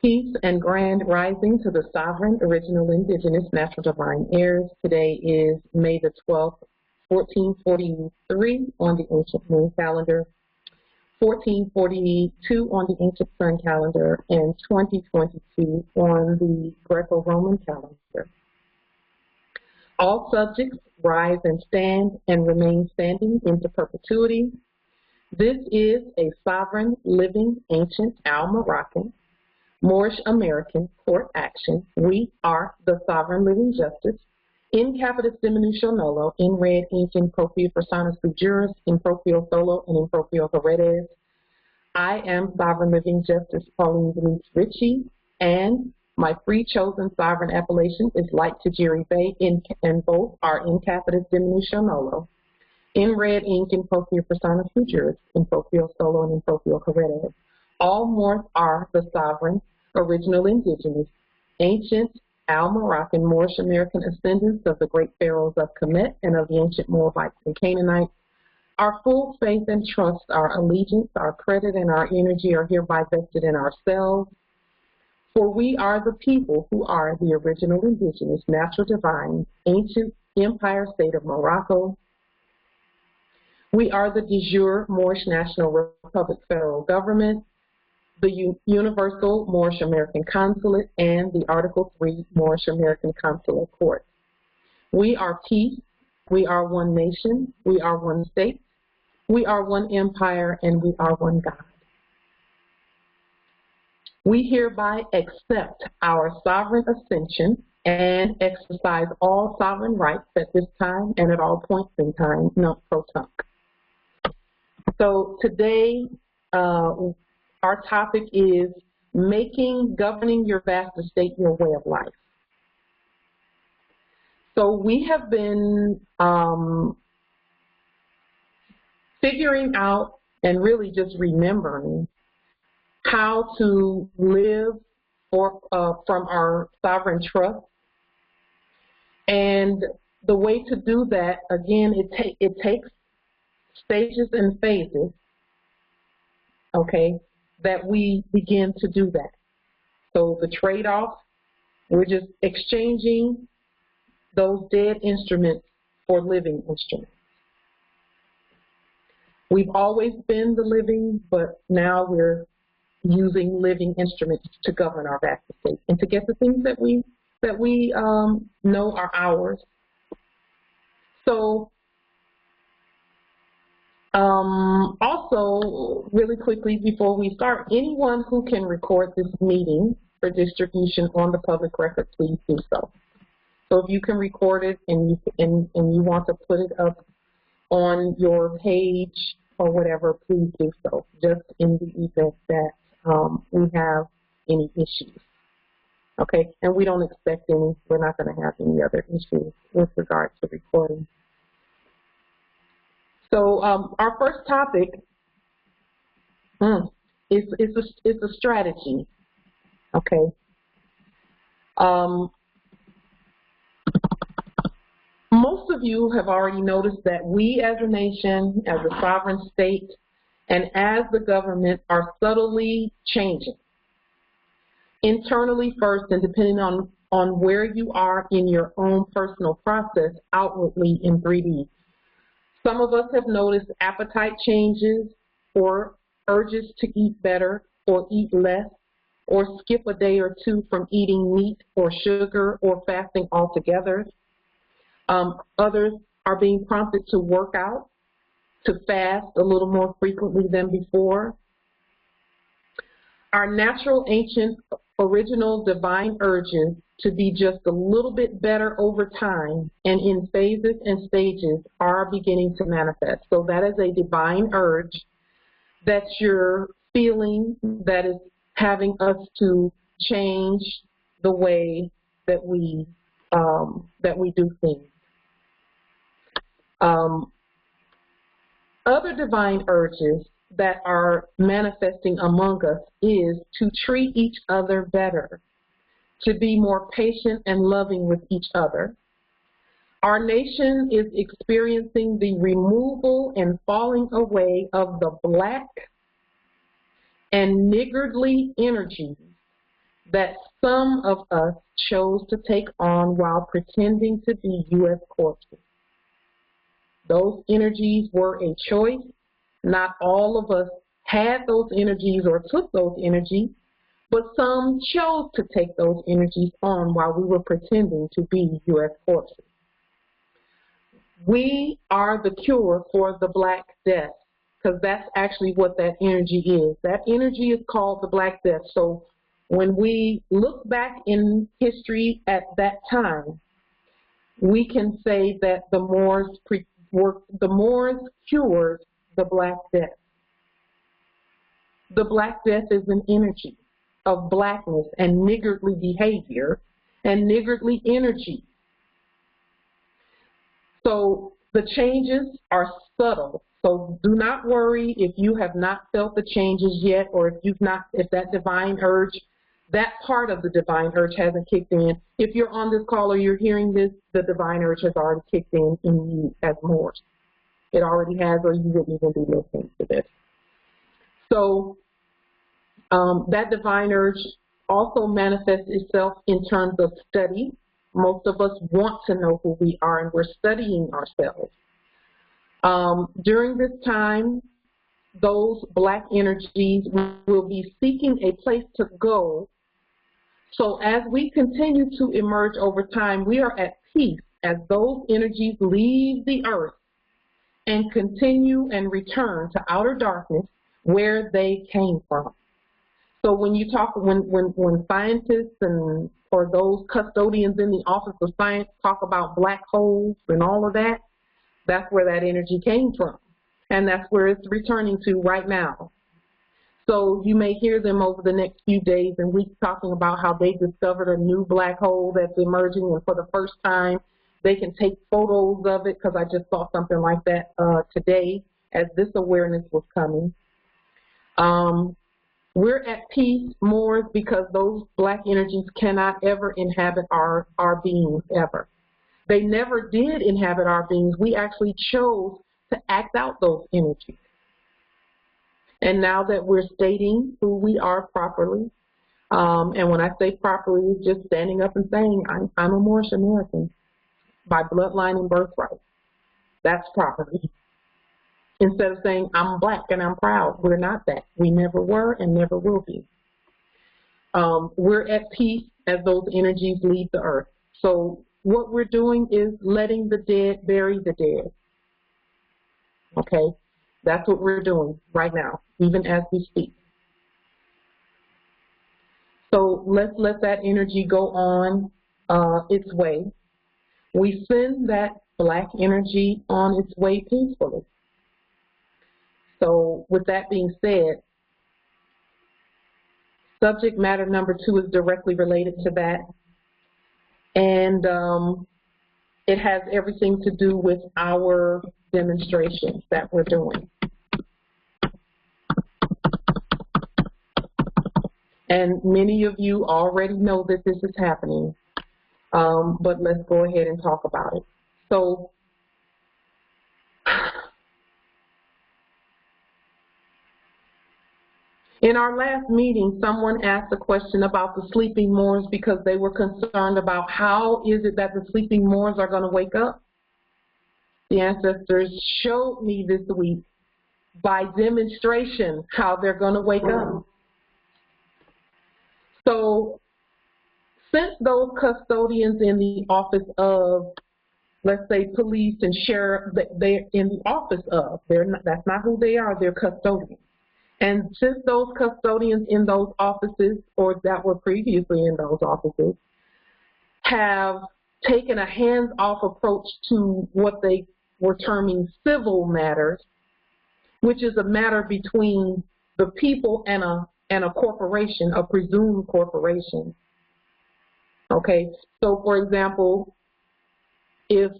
Peace and grand rising to the sovereign, original, indigenous, natural, divine heirs. Today is May the 12th, 1443 on the ancient moon calendar, 1442 on the ancient sun calendar, and 2022 on the Greco-Roman calendar. All subjects rise and stand and remain standing into perpetuity. This is a sovereign, living, ancient Al-Moroccan, Moorish American court action. We are the sovereign living justice, in capitis diminution nolo, in red ink, in proprio personas sui juris, in proprio solo, and in proprio heredes. I am sovereign living justice Pauline Denise Ritchie, and my free chosen sovereign appellation is like tajiri bay, and both are in capitis diminution nolo, in red ink, in proprio personas sui juris, in proprio solo, and in proprio heredes. All Moors are the sovereign, original, indigenous, ancient, Al-Moroccan, Moorish American ascendants of the great pharaohs of Kemet and of the ancient Moabites and Canaanites. Our full faith and trust, our allegiance, our credit, and our energy are hereby vested in ourselves. For we are the people who are the original, indigenous, natural, divine, ancient empire state of Morocco. We are the de jure Moorish National Republic federal government, the Universal Moorish American Consulate, and the Article 3 Moorish American Consular Court. We are peace, we are one nation, we are one state, we are one empire, and we are one God. We hereby accept our sovereign ascension and exercise all sovereign rights at this time and at all points in time, non pro tunc. So today, our topic is governing your vast estate your way of life. So we have been figuring out and really just remembering how to live from our sovereign trust. And the way to do that, again, it takes stages and phases, okay, that we begin to do that. So the trade-off, we're just exchanging those dead instruments for living instruments. We've always been the living, but now we're using living instruments to govern our vast estate and to get the things that we know are ours. So also, really quickly before we start, anyone who can record this meeting for distribution on the public record, please do so. So if you can record it and you want to put it up on your page or whatever, please do so, just in the event that we have any issues. Okay, and we don't expect any, we're not going to have any other issues with regard to recording. So our first topic is a strategy, okay? Most of you have already noticed that we as a nation, as a sovereign state, and as the government are subtly changing. Internally first, and depending on where you are in your own personal process, outwardly in 3D. Some of us have noticed appetite changes or urges to eat better or eat less or skip a day or two from eating meat or sugar or fasting altogether. Others are being prompted to work out, to fast a little more frequently than before. Our natural, ancient, original, divine urges to be just a little bit better over time and in phases and stages are beginning to manifest. So that is a divine urge that you're feeling that is having us to change the way that we do things. Other divine urges that are manifesting among us is to treat each other better, to be more patient and loving with each other. Our nation is experiencing the removal and falling away of the black and niggardly energies that some of us chose to take on while pretending to be U.S. corpses. Those energies were a choice. Not all of us had those energies or took those energies, but some chose to take those energies on while we were pretending to be U.S. corpses. We are the cure for the Black Death, because that's actually what that energy is. That energy is called the Black Death. So when we look back in history at that time, we can say that the Moors cured the Black Death. The Black Death is an energy of blackness and niggardly behavior and niggardly energy. So the changes are subtle. So do not worry if you have not felt the changes yet, or if that divine urge, that part of the divine urge hasn't kicked in. If you're on this call or you're hearing this, the divine urge has already kicked in you as Moors. It already has, or you wouldn't even be listening to this. So that divine urge also manifests itself in terms of study. Most of us want to know who we are, and we're studying ourselves. During this time, those Black energies will be seeking a place to go. So as we continue to emerge over time, we are at peace as those energies leave the earth and continue and return to outer darkness where they came from. So when you talk, when scientists or those custodians in the office of science talk about black holes and all of that, that's where that energy came from. And that's where it's returning to right now. So you may hear them over the next few days and weeks talking about how they discovered a new black hole that's emerging, and for the first time they can take photos of it, because I just saw something like that today as this awareness was coming. We're at peace, Moors, because those Black energies cannot ever inhabit our beings, ever. They never did inhabit our beings. We actually chose to act out those energies. And now that we're stating who we are properly, and when I say properly, it's just standing up and saying, I'm a Moorish American by bloodline and birthright. That's properly. Instead of saying, I'm Black and I'm proud. We're not that. We never were and never will be. We're at peace as those energies leave the earth. So what we're doing is letting the dead bury the dead. Okay? That's what we're doing right now, even as we speak. So let's let that energy go on its way. We send that Black energy on its way peacefully. So with that being said, subject matter number 2 is directly related to that. And it has everything to do with our demonstrations that we're doing. And many of you already know that this is happening, but let's go ahead and talk about it. So in our last meeting, someone asked a question about the sleeping Moors because they were concerned about how is it that the sleeping Moors are going to wake up. The ancestors showed me this week by demonstration how they're going to wake up. So since those custodians in the office of, let's say, police and sheriff, they're in the office of, that's not who they are, they're custodians. And since those custodians in those offices, or that were previously in those offices, have taken a hands-off approach to what they were terming civil matters, which is a matter between the people and a corporation, a presumed corporation. Okay, so for example, if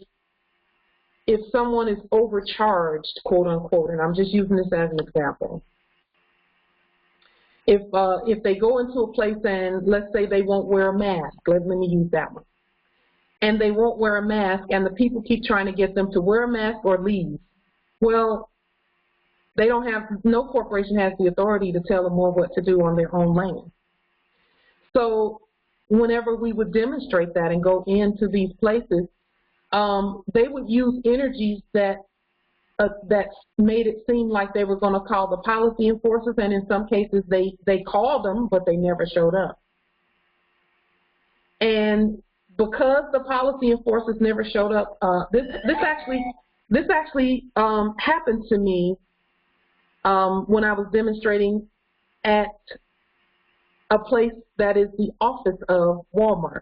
someone is overcharged, quote unquote, and I'm just using this as an example, if they go into a place and let's say they won't wear a mask, let me use that one, and they won't wear a mask, and the people keep trying to get them to wear a mask or leave, well, they don't have, no corporation has the authority to tell them more what to do on their own land. So whenever we would demonstrate that and go into these places, they would use energies that made it seem like they were going to call the policy enforcers, and in some cases they called them, but they never showed up. And because the policy enforcers never showed up, this actually happened to me when I was demonstrating at a place that is the office of Walmart.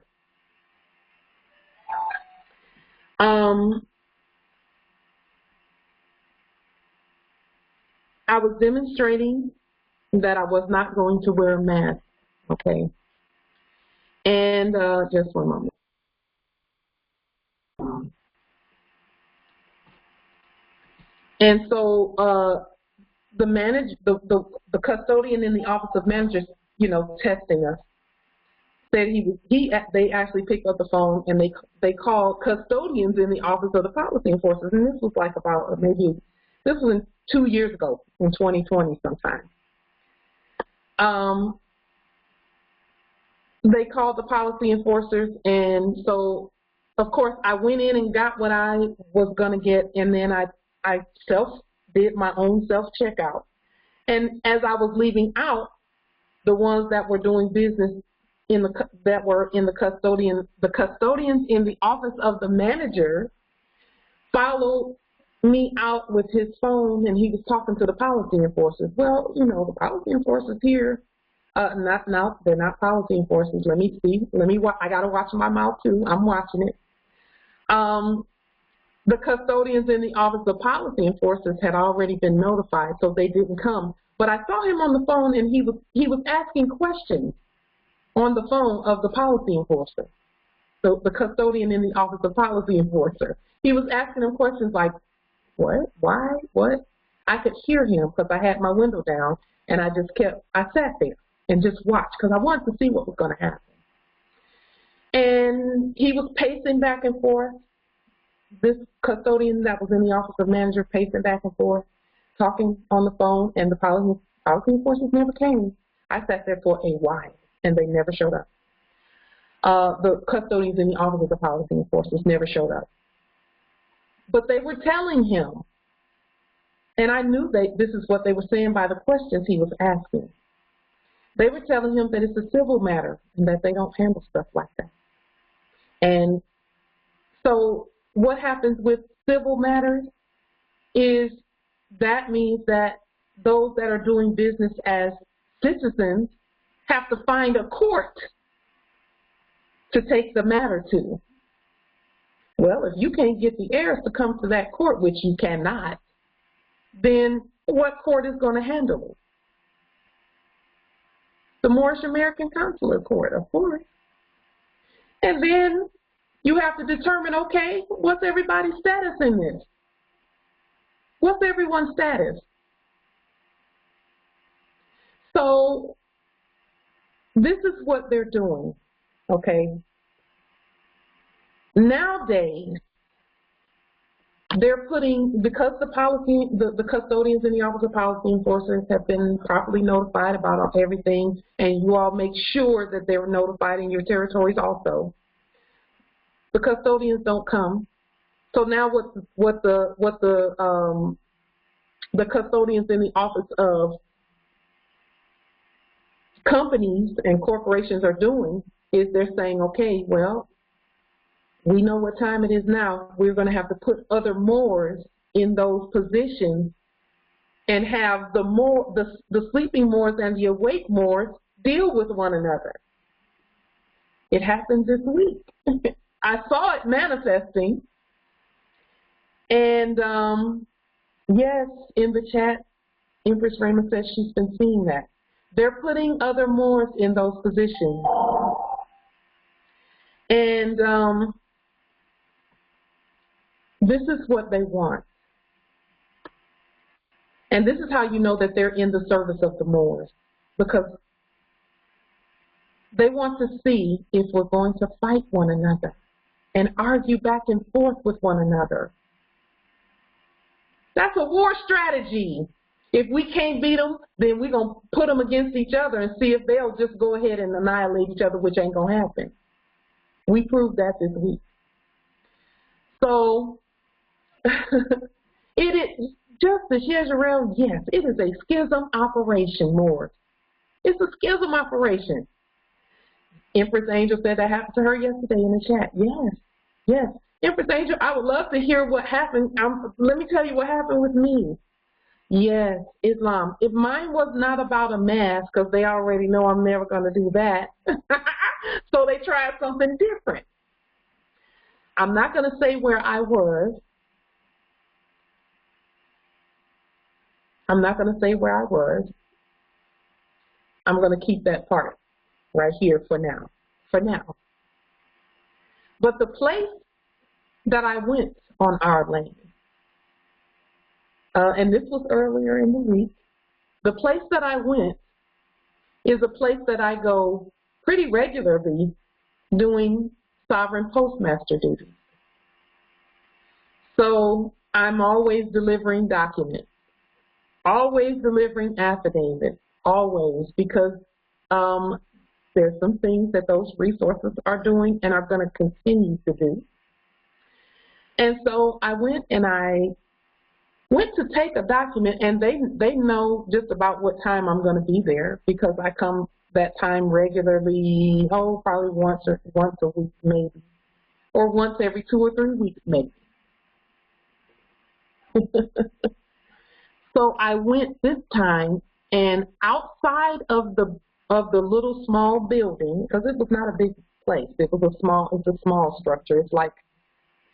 I was demonstrating that I was not going to wear a mask, okay? And just one moment. And so the custodian in the office of managers, you know, testing us, said they actually picked up the phone and they called custodians in the office of the policy enforcers, and this was like about this was 2 years ago, in 2020 sometime. They called the policy enforcers, and so of course I went in and got what I was going to get, and then I did my own self-checkout. And as I was leaving out, the ones that were doing business the custodians in the office of the manager followed me out with his phone, and he was talking to the policy enforcers. Well, you know, the policy enforcers here, no, they're not policy enforcers. Let me see. I got to watch my mouth too. I'm watching it. The custodians in the office of policy enforcers had already been notified, so they didn't come. But I saw him on the phone, and he was asking questions on the phone of the policy enforcer. So the custodian in the office of policy enforcer, he was asking him questions like, what, why, what? I could hear him because I had my window down, and I sat there and just watched because I wanted to see what was going to happen. And he was pacing back and forth. This custodian that was in the office of manager pacing back and forth, talking on the phone, and the policy enforcers never came. I sat there for a while, and they never showed up. The custodians in the office of the policy enforcers never showed up. But they were telling him, and I knew this is what they were saying by the questions he was asking. They were telling him that it's a civil matter and that they don't handle stuff like that. And so what happens with civil matters is that means that those that are doing business as citizens have to find a court to take the matter to. Well, if you can't get the heirs to come to that court, which you cannot, then what court is going to handle it? The Moorish American Consulate Court, of course. And then you have to determine, okay, what's everybody's status in this? What's everyone's status? So this is what they're doing, okay? Nowadays, they're putting, because the custodians in the office of policy enforcers have been properly notified about everything, and you all make sure that they're notified in your territories also. The custodians don't come. So now what the custodians in the office of companies and corporations are doing is they're saying, okay, well, we know what time it is now. We're going to have to put other Moors in those positions and have the sleeping Moors and the awake Moors deal with one another. It happened this week. I saw it manifesting. And yes, in the chat, Empress Raymond says she's been seeing that. They're putting other Moors in those positions. And this is what they want. And this is how you know that they're in the service of the Moors, because they want to see if we're going to fight one another and argue back and forth with one another. That's a war strategy. If we can't beat them, then we're going to put them against each other and see if they'll just go ahead and annihilate each other, which ain't going to happen. We proved that this week. So, it is, Justice Jezreel, yes, it is a schism operation, Lord. It's a schism operation. Empress Angel said that happened to her yesterday in the chat. Yes, yes. Empress Angel, I would love to hear what happened. Let me tell you what happened with me. Yes, Islam. If mine was not about a mask, because they already know I'm never going to do that, so they tried something different. I'm not going to say where I was. I'm not going to say where I was. I'm going to keep that part right here for now. For now. But the place that I went on our land, and this was earlier in the week, the place that I went is a place that I go pretty regularly doing sovereign postmaster duties. So I'm always delivering documents, always delivering affidavits, always, because there's some things that those resources are doing and are going to continue to do. And so I went to take a document, and they know just about what time I'm going to be there, because I come that time regularly, probably once a week maybe, or once every 2 or 3 weeks maybe. So I went this time, and outside of the little small building, because it was not a big place, it's a small structure. It's like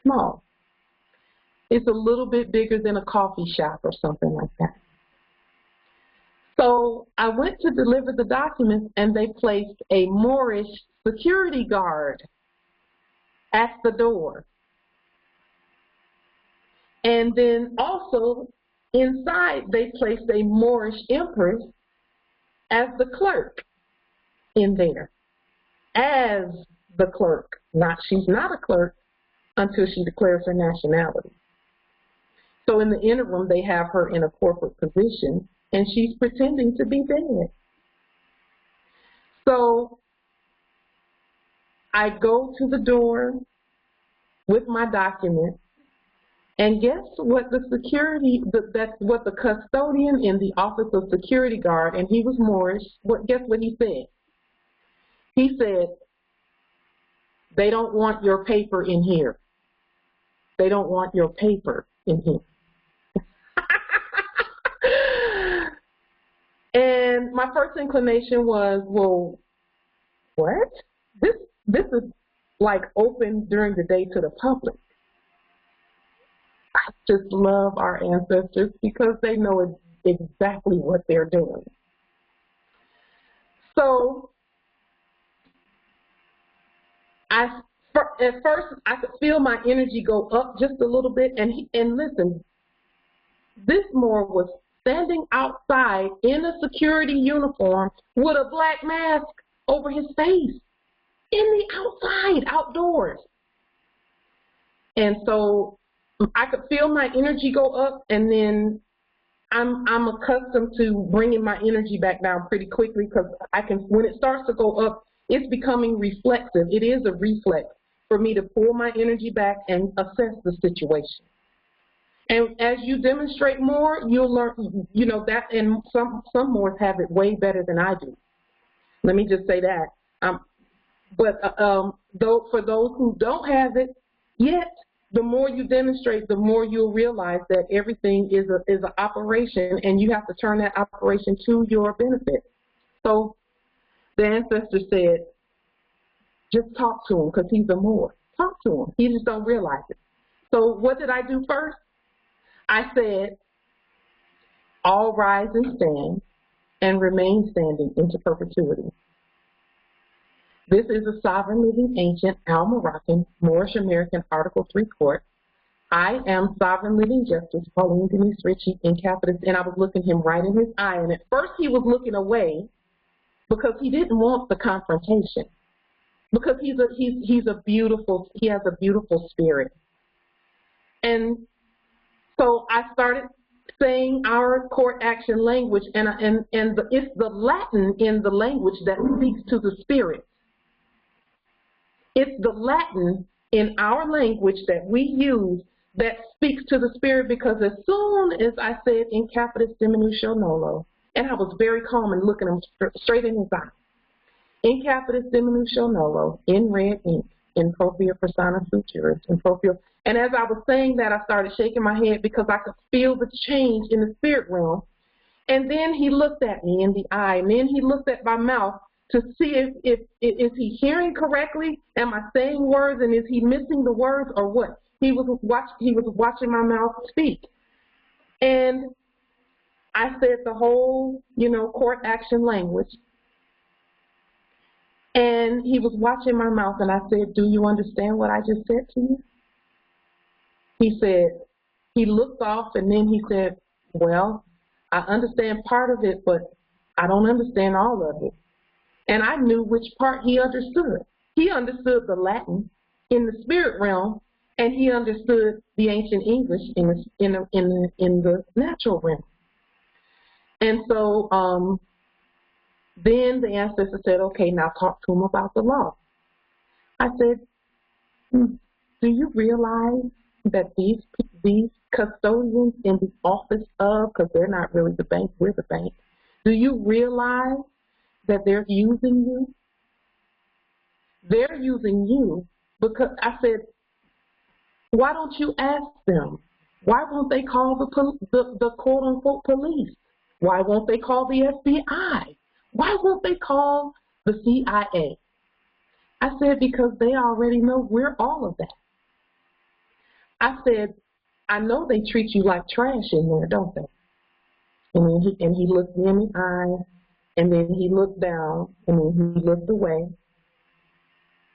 small. It's a little bit bigger than a coffee shop or something like that. So I went to deliver the documents, and they placed a Moorish security guard at the door. And then also inside, they placed a Moorish empress as the clerk in there. As the clerk. She's not a clerk until she declares her nationality. So in the interim, they have her in a corporate position, and she's pretending to be dead. So I go to the door with my documents, and guess what that's what the custodian in the office of security guard, and he was Moorish, guess what he said? He said, they don't want your paper in here. They don't want your paper in here. And my first inclination was, well, what? This is like open during the day to the public. I just love our ancestors because they know exactly what they're doing. So at first I could feel my energy go up just a little bit, and listen, this Moor was standing outside in a security uniform with a black mask over his face, in the outside, outdoors. And so I could feel my energy go up, and then I'm accustomed to bringing my energy back down pretty quickly, because when it starts to go up, it's becoming reflexive. It is a reflex for me to pull my energy back and assess the situation. And as you demonstrate more, you'll learn, that, and some Moors have it way better than I do. Let me just say that. Though for those who don't have it yet, the more you demonstrate, the more you'll realize that everything is an operation, and you have to turn that operation to your benefit. So the ancestor said, just talk to him, because he's a Moor. Talk to him. He just don't realize it. So what did I do first? I said, all rise and stand and remain standing into perpetuity. This is a sovereign living ancient Al-Moroccan Moorish American Article 3 court. I am sovereign living justice Pauline Denise Ritchie in Capitus, and I was looking him right in his eye, and at first he was looking away because he didn't want the confrontation, because he has a beautiful spirit. And so I started saying our court action language, it's the Latin in the language that speaks to the spirit. It's the Latin in our language that we use that speaks to the spirit, because as soon as I said in capitis diminution nolo, and I was very calm and looking him straight in his eye, in capitis diminution nolo, in red ink, in propria persona sui juris, in propria. And as I was saying that, I started shaking my head because I could feel the change in the spirit realm. And then he looked at me in the eye, and then he looked at my mouth to see if is he hearing correctly? Am I saying words, and is he missing the words, or what? He was watching my mouth speak. And I said the whole, court action language. And he was watching my mouth, and I said, do you understand what I just said to you? He said, he looked off, and then he said, well, I understand part of it, but I don't understand all of it. And I knew which part he understood. He understood the Latin in the spirit realm, and he understood the ancient English in the natural realm. And so then the ancestor said, okay, now talk to him about the law. I said, do you realize that these custodians in the office of, because they're not really the bank, we're the bank, do you realize that they're using you? They're using you because, I said, why don't you ask them? Why won't they call the quote-unquote police? Why won't they call the FBI? Why won't they call the CIA? I said, because they already know we're all of that. I said, I know they treat you like trash in there, don't they? And he looked me in the eye, and then he looked down, and then he looked away.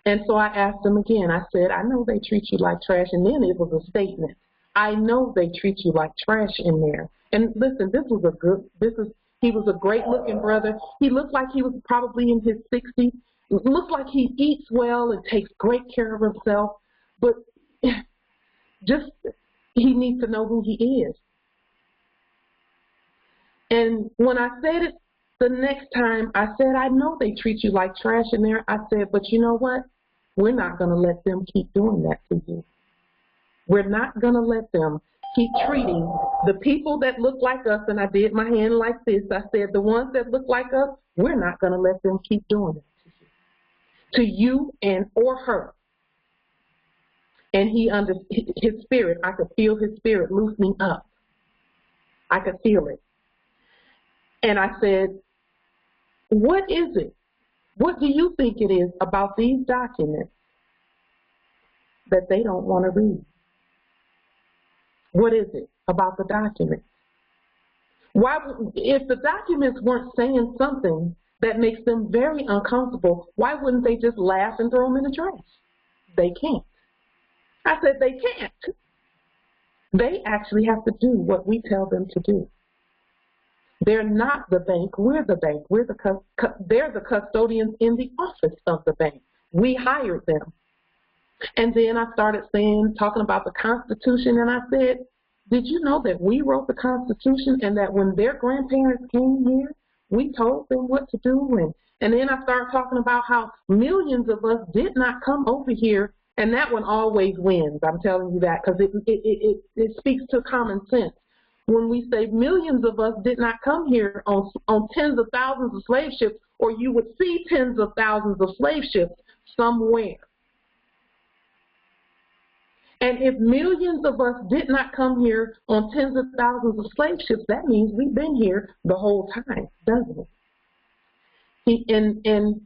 And so I asked him again. I said, I know they treat you like trash. And then it was a statement. I know they treat you like trash in there. And listen, he was a great looking brother. He looked like he was probably in his 60s. Looked like he eats well and takes great care of himself. But just, he needs to know who he is. And when I said it the next time, I said, I know they treat you like trash in there. I said, but you know what? We're not going to let them keep doing that to you. We're not going to let them keep treating the people that look like us, and I did my hand like this. I said, the ones that look like us, we're not going to let them keep doing it to you and or her. And his spirit, I could feel his spirit loosening up. I could feel it. And I said, what is it? What do you think it is about these documents that they don't want to read? What is it about the documents? Why, if the documents weren't saying something that makes them very uncomfortable, why wouldn't they just laugh and throw them in the trash? They can't. I said they can't. They actually have to do what we tell them to do. They're not the bank, we're the bank. They're the custodians in the office of the bank. We hired them. And then I started talking about the Constitution, and I said, did you know that we wrote the Constitution, and that when their grandparents came here, we told them what to do? And then I started talking about how millions of us did not come over here, and that one always wins. I'm telling you that because it speaks to common sense. When we say millions of us did not come here on tens of thousands of slave ships, or you would see tens of thousands of slave ships somewhere. And if millions of us did not come here on tens of thousands of slave ships, that means we've been here the whole time, doesn't it? And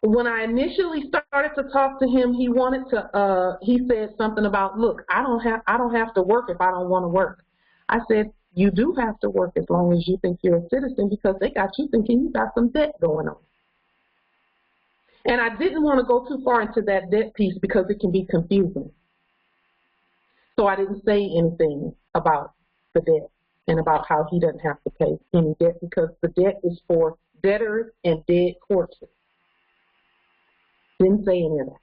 when I initially started to talk to him, he said something about, look, I don't have to work if I don't want to work. I said, you do have to work as long as you think you're a citizen, because they got you thinking you got some debt going on. And I didn't want to go too far into that debt piece because it can be confusing. So I didn't say anything about the debt and about how he doesn't have to pay any debt, because the debt is for debtors and dead corpses. Didn't say any of that.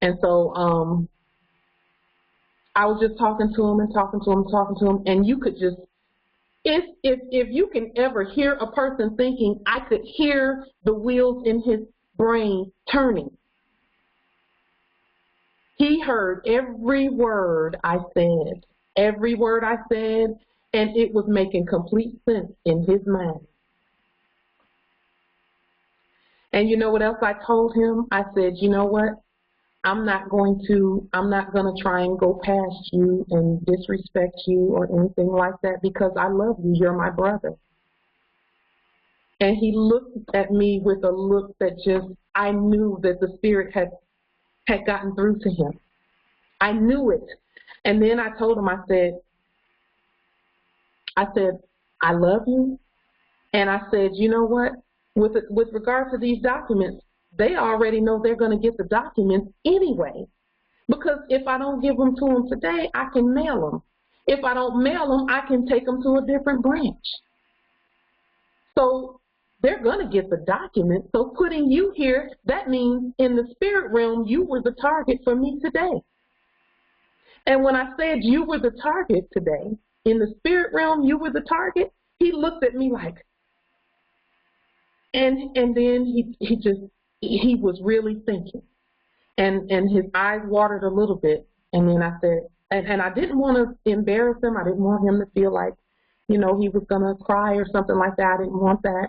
And so I was just talking to him and talking to him and talking to him, and you could just, If you can ever hear a person thinking, I could hear the wheels in his brain turning. He heard every word I said, and it was making complete sense in his mind. And you know what else I told him? I said, you know what? I'm not going to try and go past you and disrespect you or anything like that, because I love you. You're my brother. And he looked at me with a look that just, I knew that the Spirit had gotten through to him. I knew it. And then I told him, I said, I love you. And I said, you know what? With regard to these documents, they already know they're going to get the documents anyway. Because if I don't give them to them today, I can mail them. If I don't mail them, I can take them to a different branch. So they're going to get the documents. So putting you here, that means in the spirit realm, you were the target for me today. And when I said you were the target today, in the spirit realm, you were the target, he looked at me like, and then he was really thinking. And his eyes watered a little bit. And then I said, and I didn't want to embarrass him. I didn't want him to feel like, you know, he was going to cry or something like that. I didn't want that.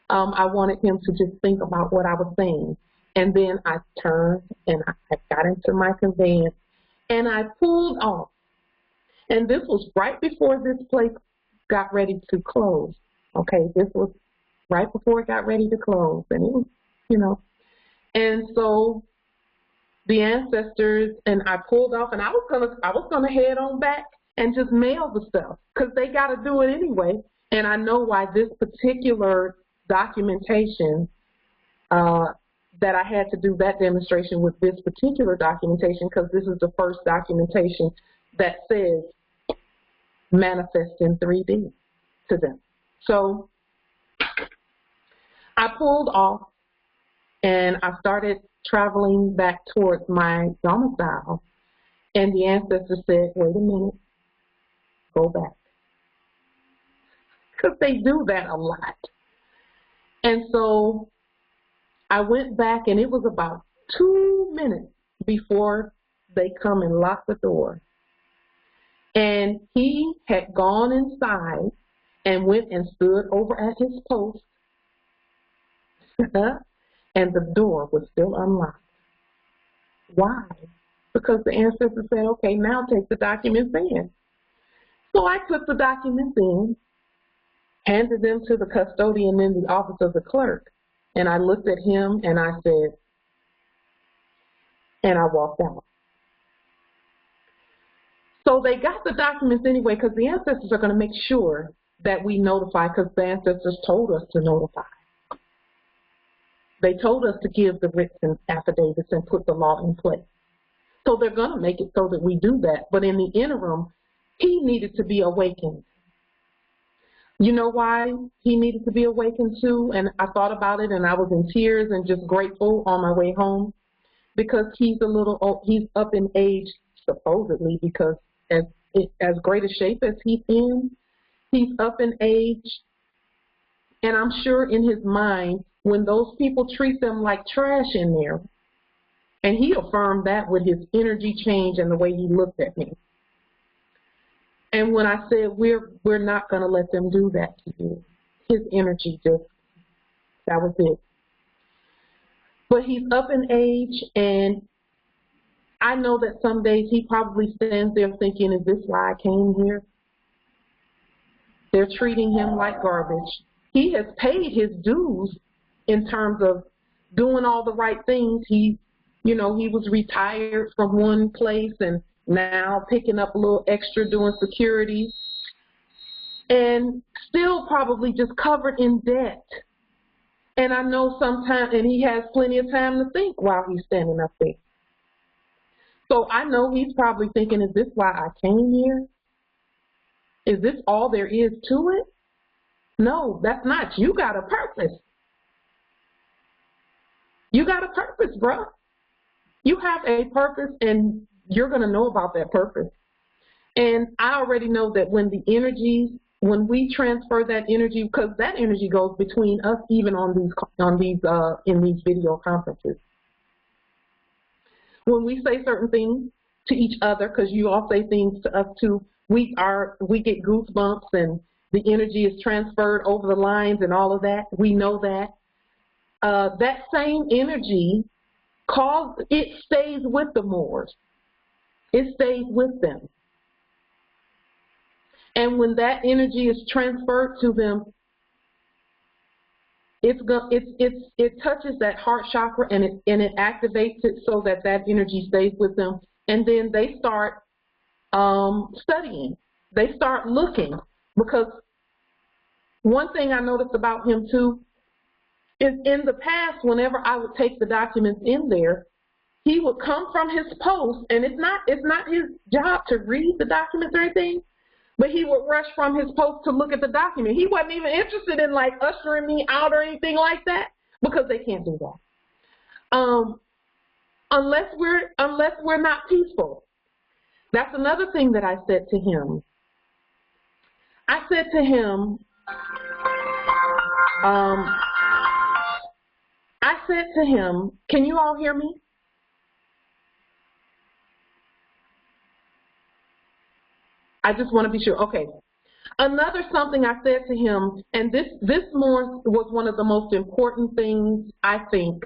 I wanted him to just think about what I was saying. And then I turned and I got into my conveyance and I pulled off. And this was right before this place got ready to close. Okay, this was right before it got ready to close. And it was, you know, and so the ancestors, and I pulled off, and I was gonna head on back and just mail the stuff, because they got to do it anyway. And I know why this particular documentation, that I had to do that demonstration with this particular documentation, because this is the first documentation that says manifest in 3D to them. So I pulled off and I started traveling back towards my domicile, and the ancestor said, wait a minute, go back. Because they do that a lot. And so I went back, and it was about 2 minutes before they come and lock the door. And he had gone inside and went and stood over at his post. And the door was still unlocked. Why? Because the ancestor said, okay, now take the documents in. So I took the documents in, handed them to the custodian in the office of the clerk, and I looked at him and I said, and I walked out. So they got the documents anyway, because the ancestors are going to make sure that we notify, because the ancestors told us to notify. They told us to give the written affidavits and put the law in place. So they're going to make it so that we do that. But in the interim, he needed to be awakened. You know why he needed to be awakened too? And I thought about it, and I was in tears and just grateful on my way home, because he's up in age, supposedly, because as great a shape as he's in, he's up in age. And I'm sure in his mind, when those people treat them like trash in there, and he affirmed that with his energy change and the way he looked at me. And when I said, we're not going to let them do that to you, his energy just, that was it. But he's up in age, and I know that some days he probably stands there thinking, is this why I came here? They're treating him like garbage. He has paid his dues in terms of doing all the right things. He was retired from one place and now picking up a little extra doing security, and still probably just covered in debt. And I know sometimes, and he has plenty of time to think while he's standing up there. So I know he's probably thinking, is this why I came here? Is this all there is to it? No, that's not. You got a purpose. You got a purpose, bro. You have a purpose, and you're going to know about that purpose. And I already know that when the energies when we transfer that energy, because that energy goes between us even in these video conferences. When we say certain things to each other, because you all say things to us too, we get goosebumps and the energy is transferred over the lines and all of that. We know that. That same energy it stays with the Moors. It stays with them. And when that energy is transferred to them, it touches that heart chakra and it activates it so that energy stays with them. And then they start studying. They start looking, because one thing I noticed about him too is in the past, whenever I would take the documents in there, he would come from his post, and it's not his job to read the documents or anything, but he would rush from his post to look at the document. He wasn't even interested in like ushering me out or anything like that, because they can't do that. Unless we're not peaceful. That's another thing that I said to him. I said to him, can you all hear me? I just want to be sure. Okay. Another something I said to him, and this more was one of the most important things, I think,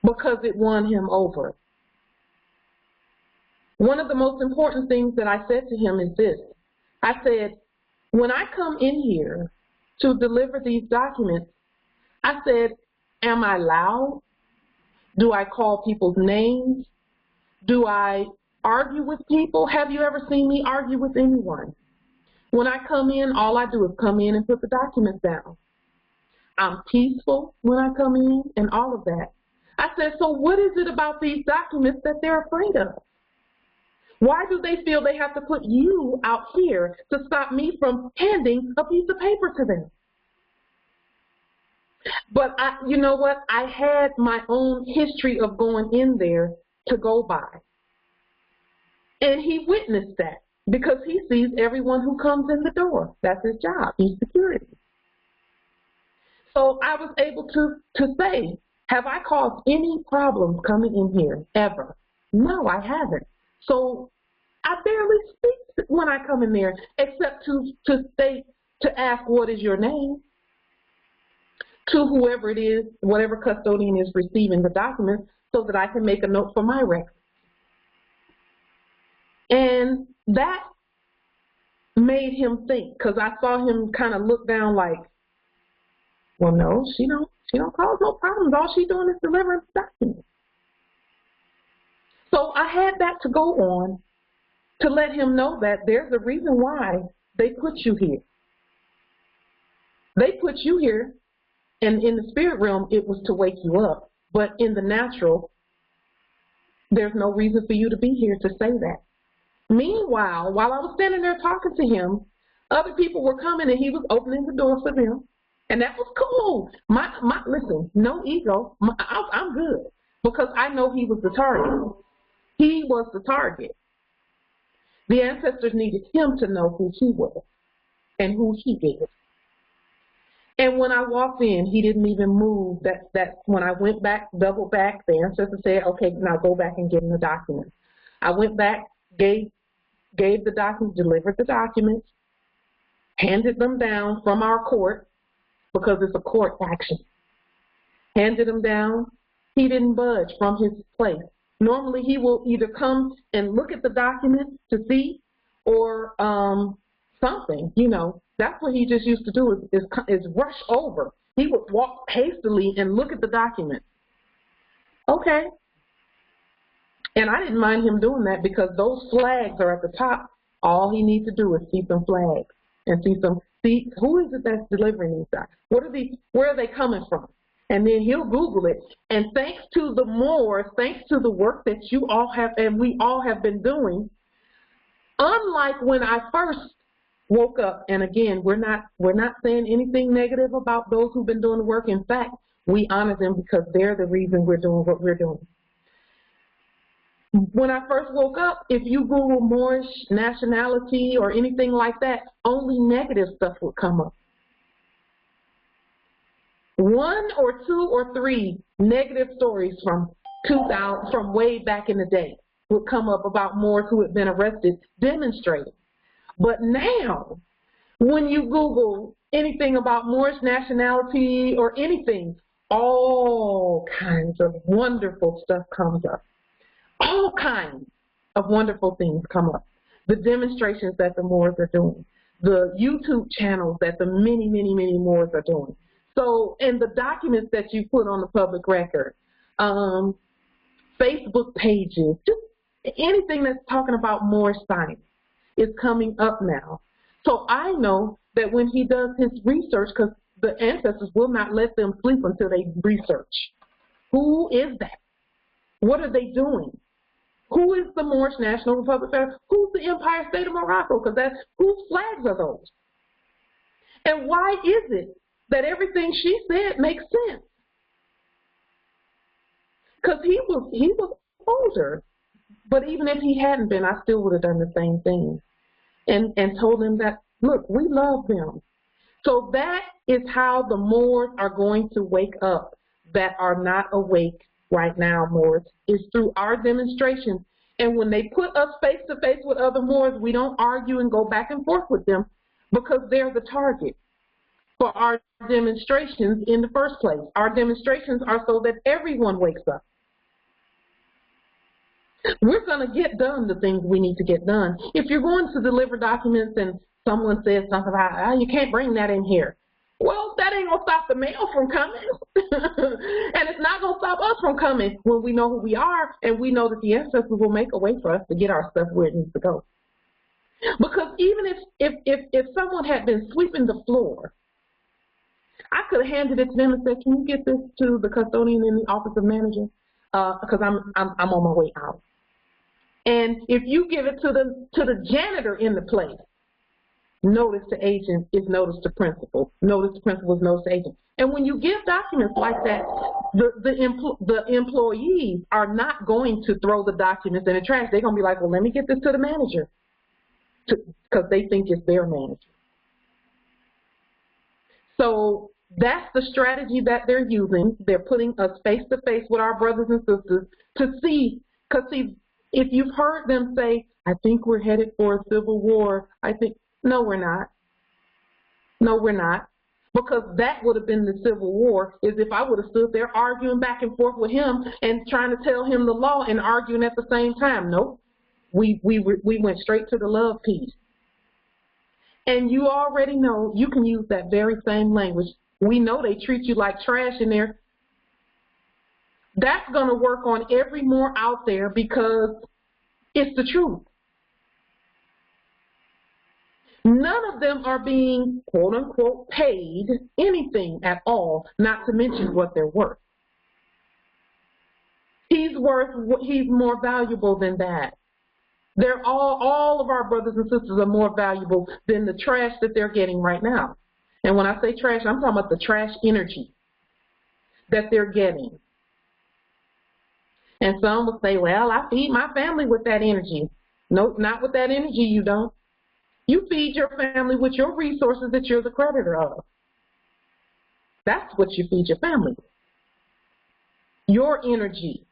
because it won him over. One of the most important things that I said to him is this. I said, when I come in here to deliver these documents, I said, am I loud? Do I call people's names? Do I argue with people? Have you ever seen me argue with anyone? When I come in, all I do is come in and put the documents down. I'm peaceful when I come in and all of that. I said, so what is it about these documents that they're afraid of? Why do they feel they have to put you out here to stop me from handing a piece of paper to them? But you know what? I had my own history of going in there to go by. And he witnessed that because he sees everyone who comes in the door. That's his job. He's security. So I was able to say, have I caused any problems coming in here ever? No, I haven't. So I barely speak when I come in there, except to ask, what is your name? To whoever it is, whatever custodian is receiving the documents, so that I can make a note for my record. And that made him think, because I saw him kind of look down like, well, no, she don't cause no problems. All she's doing is delivering documents. So I had that to go on to let him know that there's a reason why they put you here. They put you here, and in the spirit realm, it was to wake you up. But in the natural, there's no reason for you to be here to say that. Meanwhile, while I was standing there talking to him, other people were coming and he was opening the door for them. And that was cool. Listen, no ego. I'm good because I know he was the target. He was the target. The ancestors needed him to know who he was and who he is. And when I walked in, he didn't even move. That when I went back, double back, the ancestor said, okay, now go back and get in the documents. I went back, gave the documents, delivered the documents, handed them down from our court, because it's a court action. Handed them down. He didn't budge from his place. Normally he will either come and look at the document to see or something, you know. That's what he just used to do is rush over. He would walk hastily and look at the document. Okay. And I didn't mind him doing that because those flags are at the top. All he needs to do is see some flags and see who is it that's delivering these documents? Where are they coming from? And then he'll Google it. And thanks to the Moors, thanks to the work that you all have and we all have been doing, unlike when I first woke up, and again, we're not saying anything negative about those who've been doing the work. In fact, we honor them because they're the reason we're doing what we're doing. When I first woke up, if you Google Moorish nationality or anything like that, only negative stuff would come up. 1 or 2 or 3 negative stories from way back in the day would come up about Moors who had been arrested demonstrating. But now, when you Google anything about Moorish nationality or anything, all kinds of wonderful stuff comes up. All kinds of wonderful things come up. The demonstrations that the Moors are doing, the YouTube channels that the many, many, many Moors are doing. So, and the documents that you put on the public record, Facebook pages, just anything that's talking about Moorish science is coming up now. So I know that when he does his research, because the ancestors will not let them sleep until they research. Who is that? What are they doing? Who is the Moorish National Republic? Who's the Empire State of Morocco? Because that's whose flags are those? And why is it that everything she said makes sense? Because he was older, but even if he hadn't been, I still would have done the same thing, and told him that, look, we love them. So that is how the Moors are going to wake up that are not awake right now, Moors, is through our demonstrations. And when they put us face to face with other Moors, we don't argue and go back and forth with them because they're the target for our demonstrations in the first place. Our demonstrations are so that everyone wakes up. We're going to get done the things we need to get done. If you're going to deliver documents and someone says something about, oh, you can't bring that in here. Well, that ain't going to stop the mail from coming. And it's not going to stop us from coming when we know who we are and we know that the ancestors will make a way for us to get our stuff where it needs to go. Because even if someone had been sweeping the floor, I could have handed it to them and said, can you get this to the custodian in the office of manager? Because I'm on my way out. And if you give it to the janitor in the place, notice to agent is notice to principal. Notice to principal is notice to agent. And when you give documents like that, the employees are not going to throw the documents in the trash. They're going to be like, well, let me get this to the manager, because they think it's their manager. So that's the strategy that they're using. They're putting us face to face with our brothers and sisters to see, because see, if you've heard them say, I think we're headed for a civil war, I think, no, we're not. No, we're not. Because that would have been the Civil War, is if I would have stood there arguing back and forth with him and trying to tell him the law and arguing at the same time. Nope. We went straight to the love piece. And you already know you can use that very same language. We know they treat you like trash in there. That's going to work on every Moor out there because it's the truth. None of them are being, quote unquote, paid anything at all, not to mention what they're worth. He's more valuable than that. They're all of our brothers and sisters are more valuable than the trash that they're getting right now. And when I say trash, I'm talking about the trash energy that they're getting. And some will say, well, I feed my family with that energy. No, not with that energy, you don't. You feed your family with your resources that you're the creditor of. That's what you feed your family with. Your energy.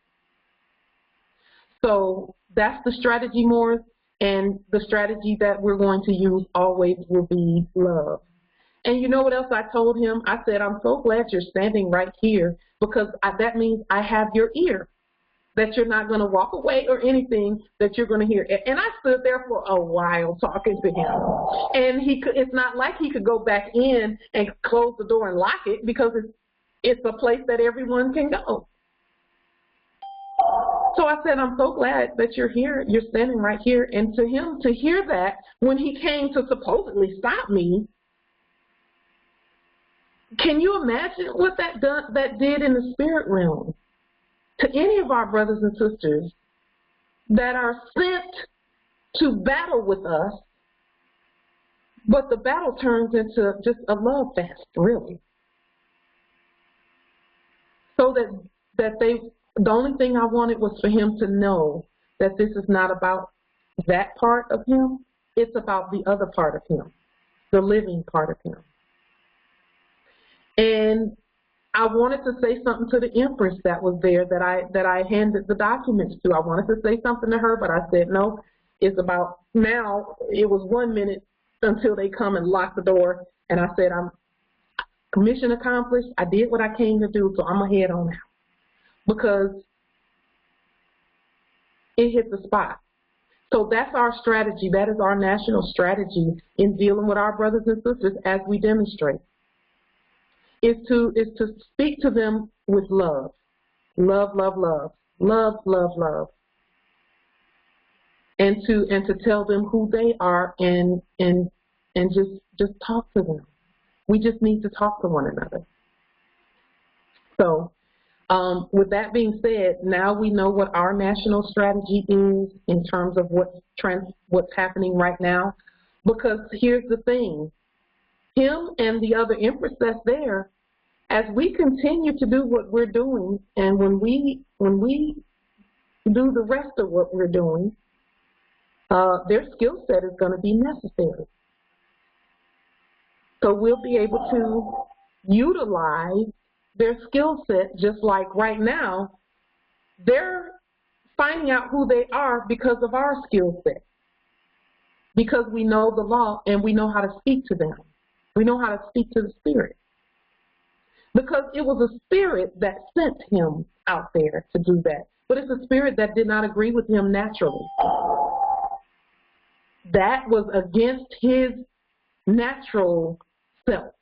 So that's the strategy, Moors, and the strategy that we're going to use always will be love. And you know what else I told him? I said, I'm so glad you're standing right here because that means I have your ear, that you're not going to walk away or anything that you're going to hear. And I stood there for a while talking to him. And it's not like he could go back in and close the door and lock it because it's a place that everyone can go. So I said, I'm so glad that you're here. You're standing right here. And to him, to hear that when he came to supposedly stop me, can you imagine what that did in the spirit realm? To any of our brothers and sisters that are sent to battle with us, but the battle turns into just a love fest, really. So the only thing I wanted was for him to know that this is not about that part of him. It's about the other part of him, the living part of him. And I wanted to say something to the Empress that was there that I handed the documents to. I wanted to say something to her, but I said, no, it's about now. It was 1 minute until they come and lock the door. And I said, I'm mission accomplished. I did what I came to do, so I'm going to head on out. Because it hit the spot. So that's our strategy. That is our national strategy in dealing with our brothers and sisters as we demonstrate. Is to speak to them with love. Love, love, love. Love, love, love. And to tell them who they are and just talk to them. We just need to talk to one another. So with that being said, now we know what our national strategy is in terms of what's happening right now. Because here's the thing. Him and the other Empress that's there, as we continue to do what we're doing, and when we do the rest of what we're doing, their skill set is going to be necessary. So we'll be able to utilize their skill set, just like right now, they're finding out who they are because of our skill set. Because we know the law and we know how to speak to them. We know how to speak to the spirit. Because it was a spirit that sent him out there to do that. But it's a spirit that did not agree with him naturally. That was against his natural self.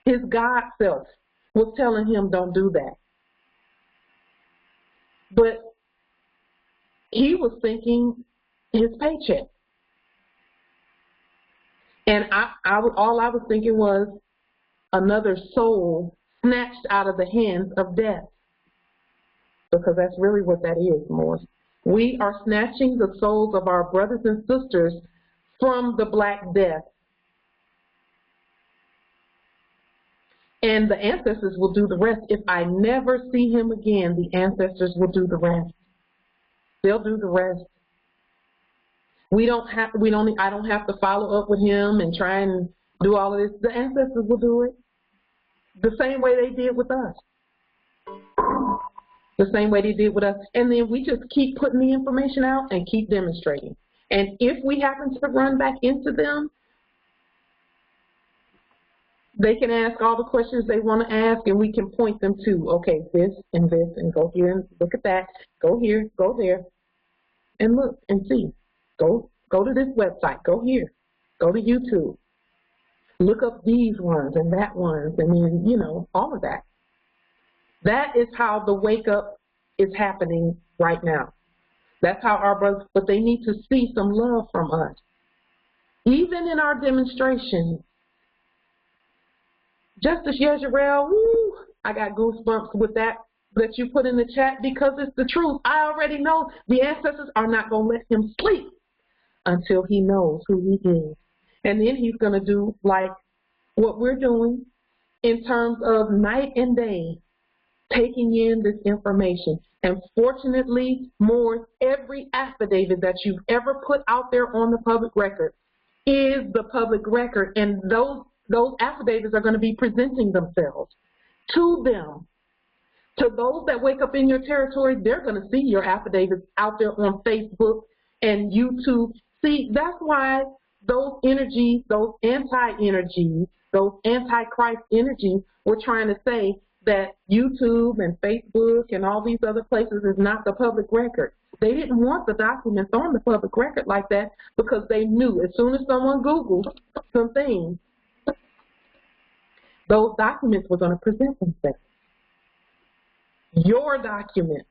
His God self was telling him, don't do that. But he was thinking his paycheck. And all I was thinking was another soul snatched out of the hands of death. Because that's really what that is, Morris. We are snatching the souls of our brothers and sisters from the Black Death. And the ancestors will do the rest. If I never see him again, the ancestors will do the rest. They'll do the rest. I don't have to follow up with him and try and do all of this. The ancestors will do it the same way they did with us. The same way they did with us. And then we just keep putting the information out and keep demonstrating. And if we happen to run back into them, they can ask all the questions they want to ask, and we can point them to, okay, this, and go here and look at that. Go here, go there, and look and see. Go to this website. Go here. Go to YouTube. Look up these ones and that ones, and then, you know, all of that. That is how the wake-up is happening right now. That's how our brothers, but they need to see some love from us. Even in our demonstrations, Justice Yezreel, woo, I got goosebumps with that you put in the chat because it's the truth. I already know the ancestors are not going to let him sleep until he knows who he is. And then he's going to do like what we're doing in terms of night and day, taking in this information. And fortunately, more, every affidavit that you've ever put out there on the public record is the public record. And those affidavits are going to be presenting themselves to them. To those that wake up in your territory, they're going to see your affidavits out there on Facebook and YouTube. See, that's why those energies, those anti-energies, those anti-Christ energies were trying to say that YouTube and Facebook and all these other places is not the public record. They didn't want the documents on the public record like that because they knew as soon as someone Googled some things, those documents were going to present themselves. Your documents.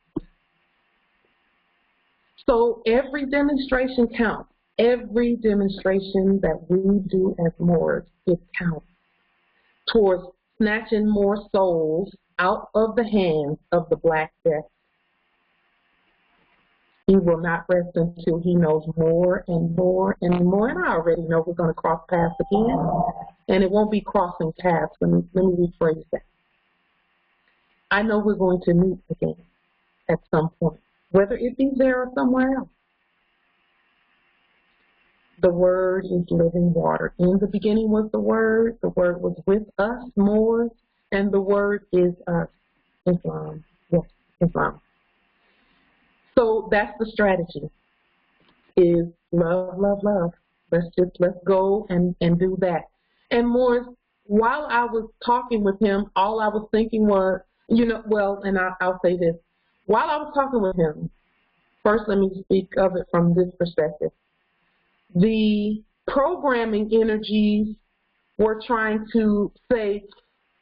So every demonstration counts. Every demonstration that we do as Moors, it counts towards snatching more souls out of the hands of the Black Death. He will not rest until he knows more and more and more. And I already know we're going to cross paths again. And it won't be crossing paths. Let me rephrase that. I know we're going to meet again at some point. whether it be there or somewhere else. The Word is living water. In the beginning was the Word was with us, Moors, and the Word is us, Islam. Yes, Islam. So that's the strategy, is love, love, love. Let's go and do that. And Moors, while I was talking with him, all I was thinking was, and I'll say this. While I was talking with him, first let me speak of it from this perspective. The programming energies were trying to say,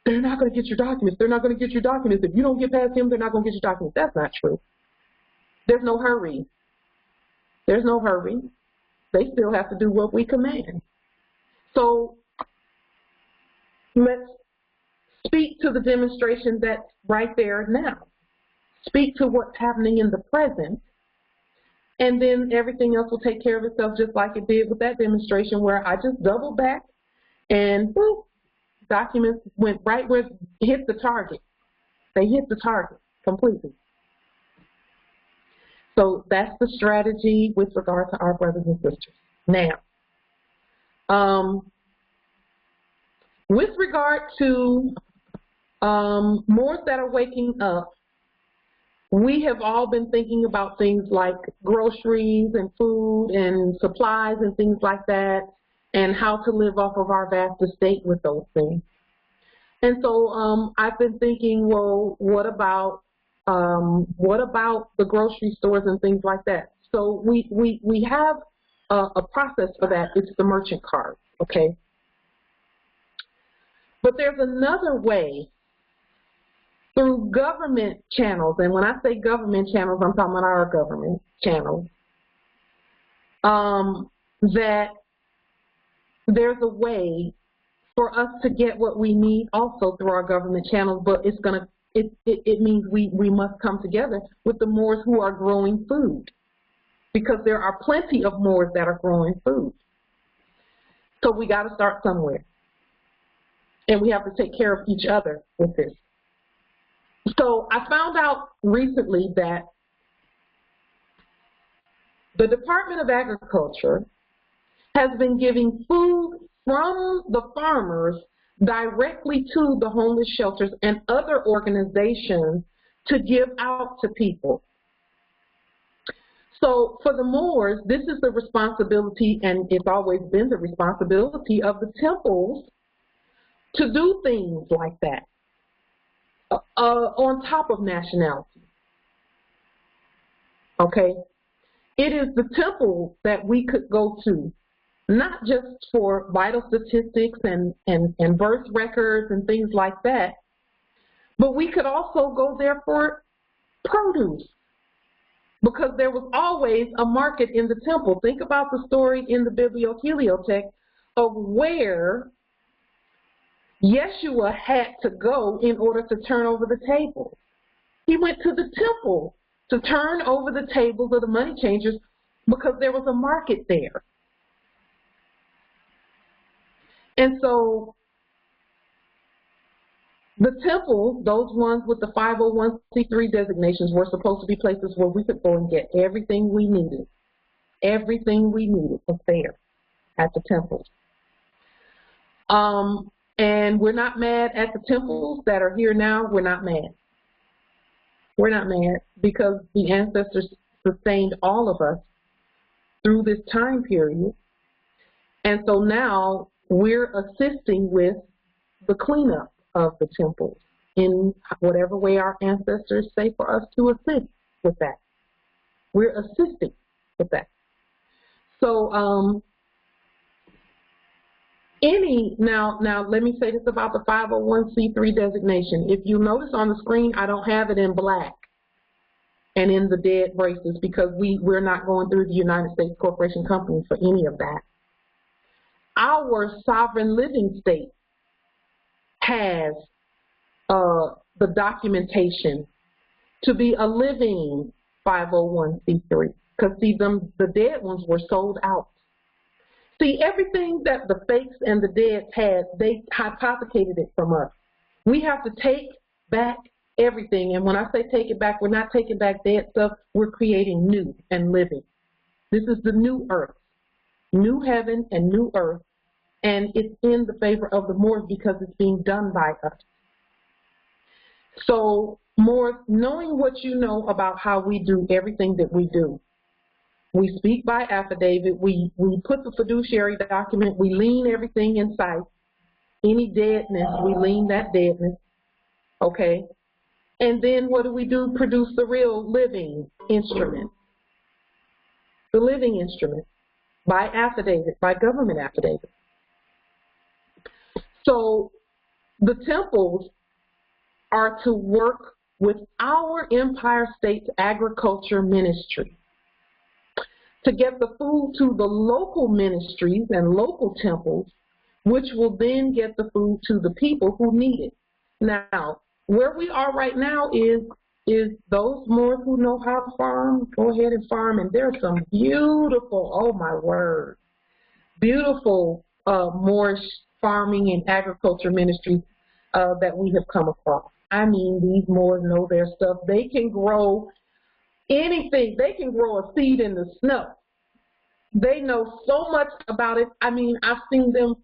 they're not going to get your documents. They're not going to get your documents. If you don't get past him, they're not going to get your documents. That's not true. There's no hurry. There's no hurry. They still have to do what we command. So let's speak to the demonstration that's right there now. Speak to what's happening in the present, and then everything else will take care of itself, just like it did with that demonstration where I just doubled back and boop, documents went right where it hit the target. They hit the target completely. So that's the strategy with regard to our brothers and sisters. Now, with regard to Moors that are waking up, we have all been thinking about things like groceries and food and supplies and things like that, and how to live off of our vast estate with those things. And so I've been thinking, well, what about the grocery stores and things like that? So we have a process for that. It's the merchant card, okay? But there's another way through government channels, and when I say government channels, I'm talking about our government channels, that there's a way for us to get what we need also through our government channels, but it means we must come together with the Moors who are growing food, because there are plenty of Moors that are growing food. So we got to start somewhere, and we have to take care of each other with this. So I found out recently that the Department of Agriculture has been giving food from the farmers directly to the homeless shelters and other organizations to give out to people. So for the Moors, this is the responsibility, and it's always been the responsibility of the temples to do things like that. On top of nationality, okay? It is the temple that we could go to, not just for vital statistics and birth records and things like that, but we could also go there for produce, because there was always a market in the temple. Think about the story in the Biblioheliotheque of where Yeshua had to go in order to turn over the tables. He went to the temple to turn over the tables of the money changers because there was a market there. And so the temples, those ones with the 501c3 designations, were supposed to be places where we could go and get everything we needed. Everything we needed was there at the temples. And we're not mad at the temples that are here now. We're not mad. We're not mad, because the ancestors sustained all of us through this time period. And so now we're assisting with the cleanup of the temples in whatever way our ancestors say for us to assist with that. We're assisting with that. So now let me say this about the 501c3 designation. If you notice on the screen, I don't have it in black and in the dead braces, because we're not going through the United States Corporation Company for any of that. Our sovereign living state has the documentation to be a living 501c3, because see, the dead ones were sold out. See, everything that the fakes and the dead had, they hypothecated it from us. We have to take back everything. And when I say take it back, we're not taking back dead stuff. We're creating new and living. This is the new earth, new heaven and new earth. And it's in the favor of the Moors because it's being done by us. So, Moors, knowing what you know about how we do everything that we do, we speak by affidavit, we put the fiduciary document, we lien everything in sight. Any deadness, we lien that deadness, okay? And then what do? Produce the real living instrument. The living instrument by affidavit, by government affidavit. So the temples are to work with our Empire State's agriculture ministry to get the food to the local ministries and local temples, which will then get the food to the people who need it. Now, where we are right now is those Moors who know how to farm, go ahead and farm, and there's some beautiful, oh my word, beautiful Moorish farming and agriculture ministries that we have come across. I mean, these Moors know their stuff. They can grow anything. They can grow a seed in the snow. They know so much about it. I mean, I've seen them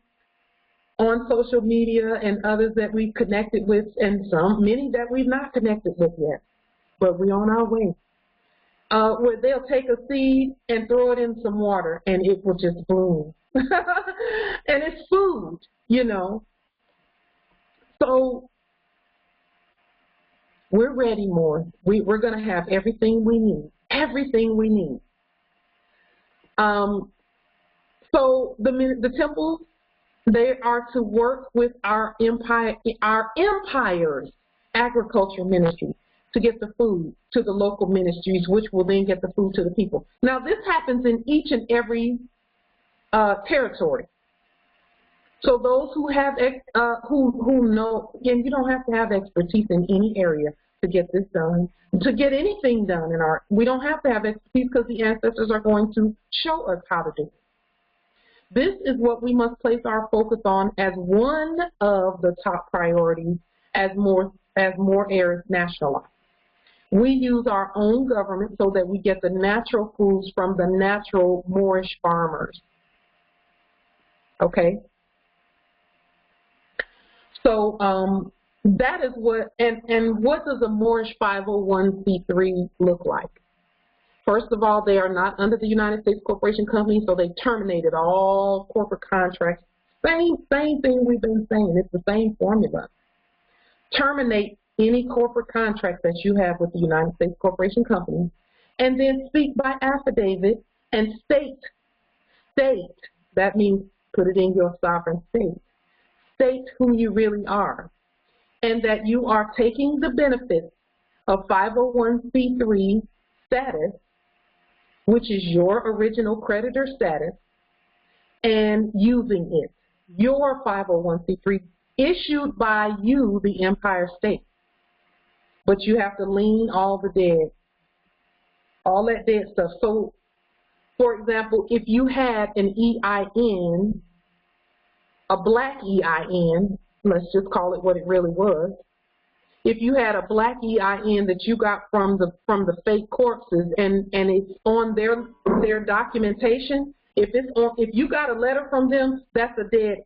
on social media and others that we've connected with, and many that we've not connected with yet, but we're on our way. Where they'll take a seed and throw it in some water, and it will just bloom. And it's food, you know. So we're ready, more. We're going to have everything we need, everything we need. So the temples, they are to work with our empire's agriculture ministry to get the food to the local ministries, which will then get the food to the people. Now, this happens in each and every territory. So those who have who know, again, you don't have to have expertise in any area to get this done, to get anything done in our. We don't have to have expertise because the ancestors are going to show us how to do it. This is what we must place our focus on as one of the top priorities as more heirs nationalize. We use our own government so that we get the natural foods from the natural Moorish farmers. Okay? So that is what, and what does a Moorish 501c3 look like? First of all, they are not under the United States Corporation Company, so they terminated all corporate contracts. Same thing we've been saying. It's the same formula. Terminate any corporate contract that you have with the United States Corporation Company, and then speak by affidavit and state, that means put it in your sovereign state. State who you really are, and that you are taking the benefits of 501c3 status, which is your original creditor status, and using it. Your 501c3 issued by you, the Empire State. But you have to lien all the dead, all that dead stuff. So, for example, if you had an EIN, a black EIN, let's just call it what it really was. If you had a black EIN that you got from the fake corpses and it's on their documentation, if you got a letter from them, that's a dead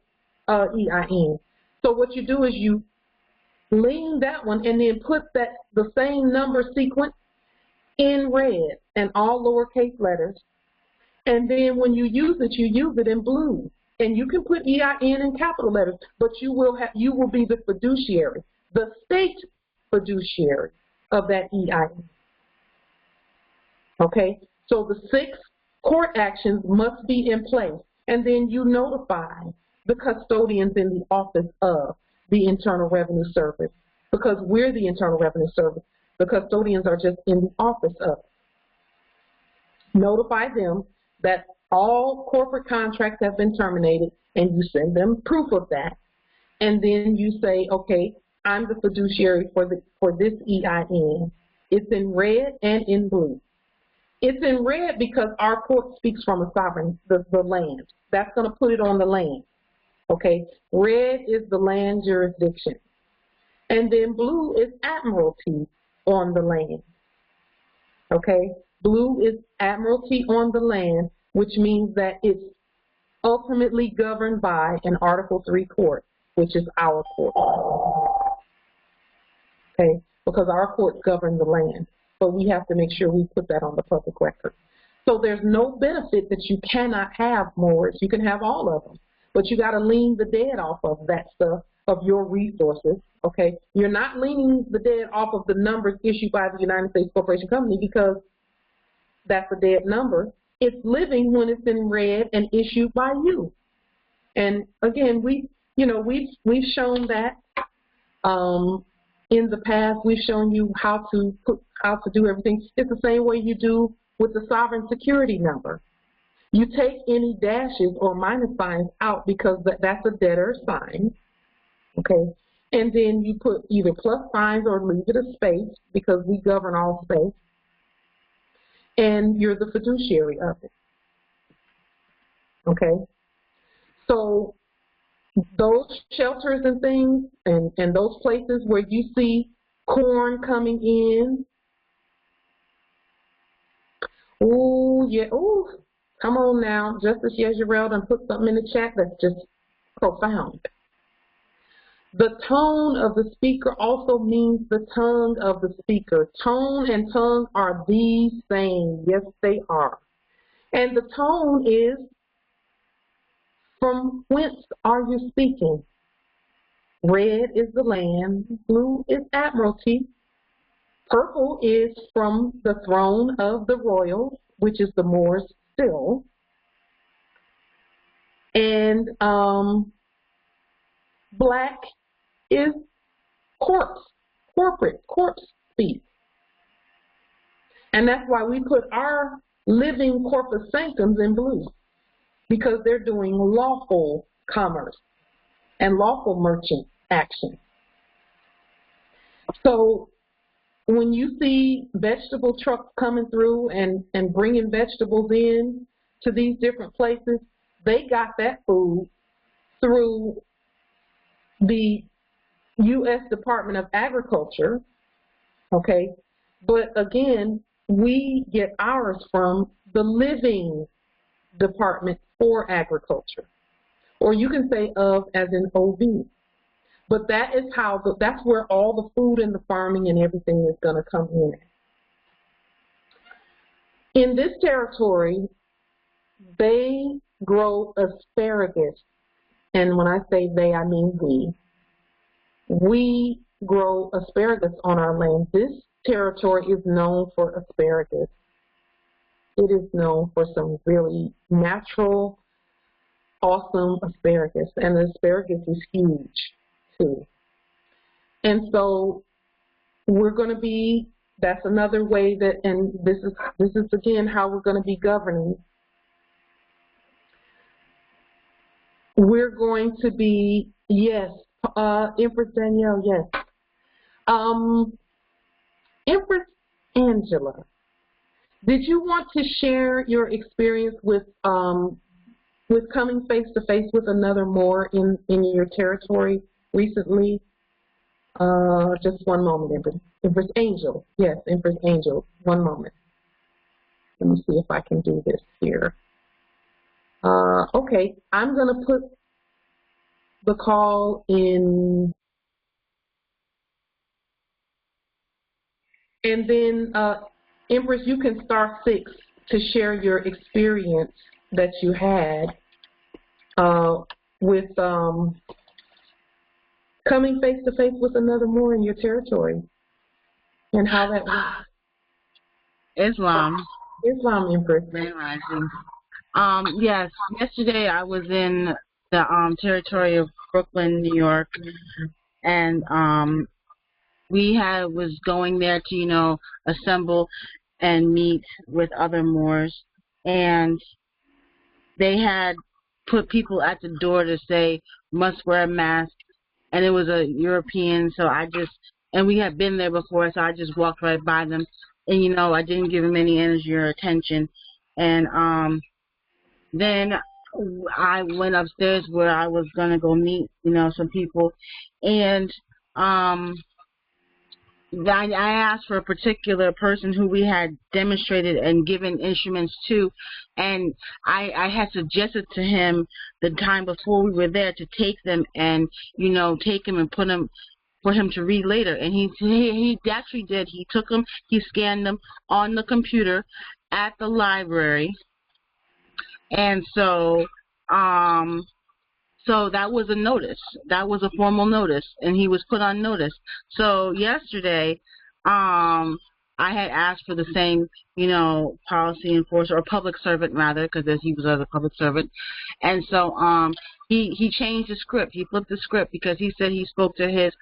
EIN. So what you do is you lien that one and then put the same number sequence in red and all lowercase letters, and then when you use it in blue. And you can put EIN in capital letters, but you will be the fiduciary, the state fiduciary of that EIN. Okay? So the 6 court actions must be in place, and then you notify the custodians in the office of the Internal Revenue Service, because we're the Internal Revenue Service. The custodians are just in the office of. Notify them that all corporate contracts have been terminated, and you send them proof of that. And then you say, okay, I'm the fiduciary for this EIN. It's in red and in blue. It's in red because our court speaks from a sovereign, the land. That's going to put it on the land. Okay, red is the land jurisdiction. And then blue is admiralty on the land. Okay? Blue is admiralty on the land, which means that it's ultimately governed by an Article 3 court, which is our court. Okay? Because our courts govern the land. But we have to make sure we put that on the public record. So there's no benefit that you cannot have moors. You can have all of them. But you got to lean the dead off of that stuff, of your resources. Okay? You're not leaning the dead off of the numbers issued by the United States Corporation Company because that's a dead number. It's living when it's in red and issued by you. And again, we've shown that in the past. We've shown you how to do everything. It's the same way you do with the sovereign security number. You take any dashes or minus signs out because that's a debtor sign. Okay, and then you put either plus signs or leave it a space because we govern all space. And you're the fiduciary of it. Okay? So those shelters and things and those places where you see corn coming in, oh, yeah, oh, come on now. Justice Yezerel done put something in the chat that's just profound. The tone of the speaker also means the tongue of the speaker. Tone and tongue are the same. Yes, they are. And the tone is, from whence are you speaking? Red is the land. Blue is admiralty. Purple is from the throne of the royals, which is the Moors still. And black is corpse speak. And that's why we put our living corpus sanctums in blue, because they're doing lawful commerce and lawful merchant action. So when you see vegetable trucks coming through and bringing vegetables in to these different places, they got that food through the U.S. Department of Agriculture, okay? But again, we get ours from the living Department for Agriculture, or you can say of as in OV. But that is how, that's where all the food and the farming and everything is going to come in. In this territory, they grow asparagus, and when I say they, I mean we. We grow asparagus on our land. This territory is known for asparagus. It is known for some really natural, awesome asparagus, and the asparagus is huge too. And so we're going to be, that's another way that, and this is again how we're going to be governing. We're going to be, yes, Empress Danielle, yes. Empress Angela, did you want to share your experience with coming face to face with another Moor in your territory recently? Just one moment, Empress. Empress Angel, yes, Empress Angel, one moment. Let me see if I can do this here. Okay, I'm going to put the call in, and then Empress, you can star 6 to share your experience that you had with coming face to face with another Moor in your territory, and how that went. Islam, Empress. Yes, yesterday I was in the territory of Brooklyn, New York, and we was going there to, you know, assemble and meet with other Moors, and they had put people at the door to say must wear a mask, and it was a European, so and we had been there before, so I just walked right by them, and, you know, I didn't give them any energy or attention, and then I went upstairs where I was going to go meet, you know, some people, and I asked for a particular person who we had demonstrated and given instruments to, and I had suggested to him the time before we were there to take them and, you know, take them and put them for him to read later. And he actually did. He took them, he scanned them on the computer at the library. And so, so that was a notice. That was a formal notice, and he was put on notice. So yesterday, I had asked for the same, you know, policy enforcer or public servant rather, because he was a public servant. And so he changed the script. He flipped the script because he said he spoke to his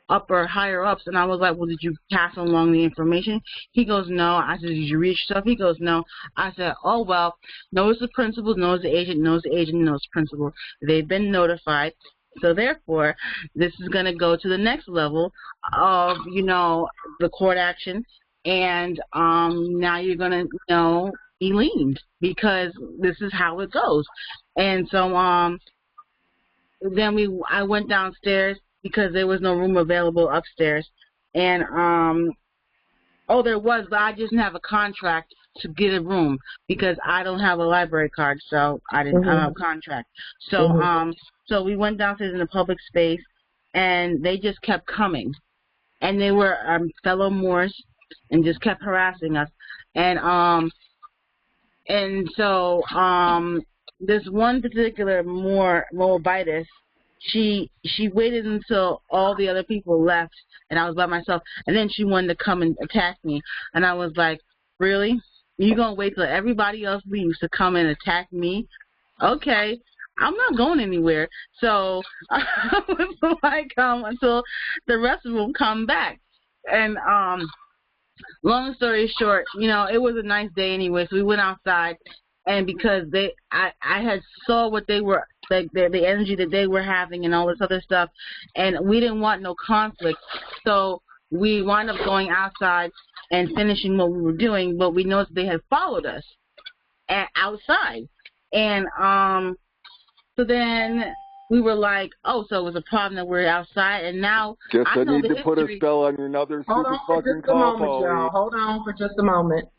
upper higher ups, and I was like, well, did you pass along the information? He goes, no. I said, did you read yourself? He goes, no. I said, oh, well, knows the principal, knows the agent, knows the agent, knows the principal. They've been notified. So therefore, this is going to go to the next level of, you know, the court action, and now you're going to, you know, be leaned because this is how it goes. And so then I went downstairs because there was no room available upstairs. And, oh, there was, but I just didn't have a contract to get a room because I don't have a library card, so I didn't have a contract. So, so we went downstairs in the public space, and they just kept coming. And they were fellow Moors and just kept harassing us. And so this one particular Moabitess, she waited until all the other people left and I was by myself, and then she wanted to come and attack me. And I was like, really? You gonna wait till everybody else leaves to come and attack me? Okay, I'm not going anywhere. So I was like, until the rest of them come back. And long story short, you know, it was a nice day anyway, so we went outside. And because I had saw what they were, like the energy that they were having and all this other stuff, and we didn't want no conflict, so we wound up going outside and finishing what we were doing. But we noticed they had followed us outside, and so then we were like, oh, so it was a problem that we're outside, and now guess I know need to put a spell on another super fucking call. Hold on for just a moment.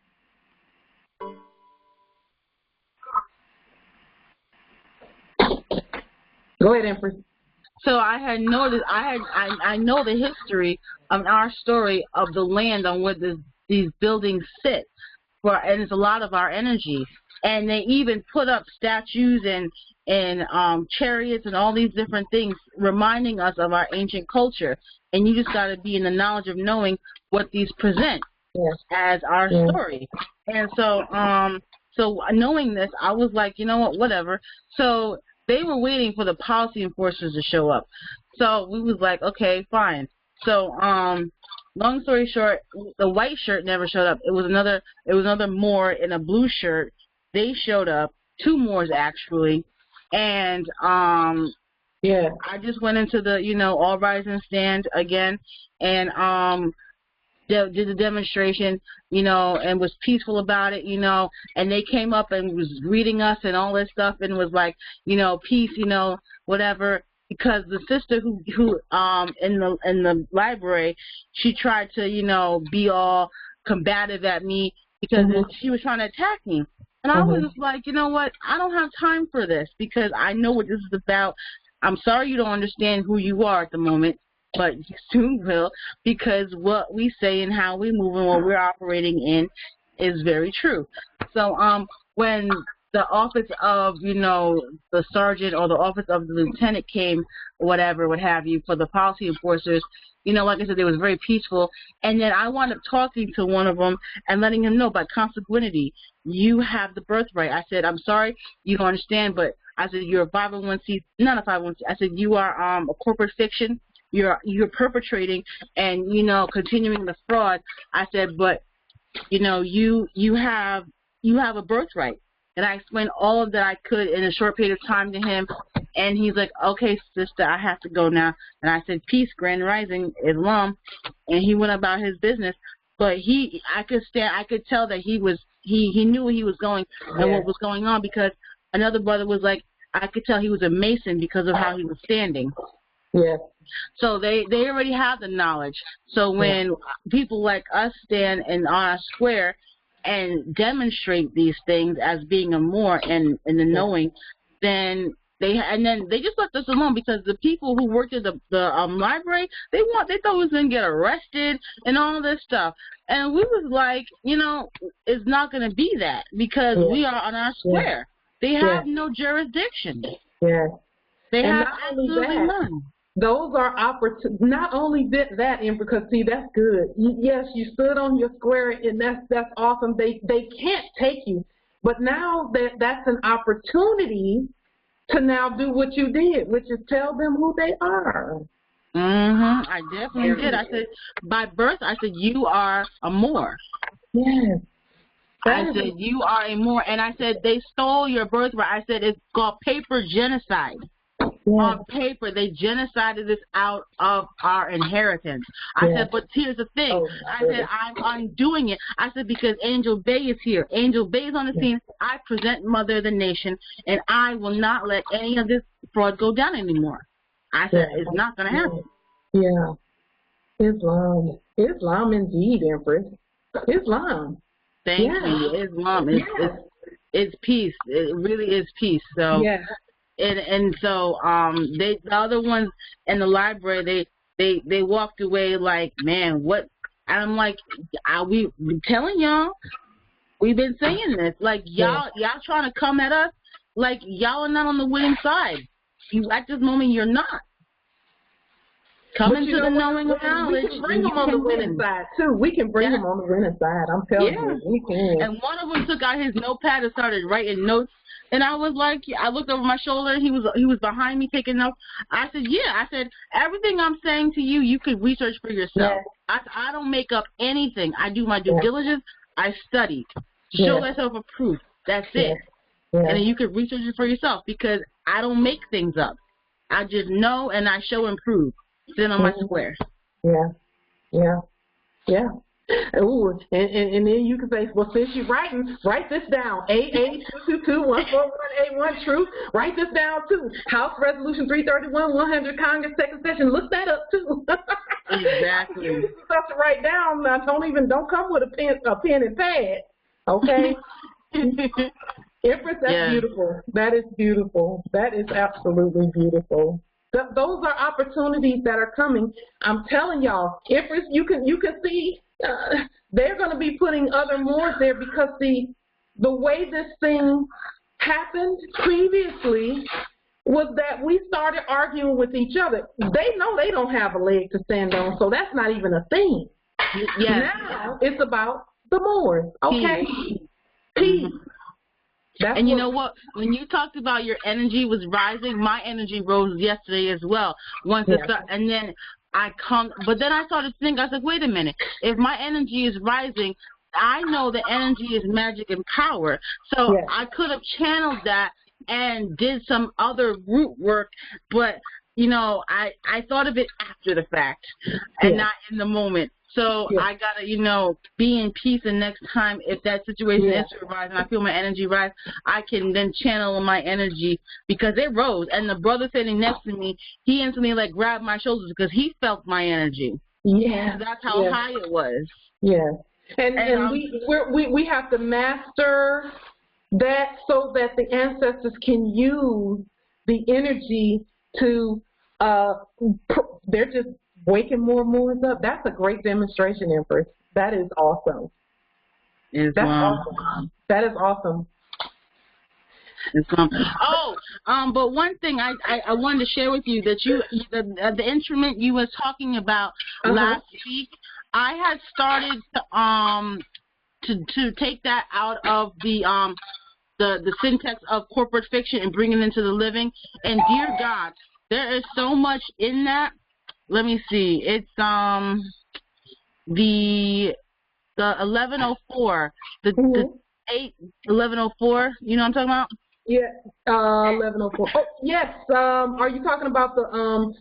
Go ahead, Empress. So I had noticed, I know the history of our story of the land on where these buildings sit, and it's a lot of our energy. And they even put up statues and chariots and all these different things, reminding us of our ancient culture. And you just got to be in the knowledge of knowing what these present as our story. And so, so knowing this, I was like, you know what, whatever. So they were waiting for the policy enforcers to show up. So we was like, okay, fine. So long story short, the white shirt never showed up. It was another Moor in a blue shirt. They showed up, 2 Moors actually, and I just went into the, you know, all rise and stand again, and did the demonstration, you know, and was peaceful about it, you know, and they came up and was reading us and all this stuff and was like, you know, peace, you know, whatever, because the sister who in the library, she tried to, you know, be all combative at me because she was trying to attack me. And I was just like, you know what, I don't have time for this because I know what this is about. I'm sorry you don't understand who you are at the moment, but you soon will, because what we say and how we move and what we're operating in is very true. So when the office of, you know, the sergeant or the office of the lieutenant came, whatever, what have you, for the policy enforcers, you know, like I said, they was very peaceful. And then I wound up talking to one of them and letting him know by consanguinity, you have the birthright. I said, I'm sorry, you don't understand, but I said, you're a 501c, not a 501c. I said, you are a corporate fiction. You're perpetrating and, you know, continuing the fraud. I said, but, you know, you have a birthright. And I explained all of that I could in a short period of time to him. And he's like, okay, sister, I have to go now. And I said, peace, grand rising, Islam. And he went about his business. But I could tell that he knew where he was going and what was going on, because another brother was like, I could tell he was a Mason because of how he was standing. Yes, So they already have the knowledge. So when people like us stand in our square and demonstrate these things as being a Moor and the knowing, then they just left us alone, because the people who worked at the library, they thought we was gonna get arrested and all this stuff, and we was like, you know, it's not gonna be that, because we are on our square. They have no jurisdiction. Yeah. They And have not only absolutely that, none. those are not only that, and because see, that's good. Yes, you stood on your square, and that's awesome. They can't take you, but now that's an opportunity to now do what you did, which is tell them who they are. I definitely did. I said, by birth, I said, you are a Moor. Yes. I said, you are a Moor, and I said, they stole your birthright. I said, it's called paper genocide. On paper, they genocided this out of our inheritance. I said, but here's the thing. I said, I'm undoing it. I said, because Angel Bay is here. Angel Bay is on the scene. I present Mother of the Nation, and I will not let any of this fraud go down anymore. I said, it's not going to happen. Yeah. Islam indeed, Empress. Islam. Thank you. Islam. It's peace. It really is peace. So. And so the other ones in the library, they walked away like, man, what? And I'm like, we telling y'all, we've been saying this, like y'all trying to come at us, like y'all are not on the winning side. You at this moment, you're not. Come into the knowing of knowledge. We can bring them on the winning side, too. We can bring them on the winning side. I'm telling you, we can. And one of them took out his notepad and started writing notes. And I was like, I looked over my shoulder. He was behind me taking notes. I said, I said, everything I'm saying to you, you could research for yourself. I don't make up anything. I do my due diligence. I study. Show myself a proof. That's it. And then you could research it for yourself, because I don't make things up. I just know, and I show and prove. Sit on my square. Ooh, and then you can say, well, since you're writing, write this down. AA222-14181 true. Write this down too. House Resolution 331, 100 Congress second session. Look that up too. Exactly. Stuff to write down. Don't come with a pen and pad. Okay. Empress, that's beautiful. That is beautiful. That is absolutely beautiful. Those are opportunities that are coming. I'm telling y'all, Empress, you can see they're going to be putting other Moors there, because the way this thing happened previously was that we started arguing with each other. They know they don't have a leg to stand on, so that's not even a thing. Now it's about the Moors. Okay? Peace. And you know what? When you talked about your energy was rising, my energy rose yesterday as well. And then but then I started to think, I was like, wait a minute. If my energy is rising, I know the energy is magic and power. So I could have channeled that and did some other root work, but, you know, I thought of it after the fact and not in the moment. So I got to, you know, be in peace, and next time if that situation is to rise and I feel my energy rise, I can then channel my energy, because it rose. And the brother sitting next to me, he instantly, like, grabbed my shoulders because he felt my energy. Yeah. That's how high it was. Yeah. And we have to master that, so that the ancestors can use the energy to, they're just waking more and more up. That's a great demonstration, Empress. That is awesome. That's awesome. That is awesome. But one thing I wanted to share with you, that the instrument you was talking about last week, I had started to take that out of the syntax of corporate fiction and bring it into the living. And dear God, there is so much in that. Let me see. It's the 1104, the 1104. You know what I'm talking about? Yeah, 1104. Oh, yes. Are you talking about the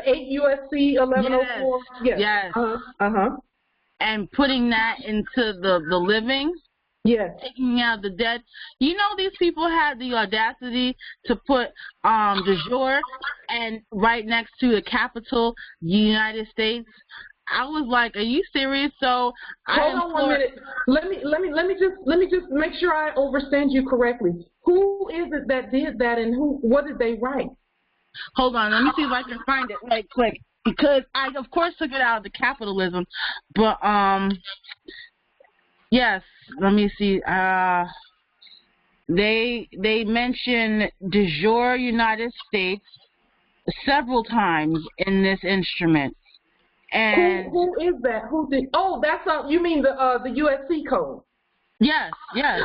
8 USC 1104? Yes. Yes. And putting that into the living. Yes. Taking out the dead. You know, these people had the audacity to put de jure and right next to the capital, United States. I was like, are you serious? So hold on 1 minute. Let me just make sure I understand you correctly. Who is it that did that, and what did they write? Hold on, let me see if I can find it right quick, because I of course took it out of the capitalism, but yes, let me see. They mention de jure United States several times in this instrument. And who is that? Who did? Oh, that's you mean the USC code? Yes, yes.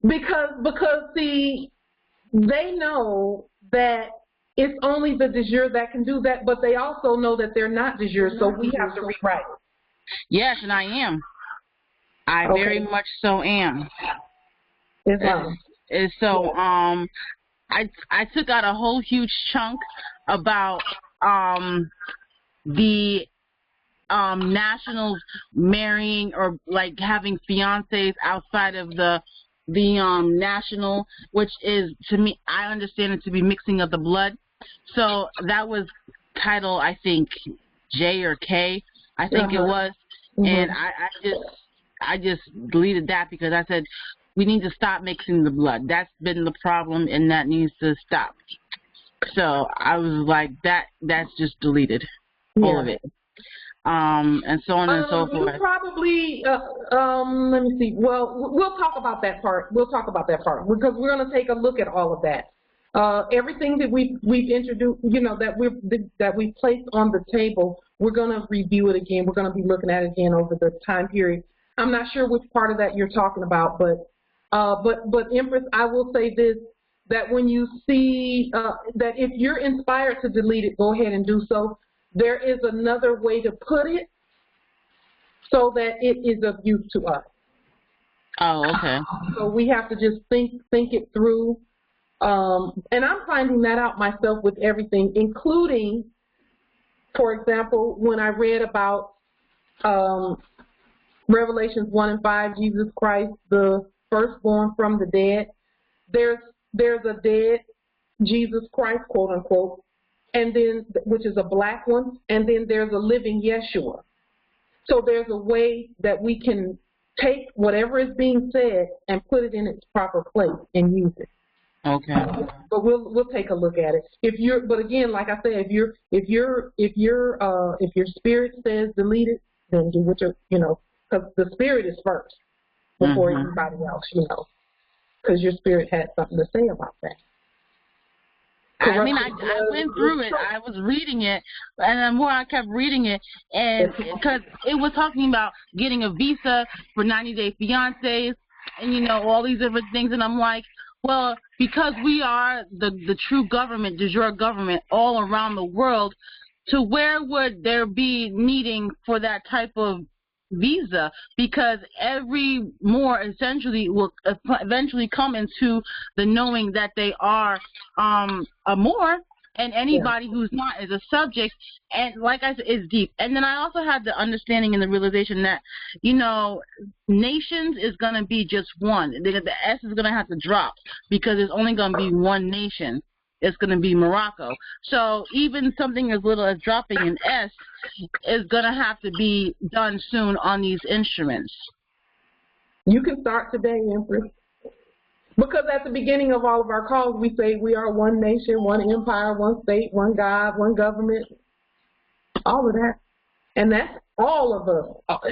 Because see, they know that it's only the de jure that can do that, but they also know that they're not de jure, so we have to rewrite it. Yes, and I am. I very much so am. So I took out a whole huge chunk about the nationals marrying or like having fiancés outside of the national, which is, to me, I understand it to be mixing of the blood. So that was title, I think, J or K, I think it was. And I just deleted that because I said we need to stop mixing the blood. That's been the problem, and that needs to stop. So I was like, that's just deleted, all of it. And so on and so forth. You probably, let me see. Well, we'll talk about that part. We'll talk about that part because we're going to take a look at all of that. Everything that we've introduced, you know, that we've placed on the table, we're going to review it again. We're going to be looking at it again over the time period. I'm not sure which part of that you're talking about, but Empress, I will say this, that when you see that if you're inspired to delete it, go ahead and do so. There is another way to put it so that it is of use to us. Oh, okay. So we have to just think it through. And I'm finding that out myself with everything, including, for example, when I read about Revelations 1 and 5, Jesus Christ, the firstborn from the dead. There's a dead Jesus Christ, quote unquote, and then, which is a black one, and then there's a living Yeshua. So there's a way that we can take whatever is being said and put it in its proper place and use it. Okay. But we'll take a look at it. But again, like I said, if your spirit says delete it, then do what because the spirit is first before anybody else, because your spirit had something to say about that. I mean, I went through it. I was reading it, and the more I kept reading it, and because it was talking about getting a visa for 90-day fiancés, and all these different things, and I'm like, well, because we are the true government, de jure government, all around the world, to where would there be needing for that type of visa? Because every Moor essentially will eventually come into the knowing that they are a Moor, and anybody who's not is a subject, and like I said, it's deep. And then I also had the understanding and the realization that, nations is going to be just one. The S is going to have to drop because there's only going to be one nation. It's going to be Morocco. So even something as little as dropping an S is going to have to be done soon on these instruments. You can start today, Empress. Because at the beginning of all of our calls, we say we are one nation, one empire, one state, one God, one government, all of that. And that's all of us.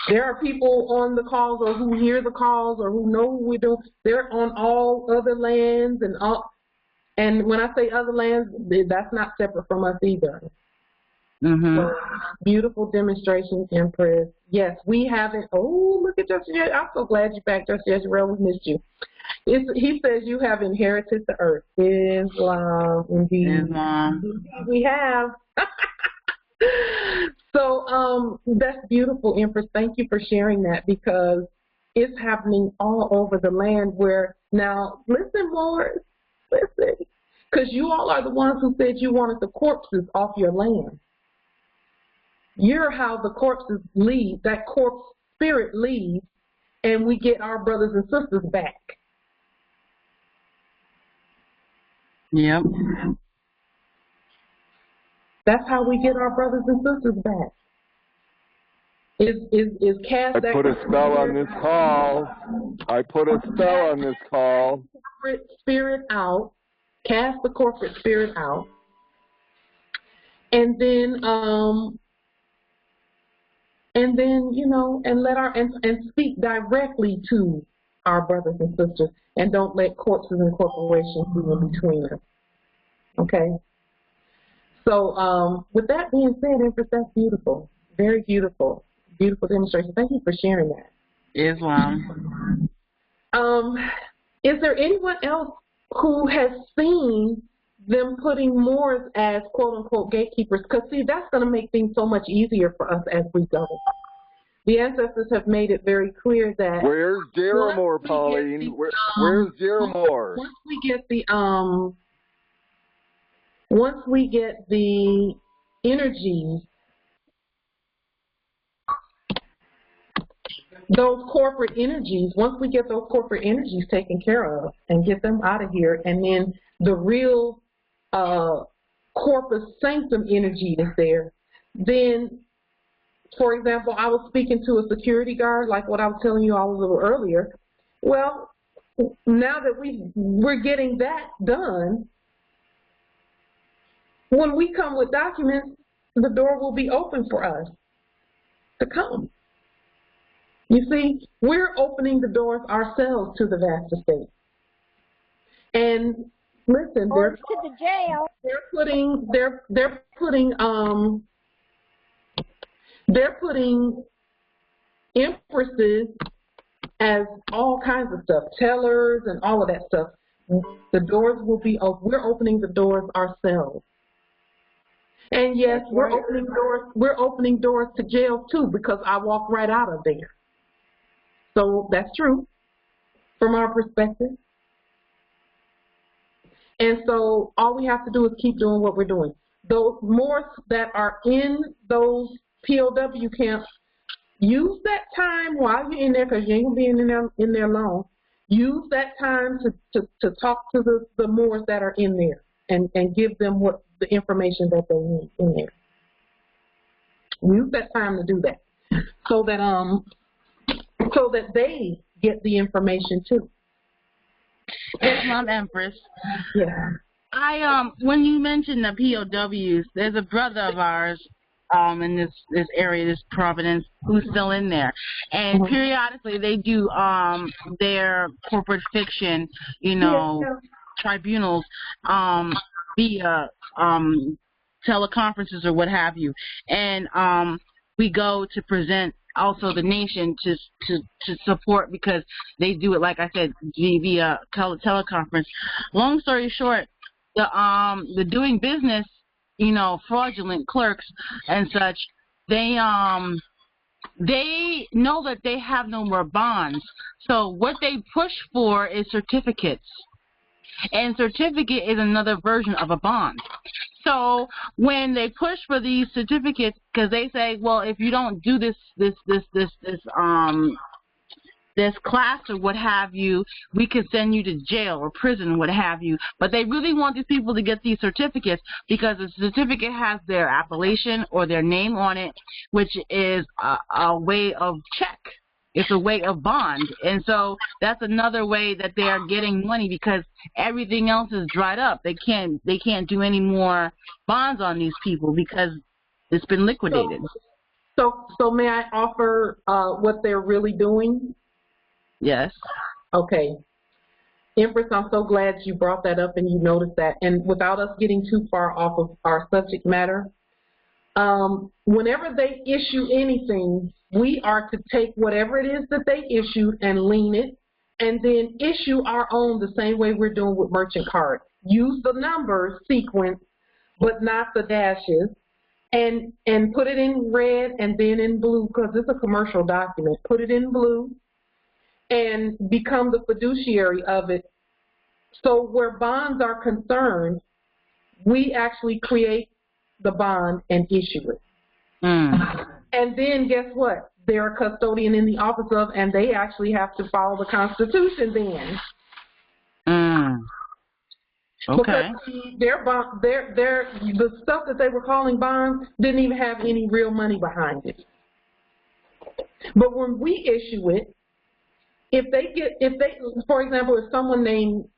There are people on the calls or who hear the calls or who know what we're doing. They're on all other lands and all. And when I say other lands, that's not separate from us either. So, beautiful demonstration, Empress. Yes, we haven't. Oh, look at Justice. I'm so glad you're back, Justice. We missed you. He says you have inherited the earth. Islam, indeed. Islam. We have. So that's beautiful, Empress. Thank you for sharing that, because it's happening all over the land where now, listen, Lord. Listen, because you all are the ones who said you wanted the corpses off your land. You're how the corpses leave, that corpse spirit leaves, and we get our brothers and sisters back. Yep. That's how we get our brothers and sisters back. Is cast that. I put a spell on this call. I put a spell on this call. Corporate spirit out. Cast the corporate spirit out. And then you know, and let our and speak directly to our brothers and sisters, and don't let corpses and corporations be in between us. Okay. So with that being said, Empress, that's beautiful, very beautiful, beautiful demonstration. Thank you for sharing that. Islam. Is there anyone else who has seen them putting Moors as quote-unquote gatekeepers? Because, see, that's going to make things so much easier for us as we go. The ancestors have made it very clear that... Where's Jeramore, Pauline? Where's Jeramore? Once we get the energies, those corporate energies, once we get those corporate energies taken care of and get them out of here, and then the real corpus sanctum energy is there, then, for example, I was speaking to a security guard, like what I was telling you all a little earlier. Well, now that we're getting that done, when we come with documents, the door will be open for us to come. You see, we're opening the doors ourselves to the vast estate. And listen, or to the jail. They're putting empresses as all kinds of stuff, tellers and all of that stuff. The doors will be open. We're opening the doors ourselves. And yes, we're opening doors to jail too, because I walked right out of there. So that's true from our perspective. And so all we have to do is keep doing what we're doing. Those Moors that are in those POW camps, use that time while you're in there, because you ain't gonna be in there long. Use that time to talk to the Moors that are in there and give them what the information that they need in there. Use that time to do that, so that they get the information too. Islam, Empress. Yeah. When you mentioned the POWs, there's a brother of ours in this area, this Providence, who's still in there, and periodically they do their corporate fiction, you know, tribunals via teleconferences or what have you, and we go to present also the nation to support, because they do it, like I said, via teleconference. Long story short, the doing business, you know, fraudulent clerks and such, they know that they have no more bonds. So what they push for is certificates. And certificate is another version of a bond. So when they push for these certificates, because they say, well, if you don't do this class or what have you, we could send you to jail or prison, what have you. But they really want these people to get these certificates, because the certificate has their appellation or their name on it, which is a way of check. It's a way of bond. And so that's another way that they are getting money, because everything else is dried up. They can't do any more bonds on these people because it's been liquidated. So may I offer what they're really doing? Yes. Okay. Empress, I'm so glad you brought that up and you noticed that. And without us getting too far off of our subject matter, whenever they issue anything, we are to take whatever it is that they issued and lean it, and then issue our own the same way we're doing with merchant cards. Use the numbers sequence, but not the dashes, and put it in red and then in blue, because it's a commercial document. Put it in blue and become the fiduciary of it. So where bonds are concerned, we actually create the bond and issue it. And then guess what? they're a custodian in the office of, and they actually have to follow the Constitution then. Okay. Because the stuff that they were calling bonds didn't even have any real money behind it. But when we issue it, for example, if someone named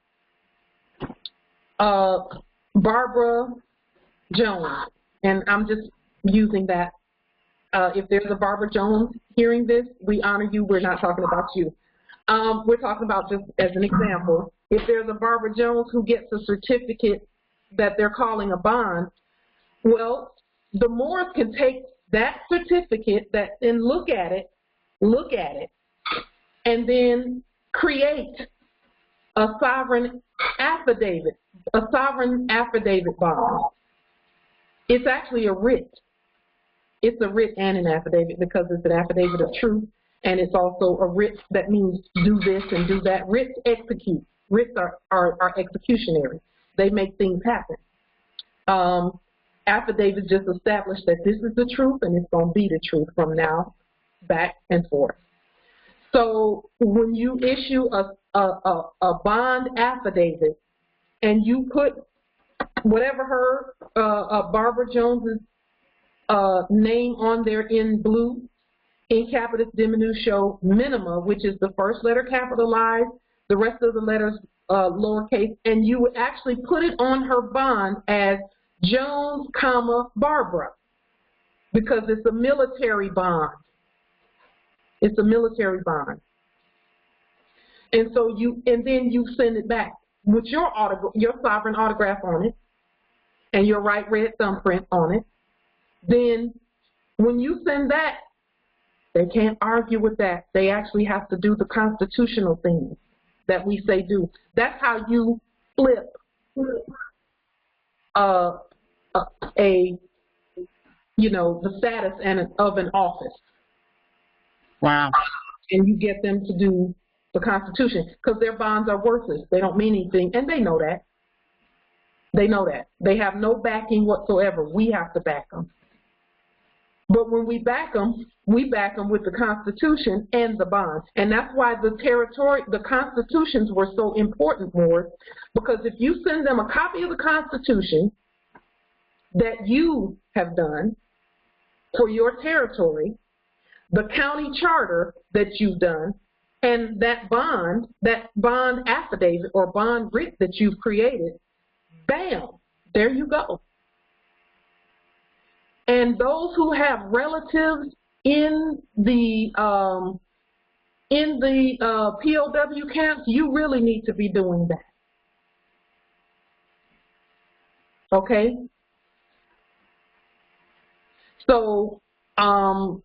Barbara Jones, and I'm just using that, if there's a Barbara Jones hearing this, we honor you. We're not talking about you. We're talking about, just as an example, if there's a Barbara Jones who gets a certificate that they're calling a bond, well, the Moors can take that certificate and look at it, and then create a sovereign affidavit bond. It's actually a writ. It's a writ and an affidavit, because it's an affidavit of truth, and it's also a writ that means do this and do that. Writs execute. Writs are executionary. They make things happen. Affidavits just establish that this is the truth and it's going to be the truth from now back and forth. So when you issue a bond affidavit and you put whatever her Barbara Jones's name on there in blue, in capitis diminution minima, which is the first letter capitalized, the rest of the letters lowercase, and you would actually put it on her bond as Jones, Barbara, because it's a military bond. It's a military bond. And so then you send it back with your sovereign autograph on it and your right red thumbprint on it. Then when you send that, they can't argue with that. They actually have to do the constitutional things that we say do. That's how you flip the status of an office. Wow. And you get them to do the Constitution, because their bonds are worthless. They don't mean anything, and they know that. They know that. They have no backing whatsoever. We have to back them. But when we back them with the Constitution and the bond. And that's why the Constitutions were so important, Moors, because if you send them a copy of the Constitution that you have done for your territory, the county charter that you've done, and that bond affidavit or bond writ that you've created, bam, there you go. And those who have relatives in the POW camps, you really need to be doing that. Okay? So, now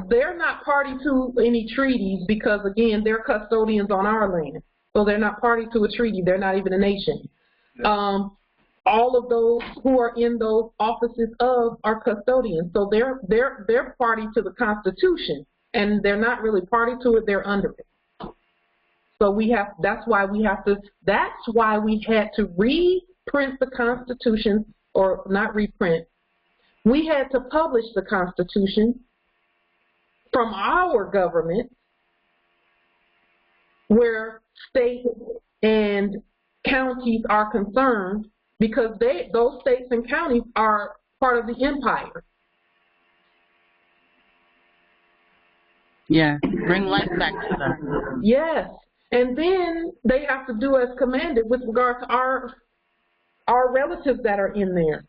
they're not party to any treaties, because again, they're custodians on our land. So they're not party to a treaty. They're not even a nation. All of those who are in those offices are custodians. So they're party to the Constitution, and they're not really party to it. They're under it. So that's why we had to reprint the Constitution, or not reprint. We had to publish the Constitution from our government, where states and counties are concerned, because those states and counties are part of the empire. Yeah, bring life back to them. Yes, and then they have to do as commanded with regard to our relatives that are in there.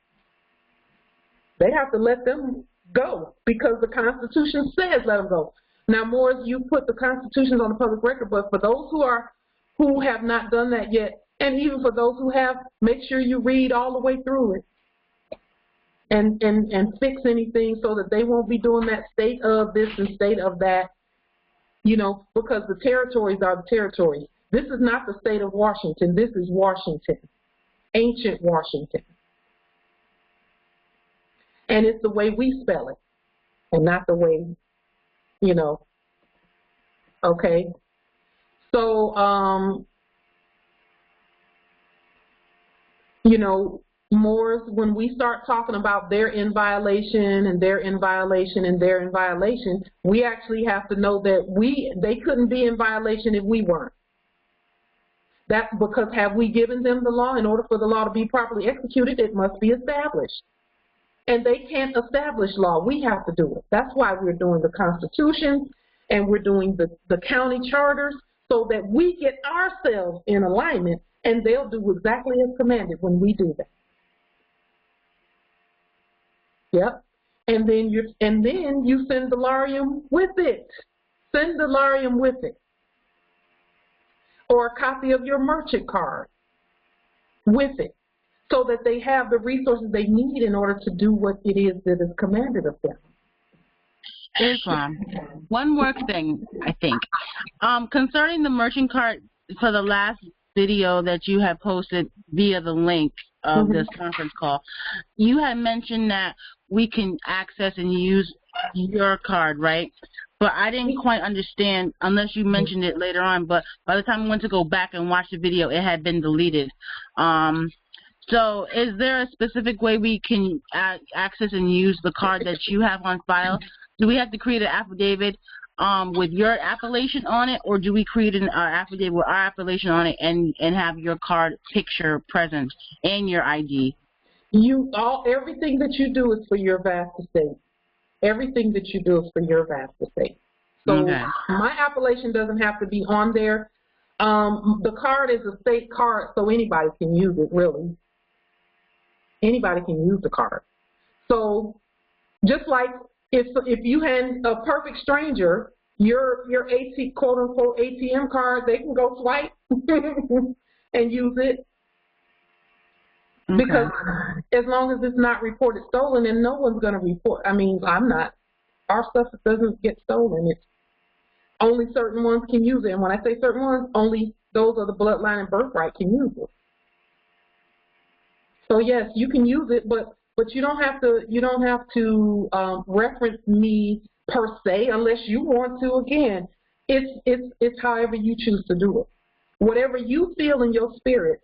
They have to let them go, because the Constitution says let them go. Now, Moors, you put the Constitutions on the public record, but for those who have not done that yet, and even for those who have, make sure you read all the way through it and fix anything so that they won't be doing that state of this and state of that, because the territories are the territories. This is not the state of Washington. This is Washington, ancient Washington. And it's the way we spell it, and not the way, okay? So, Moors, when we start talking about they're in violation and they're in violation and they're in violation, we actually have to know that they couldn't be in violation if we weren't. That's because have we given them the law? In order for the law to be properly executed, it must be established. And they can't establish law. We have to do it. That's why we're doing the Constitution and we're doing the county charters so that we get ourselves in alignment, and they'll do exactly as commanded when we do that. Yep. And then you send the larium with it. Send the larium with it. Or a copy of your merchant card with it, so that they have the resources they need in order to do what it is that is commanded of them. Islam. One more thing, I think. Concerning the merchant card, for the last video that you had posted via the link of this conference call, you had mentioned that we can access and use your card, right? But I didn't quite understand, unless you mentioned it later on, but by the time I went to go back and watch the video, it had been deleted. So is there a specific way we can access and use the card that you have on file? Do we have to create an affidavit with your appellation on it, or do we create an affidavit with our appellation on it and have your card picture present and your ID? Everything that you do is for your vast estate. Everything that you do is for your vast estate. So my appellation doesn't have to be on there. The card is a state card, so anybody can use it, really. Anybody can use the card. So just like if you hand a perfect stranger your quote unquote ATM card, they can go swipe and use it. Because as long as it's not reported stolen, and no one's going to report. I mean, I'm not. Our stuff doesn't get stolen. It's only certain ones can use it. And when I say certain ones, only those of the bloodline and birthright can use it. So yes, you can use it, but you don't have to reference me per se unless you want to. Again, it's however you choose to do it. Whatever you feel in your spirit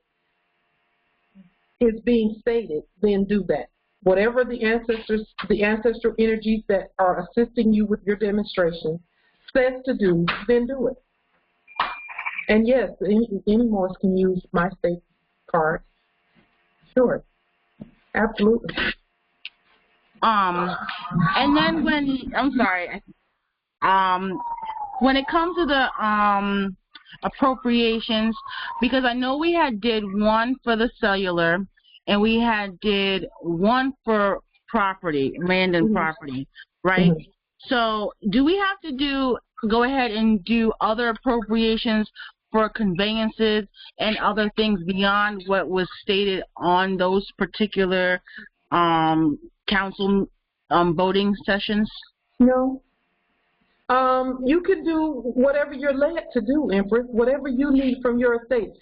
is being stated, then do that. Whatever the ancestral energies that are assisting you with your demonstration says to do, then do it. And yes, any Moors can use my state card. Sure, absolutely. And then when it comes to the appropriations, because I know we had did one for the cellular and we had did one for property, land and property, right? So do we have to go ahead and do other appropriations for conveyances and other things beyond what was stated on those particular council voting sessions? No. You can do whatever you're led to do, Empress, whatever you need from your estate.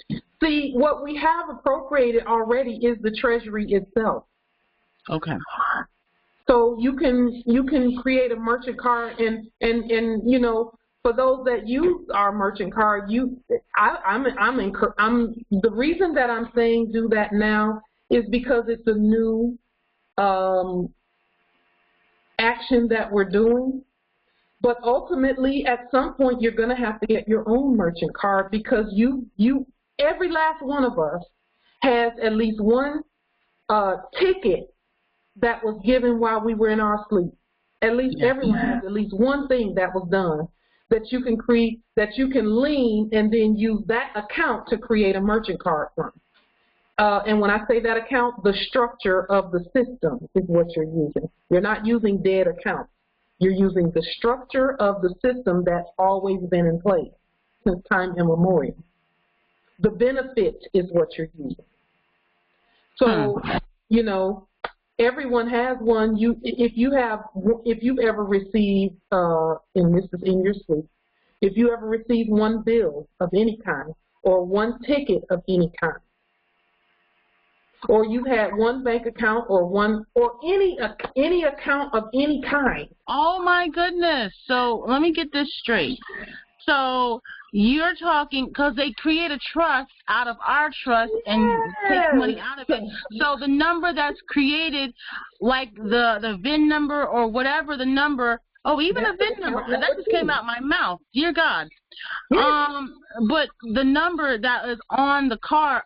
See, what we have appropriated already is the Treasury itself. Okay. So you can create a merchant card, and you know, for those that use our merchant card, the reason that I'm saying do that now is because it's a new action that we're doing. But ultimately, at some point, you're going to have to get your own merchant card, because every last one of us has at least one ticket that was given while we were in our sleep. At least everyone has at least one thing that was done that you can create, that you can lean and then use that account to create a merchant card from. And when I say that account, the structure of the system is what you're using. You're not using dead accounts. You're using the structure of the system that's always been in place since time immemorial. The benefit is what you're using. So, you know, everyone has one. If you've ever received, and this is in your sleep, if you ever received one bill of any kind or one ticket of any kind, or you had one bank account or any account of any kind. Oh my goodness! So let me get this straight. So you're talking, because they create a trust out of our trust and take money out of it. So the number that's created, like the VIN number or whatever the number, oh, even a VIN number, that just came out my mouth. Dear God. But the number that is on the car,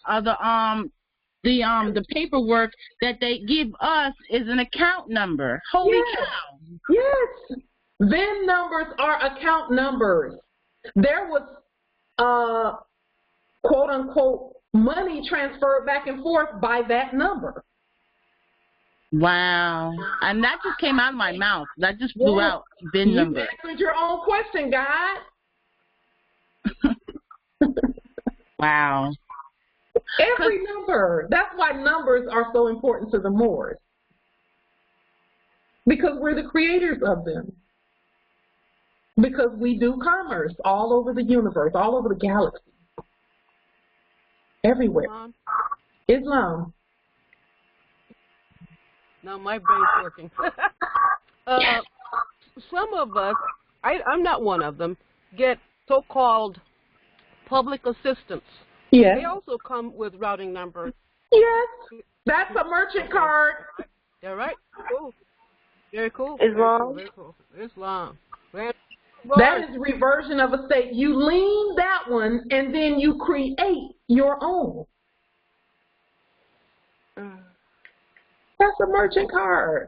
the paperwork that they give us is an account number. Holy cow. Yes. VIN numbers are account numbers. There was, quote unquote, money transferred back and forth by that number. Wow. And that just came out of my mouth. That just blew out VIN number. You answered your own question, God. Wow. Every number. That's why numbers are so important to the Moors. Because we're the creators of them. Because we do commerce all over the universe, all over the galaxy. Everywhere. Islam. Now my brain's working. Some of us, I'm not one of them, get so-called public assistance. Yes. They also come with routing numbers. Yes. That's a merchant card. Yeah, right? Cool. Very cool. Islam. Very cool. Islam. That is reversion of a state. You lean that one, and then you create your own. That's a merchant card.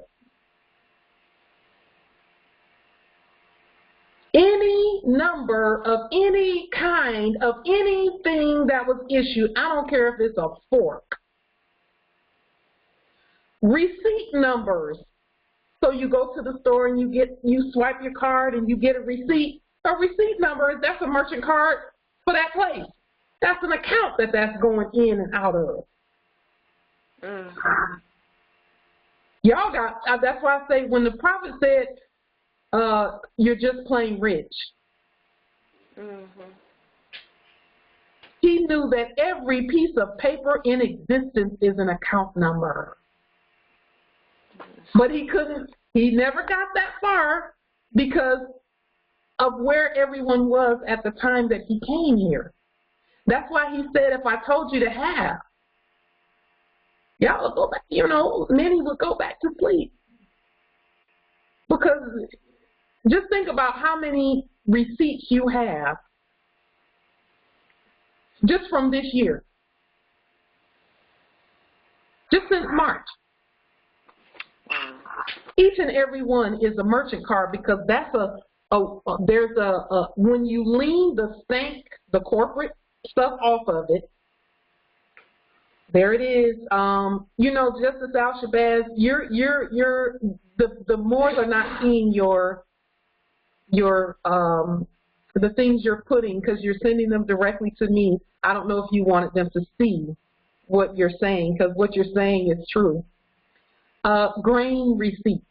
Any number of any kind of anything that was issued, I don't care if it's a fork. Receipt numbers. So you go to the store and you swipe your card and you get a receipt. A receipt number, that's a merchant card for that place. That's an account that's going in and out of. Y'all got, that's why I say when the prophet said, you're just plain rich. He knew that every piece of paper in existence is an account number. But he never got that far because of where everyone was at the time that he came here. That's why he said, if I told you to have, y'all would go back, many would go back to sleep. Because just think about how many receipts you have just from this year. Just since March. Each and every one is a merchant card because that's when you lean the stank, the corporate stuff off of it, there it is. Justice Al-Shabazz, the Moors are not seeing the things you're putting because you're sending them directly to me. I don't know if you wanted them to see what you're saying because what you're saying is true. Grain receipt.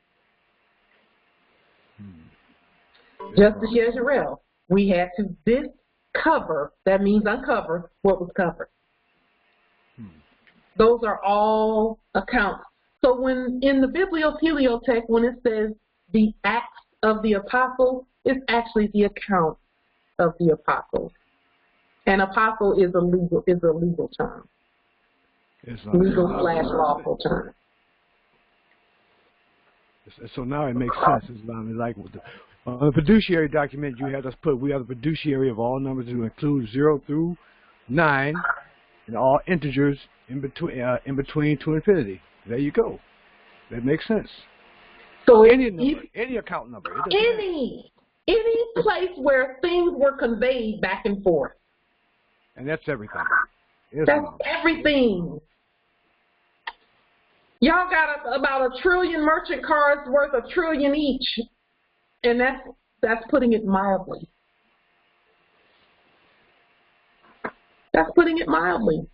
Justice Yezreel, we had to discover, that means uncover, what was covered. Those are all accounts. So when in the Biblioteliotext, when it says the Acts of the Apostles, it's actually the account of the apostles. An apostle is a legal term. Legal/lawful term. So now it makes sense. It's like with the fiduciary document, you had us put, we are the fiduciary of all numbers to include 0 through 9 and all integers in between to infinity. There you go. That makes sense. So any number, any account number. Any place where things were conveyed back and forth. And that's everything. That's everything. Y'all got about 1 trillion merchant cards worth $1 trillion each. And that's putting it mildly. That's putting it mildly.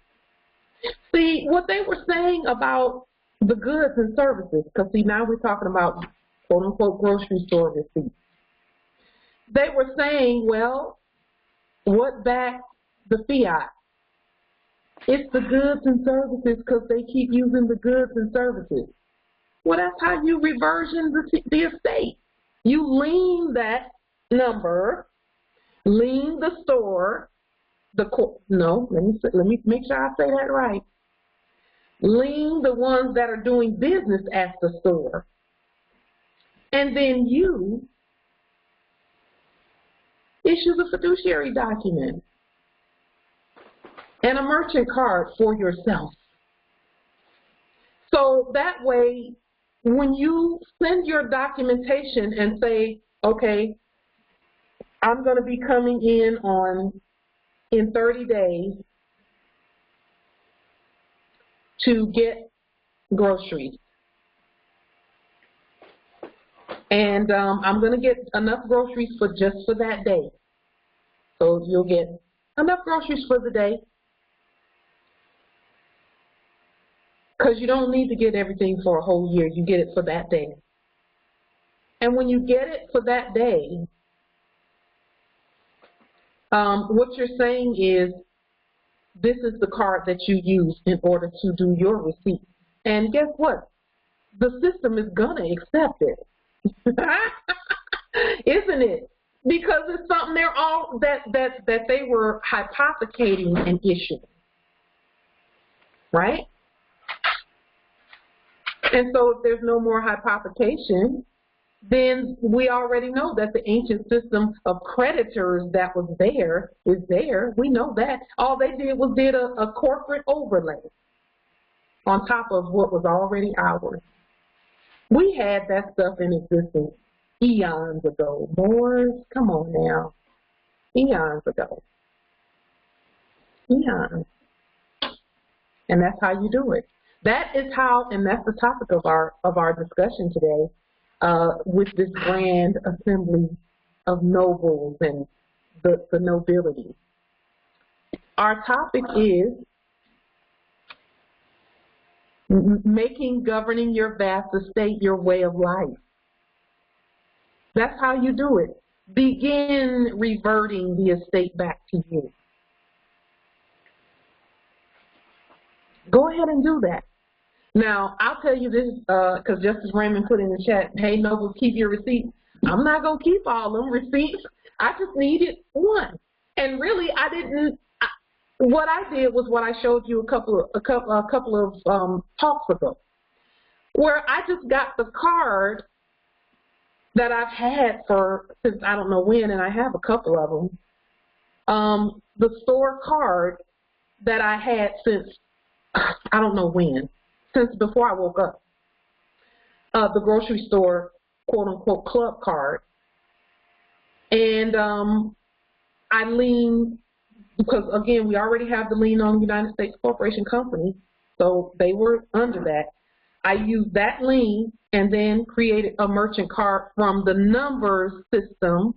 See, what they were saying about the goods and services, because see, now we're talking about quote-unquote grocery store receipts. They were saying, well, what backs the fiat? It's the goods and services because they keep using the goods and services. Well, that's how you reversion the estate. You lean that number lien the store, no, let me make sure I say that right. Lien the ones that are doing business at the store. And then you issue the fiduciary document and a merchant card for yourself. So that way, when you send your documentation and say, okay, I'm going to be coming in 30 days to get groceries. And I'm going to get enough groceries for that day. So you'll get enough groceries for the day. Because you don't need to get everything for a whole year. You get it for that day. And when you get it for that day, what you're saying is, this is the card that you use in order to do your receipt. And guess what? The system is going to accept it. Isn't it? Because it's something they're all that they were hypothecating and issuing. Right? And so if there's no more hypothecation, then we already know that the ancient system of creditors that was there is there. We know that. All they did was a corporate overlay on top of what was already ours. We had that stuff in existence eons ago. Moors, come on now. Eons ago. Eons. And that's how you do it. That is how, and that's the topic of our discussion today, with this grand assembly of nobles and the nobility. Our topic is making governing your vast estate your way of life. That's how you do it. Begin reverting the estate back to you. Go ahead and do that. Now, I'll tell you this, because Justice Raymond put in the chat, hey, nobles, keep your receipts. I'm not going to keep all them receipts. I just needed one. And really, I didn't. What I did was what I showed you a couple of talks ago, where I just got the card that I've had since I don't know when, and I have a couple of them. The store card that I had since I don't know when, since before I woke up. The grocery store, quote unquote, club card. And I lean, because again, we already have the lien on United States Corporation Company, so they were under that. I used that lien and then created a merchant card from the numbers system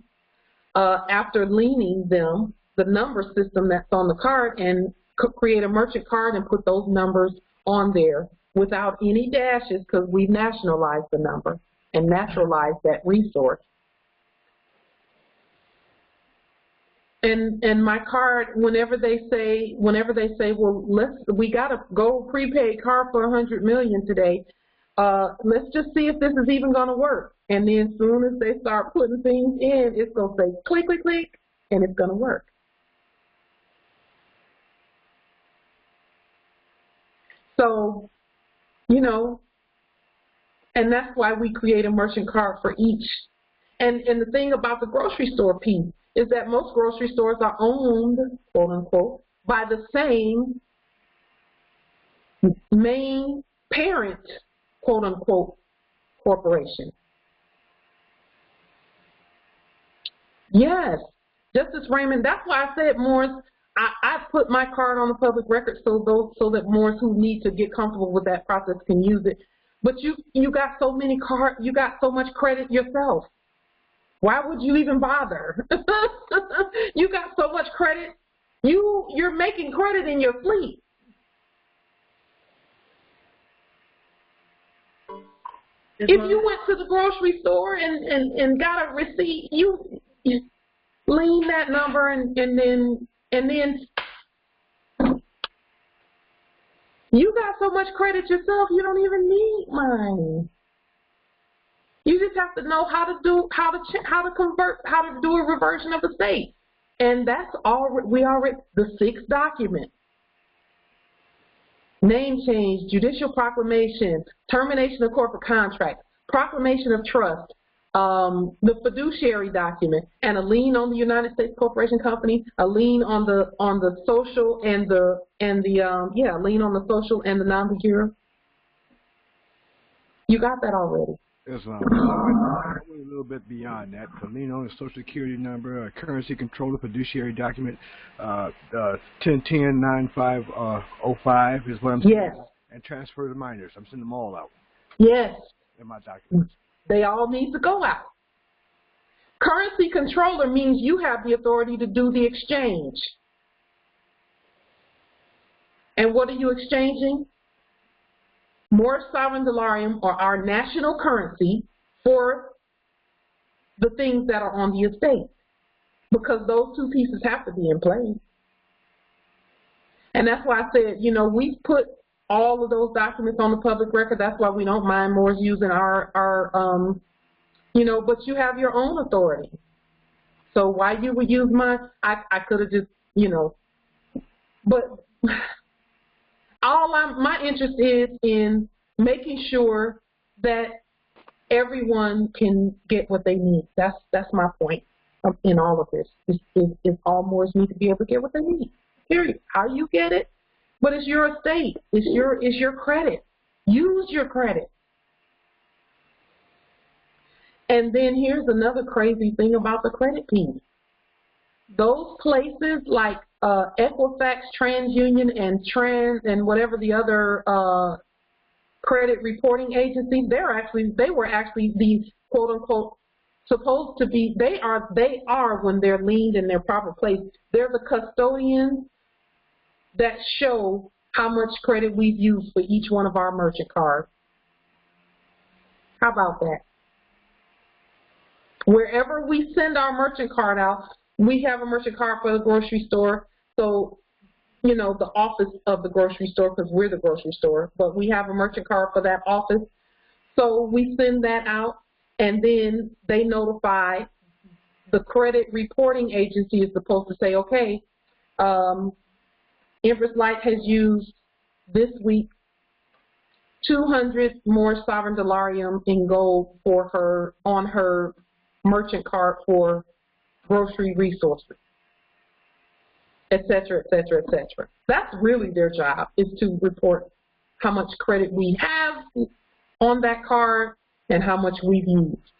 after leaning them, the number system that's on the card, and create a merchant card and put those numbers on there without any dashes, because we nationalized the number and naturalized that resource. And my card, whenever they say, well, we got a gold prepaid card for 100 million today. Let's just see if this is even going to work. And then as soon as they start putting things in, it's going to say click, click, click, and it's going to work. So, you know, and that's why we create a merchant card for each. And the thing about the grocery store piece is that most grocery stores are owned, quote unquote, by the same main parent, quote unquote, corporation. Yes, Justice Raymond, that's why I said, Morris, I put my card on the public record so that Morris who need to get comfortable with that process can use it. But you got so many cards, you got so much credit yourself. Why would you even bother? You got so much credit. You're making credit in your fleet. If you went to the grocery store and got a receipt, you lean that number and then you got so much credit yourself, you don't even need money. You just have to know how to do a reversion of estate. And that's all we already, the sixth document. Name change, judicial proclamation, termination of corporate contract, proclamation of trust, the fiduciary document, and a lien on the United States Corporation Company, a lien on the social and the lien on the social and the non jure. You got that already. Yes, I went a little bit beyond that. A lien on the Social Security number, a currency controller fiduciary document, 1010-9505 is what I'm saying. Yes. And transfer to minors. I'm sending them all out. Yes. In my documents. They all need to go out. Currency controller means you have the authority to do the exchange. And what are you exchanging? More sovereign dollarium, or our national currency, for the things that are on the estate, because those two pieces have to be in place. And that's why I said, you know, we've put all of those documents on the public record. That's why we don't mind Moore's using our you know, but you have your own authority. So why you would use mine, I could have just, you know, but my interest is in making sure that everyone can get what they need. That's my point in all of this. Is all Moors need to be able to get what they need. Period. How you get it, but it's your estate. It's your credit. Use your credit. And then here's another crazy thing about the credit piece. Those places like Equifax, TransUnion, and whatever the other credit reporting agencies, they were actually the quote unquote supposed to be. They are when they're leaned in their proper place. They're the custodians that show how much credit we've used for each one of our merchant cards. How about that? Wherever we send our merchant card out, we have a merchant card for the grocery store. So, you know, the office of the grocery store, because we're the grocery store, but we have a merchant card for that office. So we send that out, and then they notify the credit reporting agency is supposed to say, okay, Empress Light has used this week 200 more sovereign dollarium in gold for her on her merchant card for grocery resources, et cetera, et cetera, et cetera. That's really their job, is to report how much credit we have on that card and how much we've used.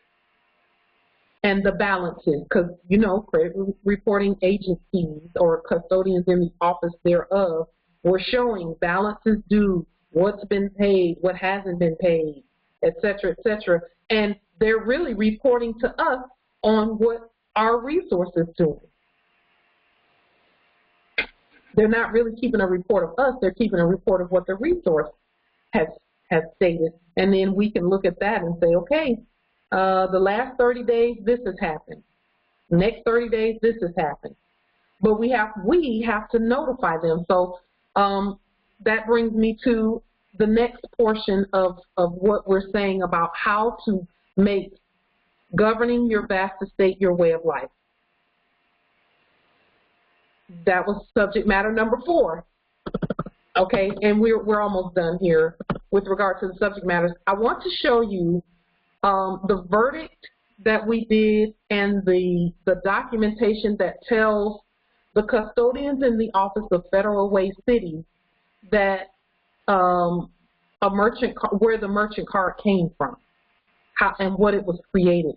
And the balances, because, you know, credit reporting agencies or custodians in the office thereof were showing balances due, what's been paid, what hasn't been paid, et cetera, et cetera. And they're really reporting to us on what our resources doing. They're not really keeping a report of us, they're keeping a report of what the resource has stated. And then we can look at that and say, okay, the last 30 days, this has happened. The next 30 days, this has happened. But we have to notify them. So that brings me to the next portion of what we're saying about how to make governing your vast estate your way of life. That was subject matter number 4. Okay, and we're almost done here with regard to the subject matters. I want to show you the verdict that we did and the documentation that tells the custodians in the Office of Federal Way Cities that where the merchant card came from, how and what it was created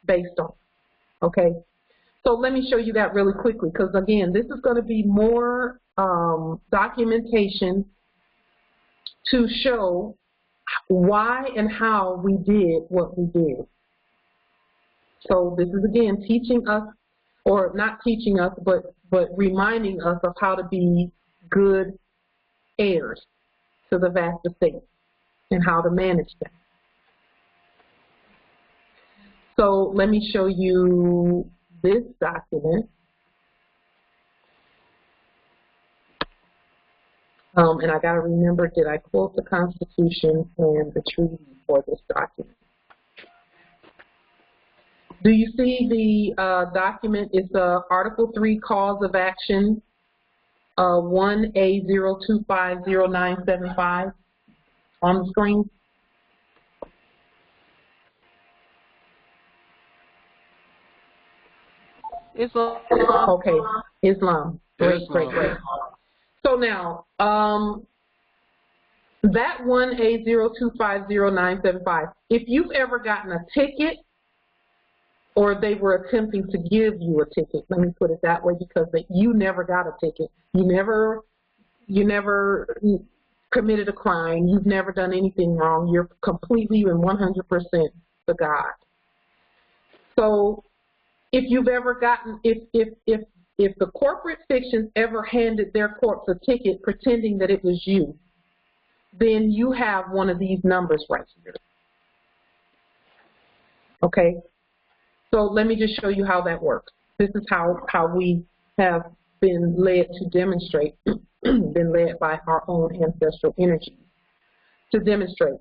based on. Okay, so let me show you that really quickly, because again, this is going to be more documentation to show why and how we did what we did. So this is again teaching us, or not teaching us, but reminding us of how to be good heirs to the vast estate and how to manage them. So let me show you this document. And I got to remember, did I quote the Constitution and the treaty for this document? Do you see the document? It's Article 3 Cause of Action 1A0250975 on the screen? Islam. Okay, Islam. Great. So now, that 1A0250975, if you've ever gotten a ticket or they were attempting to give you a ticket, let me put it that way, because you never got a ticket. You never committed a crime. You've never done anything wrong. You're completely and 100% the God. So if you've ever gotten, if the corporate fictions ever handed their corpse a ticket pretending that it was you, then you have one of these numbers right here. Okay? So let me just show you how that works. This is how we have been led to demonstrate, been led by our own ancestral energies to demonstrate.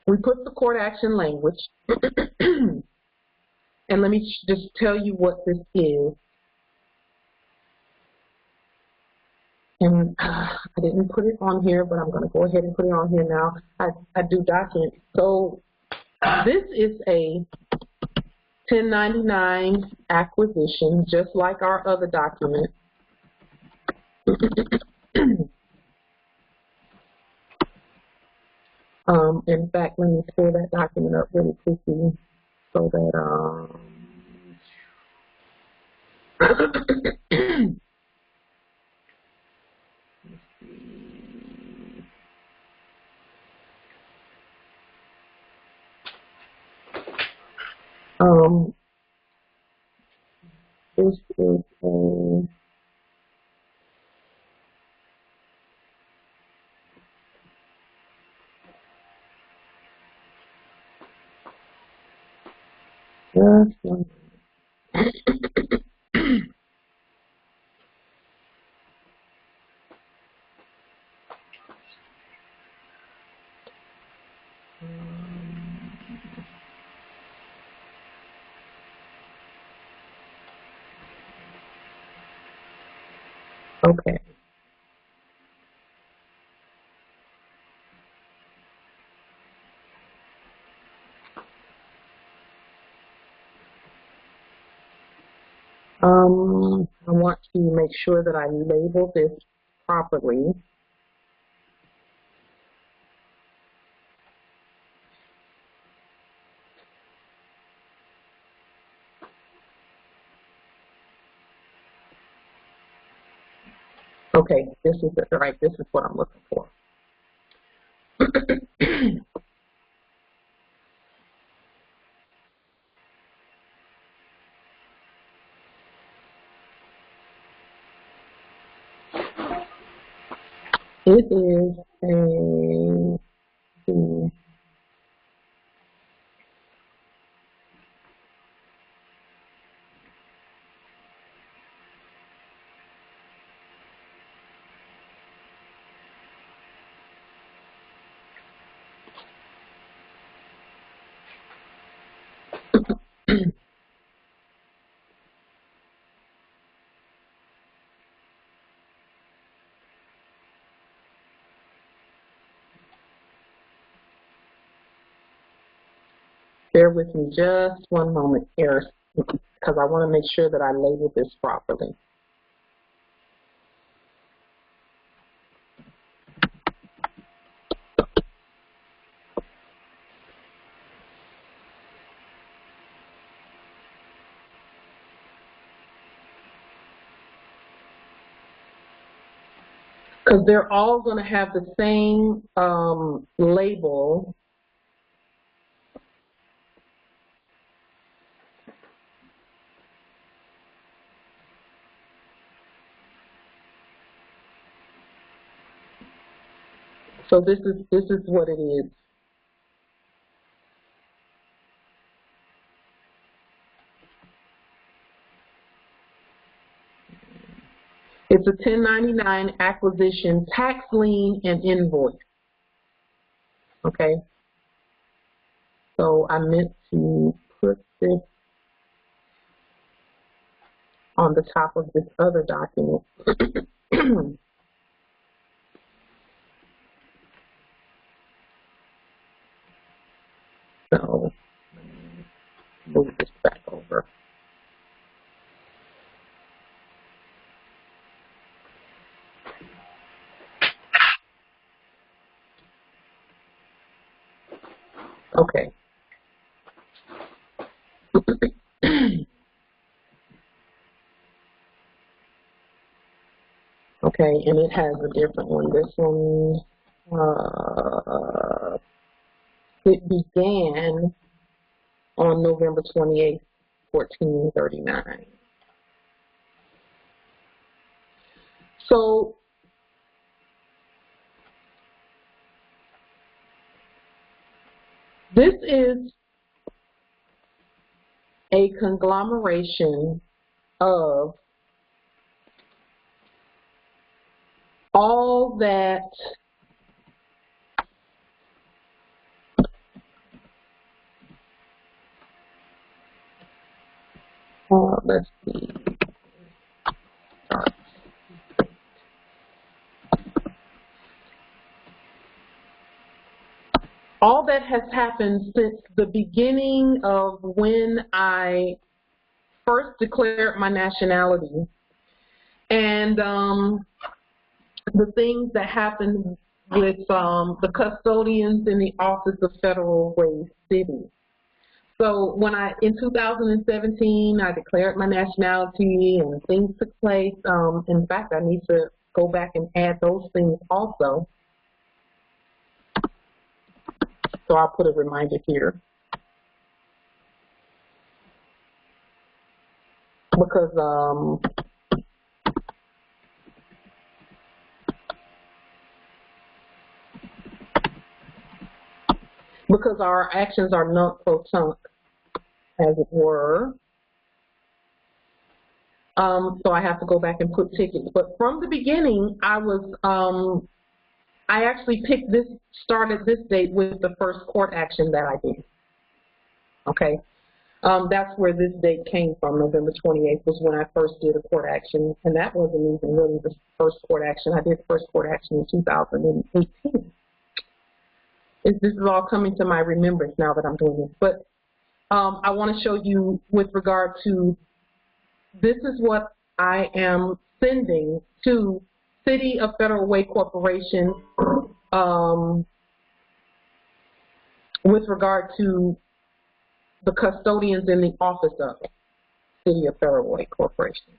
We put the court action language, and let me just tell you what this is. And I didn't put it on here, but I'm going to go ahead and put it on here now. I do document. So this is a 1099 acquisition, just like our other document. In fact, let me pull that document up really quickly so that this is a just one okay. I want to make sure that I label this properly. Okay, this is it, right? This is what I'm looking for. It is the bear with me just one moment here, because I want to make sure that I label this properly. Because they're all going to have the same label. So this is what it is. It's a 1099 acquisition, tax lien, and invoice. Okay. So I meant to put this on the top of this other document. So let me move this back over. Okay. Okay, and it has a different one. This one, it began on November 28th, 1439. So this is a conglomeration of all that let's see. All that has happened since the beginning of when I first declared my nationality, and the things that happened with the custodians in the Office of Federal Way City. So when in 2017, I declared my nationality and things took place. In fact, I need to go back and add those things also. So I'll put a reminder here. Because our actions are non-protunct, as it were. So I have to go back and put tickets. But from the beginning, I actually started this date with the first court action that I did. Okay. That's where this date came from. November 28th was when I first did a court action, and that wasn't even really the first court action. I did the first court action in 2018. This is all coming to my remembrance now that I'm doing this. But I want to show you with regard to, this is what I am sending to City of Federal Way Corporation with regard to the custodians in the office of City of Federal Way Corporation.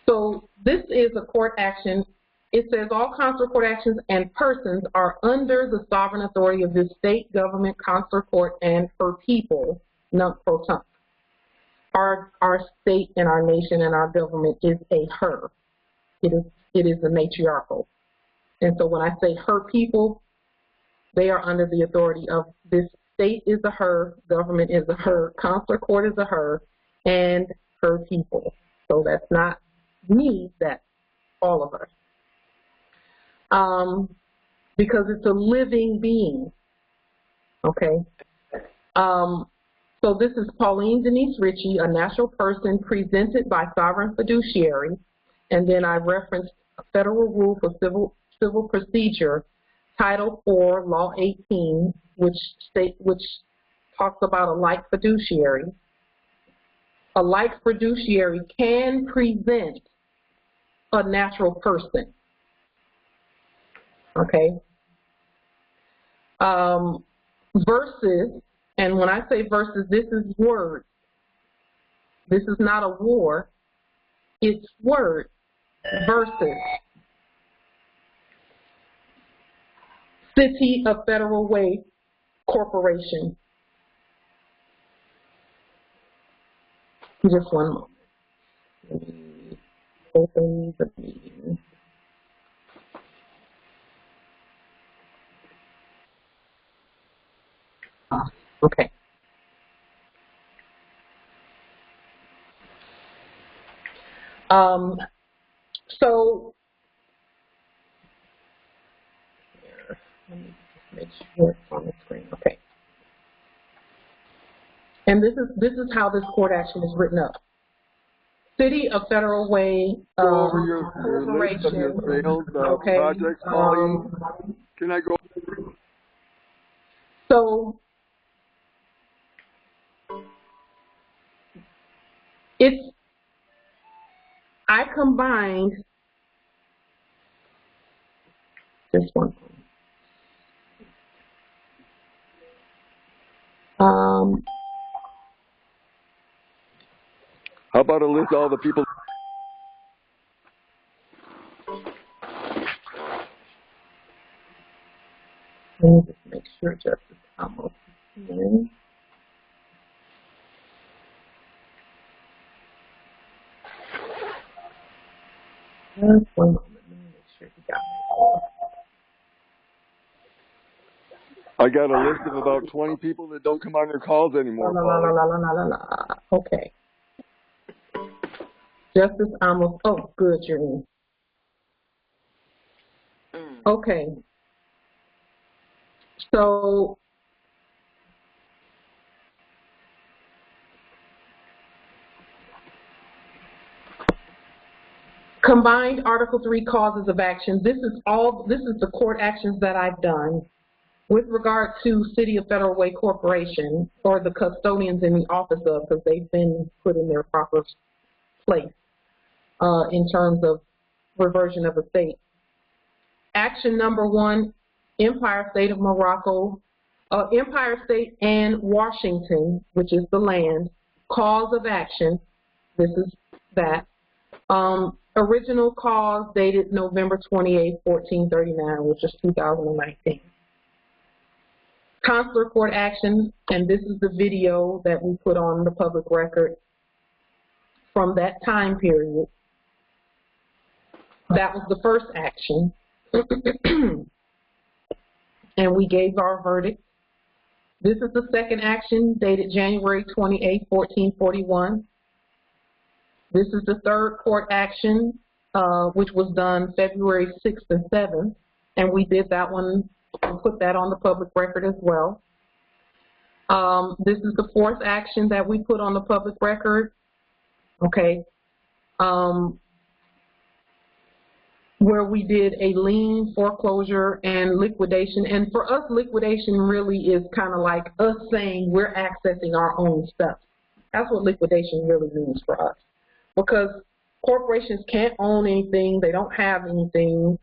So this is a court action. It says all consular court actions and persons are under the sovereign authority of this state, government, consular court, and her people, non-protunct. Our state and our nation and our government is a her. It is a matriarchal. And so when I say her people, they are under the authority of this state is a her, government is a her, consular court is a her, and her people. So that's not me, that's all of us. Because it's a living being, okay? So this is Pauline Denise Ritchie, a natural person presented by sovereign fiduciary, and then I referenced Federal Rule for Civil Procedure, Title 4, Law 18, which talks about a like fiduciary. A like fiduciary can present a natural person. Okay. Versus, and when I say versus, this is words. This is not a war. It's words. Versus City of Federal Way Corporation. Just one moment. Let me open the meeting. Okay. So here, let me just make sure it's on the screen. Okay. And this is how this court action is written up. City of Federal Way Go over your list of your failed projects, Pauline. Can I go? So I combined this one. How about a list of all the people? Let me just make sure Justice almost in. Just 1 moment. Let me make sure you got me. I got a list of about 20 people that don't come on their calls anymore. Okay. Justice almost. Oh, good, you're in. Okay. So combined Article 3 causes of action. This is the court actions that I've done with regard to City of Federal Way Corporation, or the custodians in the office of, because they've been put in their proper place in terms of reversion of estate. Action number 1, Empire State of Morocco, Empire State and Washington, which is the land, cause of action. This is that. Original cause dated November 28, 1439, which is 2019. Consular court action, and this is the video that we put on the public record from that time period. That was the first action. And we gave our verdict. This is the second action dated January 28, 1441. This is the third court action, which was done February 6th and 7th, and we did that one and put that on the public record as well. This is the fourth action that we put on the public record, okay, where we did a lien, foreclosure, and liquidation. And for us, liquidation really is kind of like us saying we're accessing our own stuff. That's what liquidation really means for us. Because corporations can't own anything, they don't have anything,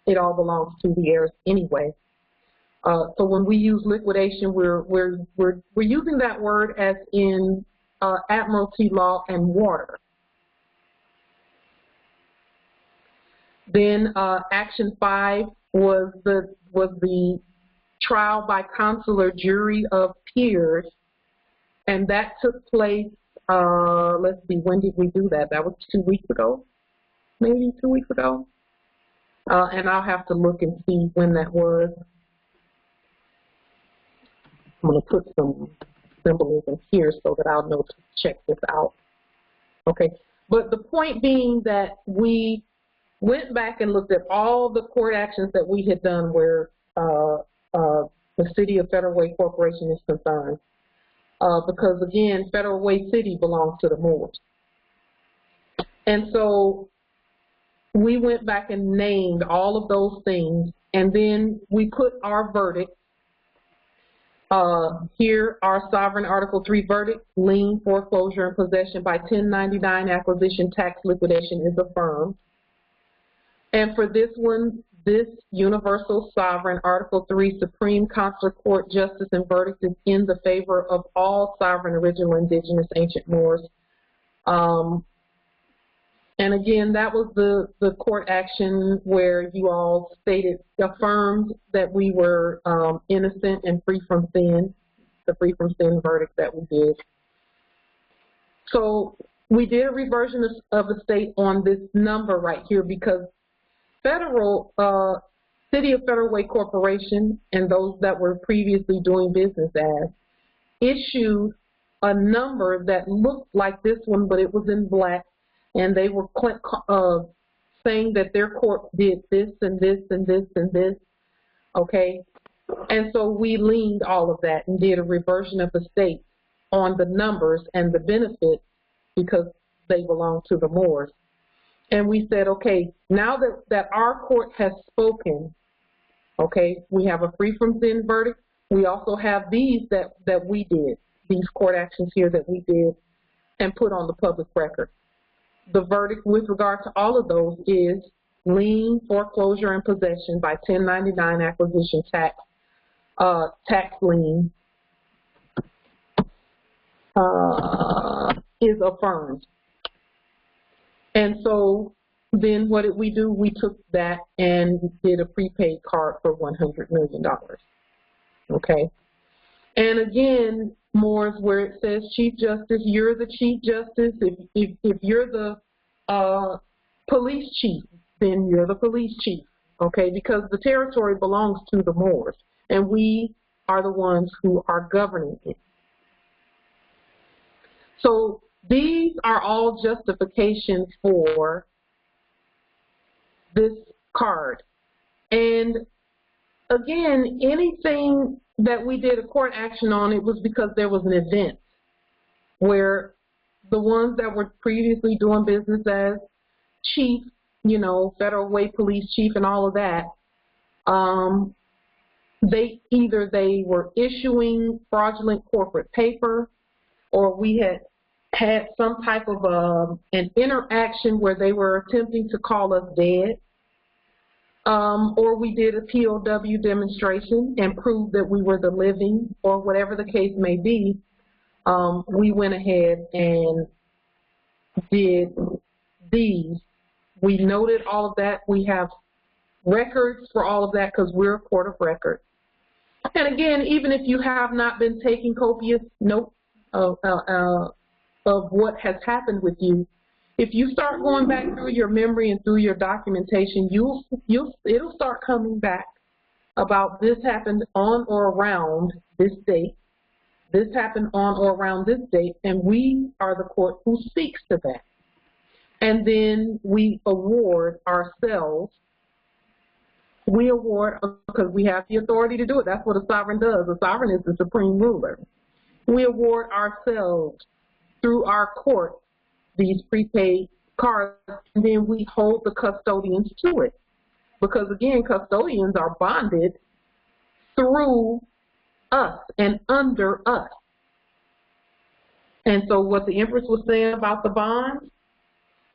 it all belongs to the heirs anyway. So when we use liquidation, we're using that word as in admiralty law and water. Then action 5 was the trial by consular jury of peers, and that took place. Let's see, when did we do that? That was 2 weeks ago, maybe 2 weeks ago. And I'll have to look and see when that was. I'm going to put some symbolism here so that I'll know to check this out. Okay, but the point being that we went back and looked at all the court actions that we had done where the City of Federal Way Corporation is concerned. Because, again, Federal Way City belongs to the Moors. And so we went back and named all of those things, and then we put our verdict. Here, our sovereign Article 3 verdict, lien, foreclosure, and possession by 1099 acquisition tax liquidation is affirmed. And for this one, this universal sovereign Article 3 Supreme Consular Court justice and verdict is in the favor of all sovereign original indigenous ancient Moors. And again, that was the court action where you all affirmed that we were innocent and free from sin, the free from sin verdict that we did. So we did a reversion of estate on this number right here because City of Federal Way Corporation and those that were previously doing business as issued a number that looked like this one, but it was in black, and they were saying that their court did this and this and this and this, okay? And so we liened all of that and did a reversion of estate on the numbers and the benefits because they belong to the Moors. And we said, okay, now that our court has spoken, okay, we have a free from sin verdict. We also have these that we did, these court actions here that we did and put on the public record. The verdict with regard to all of those is lien, foreclosure, and possession by 1099 acquisition tax, tax lien is affirmed. And so then what did we do? We took that and did a prepaid card for $100 million. Okay. And again, Moores, where it says Chief Justice, you're the Chief Justice. If you're the police chief, then you're the police chief. Okay, because the territory belongs to the Moors, and we are the ones who are governing it. So these are all justifications for this card. And again, anything that we did a court action on, it was because there was an event where the ones that were previously doing business as chief, you know, federal way police chief and all of that, they were issuing fraudulent corporate paper, or we had some type of an interaction where they were attempting to call us dead, or we did a POW demonstration and proved that we were the living, or whatever the case may be. We went ahead and did these. We noted all of that. We have records for all of that because we're a court of record. And again, even if you have not been taking copious notes of what has happened with you, if you start going back through your memory and through your documentation, it'll start coming back about this happened on or around this date. This happened on or around this date, and we are the court who speaks to that. And then we award ourselves. We award because we have the authority to do it. That's what a sovereign does. A sovereign is the supreme ruler. We award ourselves through our court these prepaid cards, and then we hold the custodians to it. Because again, custodians are bonded through us and under us. And so what the Empress was saying about the bonds,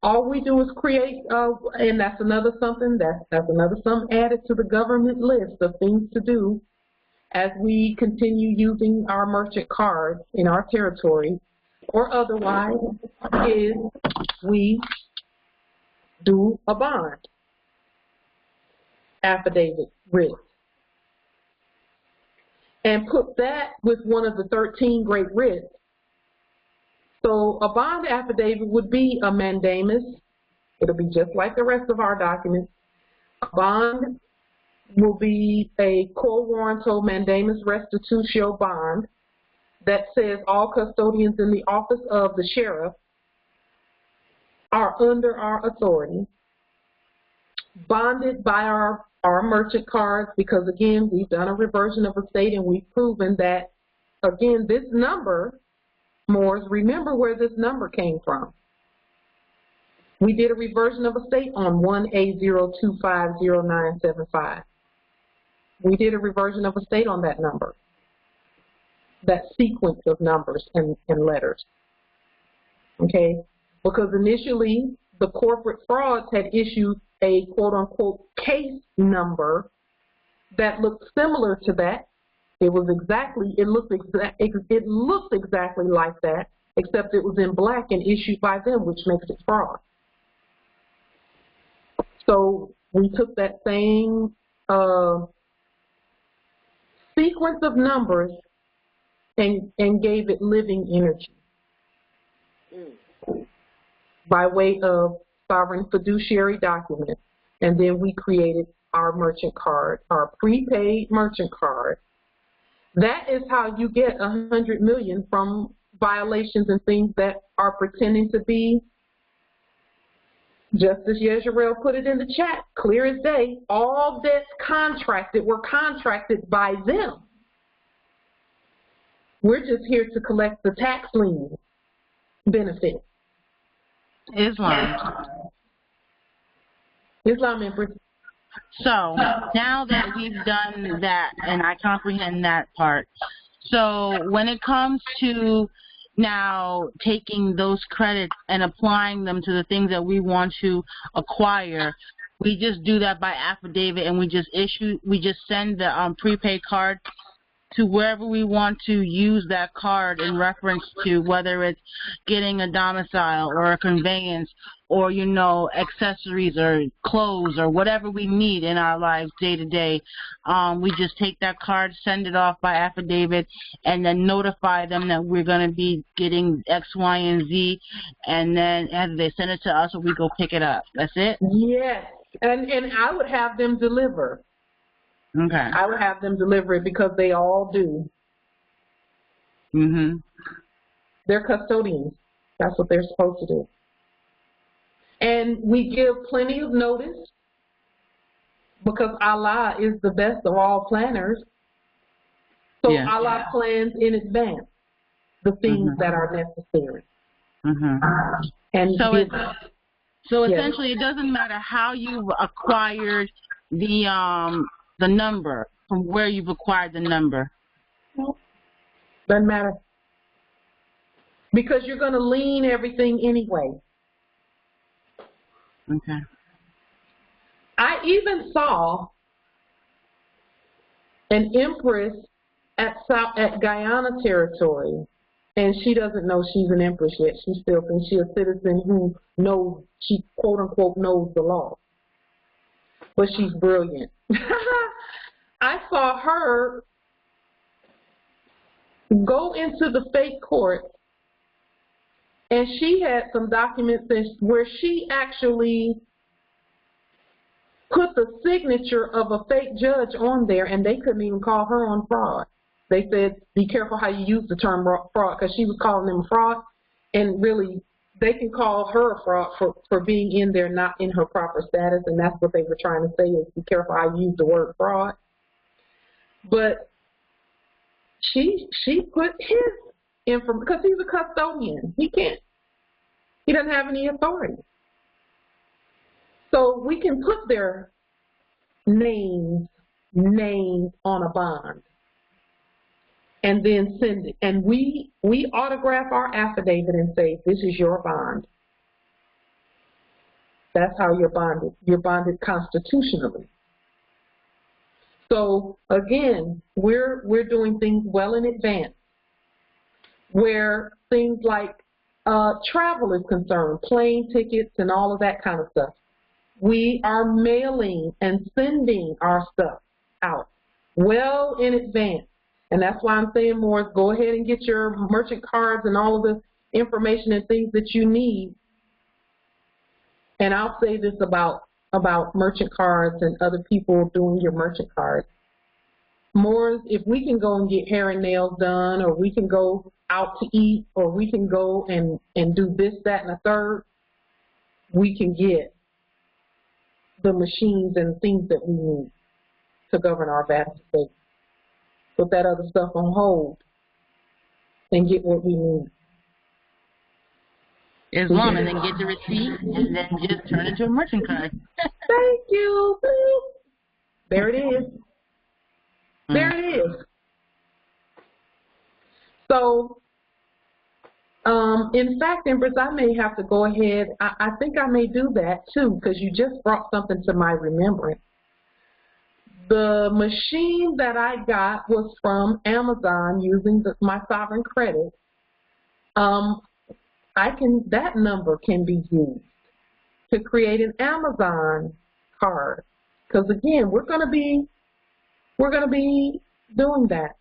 all we do is create, and that's another something, that's another something added to the government list of things to do as we continue using our merchant cards in our territory or otherwise, is we do a bond affidavit writ and put that with one of the 13 great writs. So a bond affidavit would be a mandamus. It'll be just like the rest of our documents. A bond will be a quo warranto mandamus restitutio bond that says all custodians in the office of the sheriff are under our authority, bonded by our merchant cards, because again, we've done a reversion of estate and we've proven that, again, this number, Moors, remember where this number came from. We did a reversion of estate on 1A0250975. We did a reversion of estate on that number, that sequence of numbers and letters, okay? Because initially, the corporate frauds had issued a quote-unquote case number that looked similar to that. It was exactly, it looked exactly like that, except it was in black and issued by them, which makes it fraud. So we took that same sequence of numbers and gave it living energy by way of sovereign fiduciary document. And then we created our merchant card, our prepaid merchant card. That is how you get $100 million from violations and things that are pretending to be, just as Yezreel put it in the chat, clear as day, all debts contracted were contracted by them. We're just here to collect the tax lien benefit. Islam. Islam Empress. So now that we've done that, and I comprehend that part, so when it comes to now taking those credits and applying them to the things that we want to acquire, we just do that by affidavit, and we just send the prepaid card to wherever we want to use that card in reference to, whether it's getting a domicile or a conveyance or, you know, accessories or clothes or whatever we need in our lives day to day. We just take that card, send it off by affidavit, and then notify them that we're going to be getting X, Y, and Z, and then either they send it to us or we go pick it up. That's it? Yes. And I would have them deliver. Okay. I would have them deliver it because they all do. Mhm. They're custodians. That's what they're supposed to do. And we give plenty of notice because Allah is the best of all planners. So Yeah. Allah plans in advance the things that are necessary. And so essentially, it doesn't matter how you've acquired the number, from where you've acquired the number. Doesn't matter. Because you're going to lien everything anyway. Okay. I even saw an empress at Guyana territory, and she doesn't know she's an empress yet. She still thinks she's a citizen who knows, she quote unquote knows the law. But she's brilliant. I saw her go into the fake court, and she had some documents where she actually put the signature of a fake judge on there, and they couldn't even call her on fraud. They said, be careful how you use the term fraud, because she was calling them fraud, and really they can call her a fraud for being in there not in her proper status, and that's what they were trying to say, is be careful how you use the word fraud. But she put his information, because he's a custodian. He doesn't have any authority. So we can put their names on a bond and then send it. And we autograph our affidavit and say, this is your bond. That's how you're bonded. You're bonded constitutionally. So again, we're doing things well in advance, where things like travel is concerned, plane tickets and all of that kind of stuff. We are mailing and sending our stuff out well in advance. And that's why I'm saying, more, go ahead and get your merchant cards and all of the information and things that you need. And I'll say this about merchant cards and other people doing your merchant cards. More, if we can go and get hair and nails done, or we can go out to eat, or we can go and do this, that, and a third, we can get the machines and things that we need to govern our vast estate. Put that other stuff on hold and get what we need. Islam, and then get the receipt, and then just turn it into a merchant card. Thank you. There it is. There it is. So, in fact, Empress, I may have to go ahead. I think I may do that, too, because you just brought something to my remembrance. The machine that I got was from Amazon using my sovereign credit. That number can be used to create an Amazon card, because again, we're going to be doing that.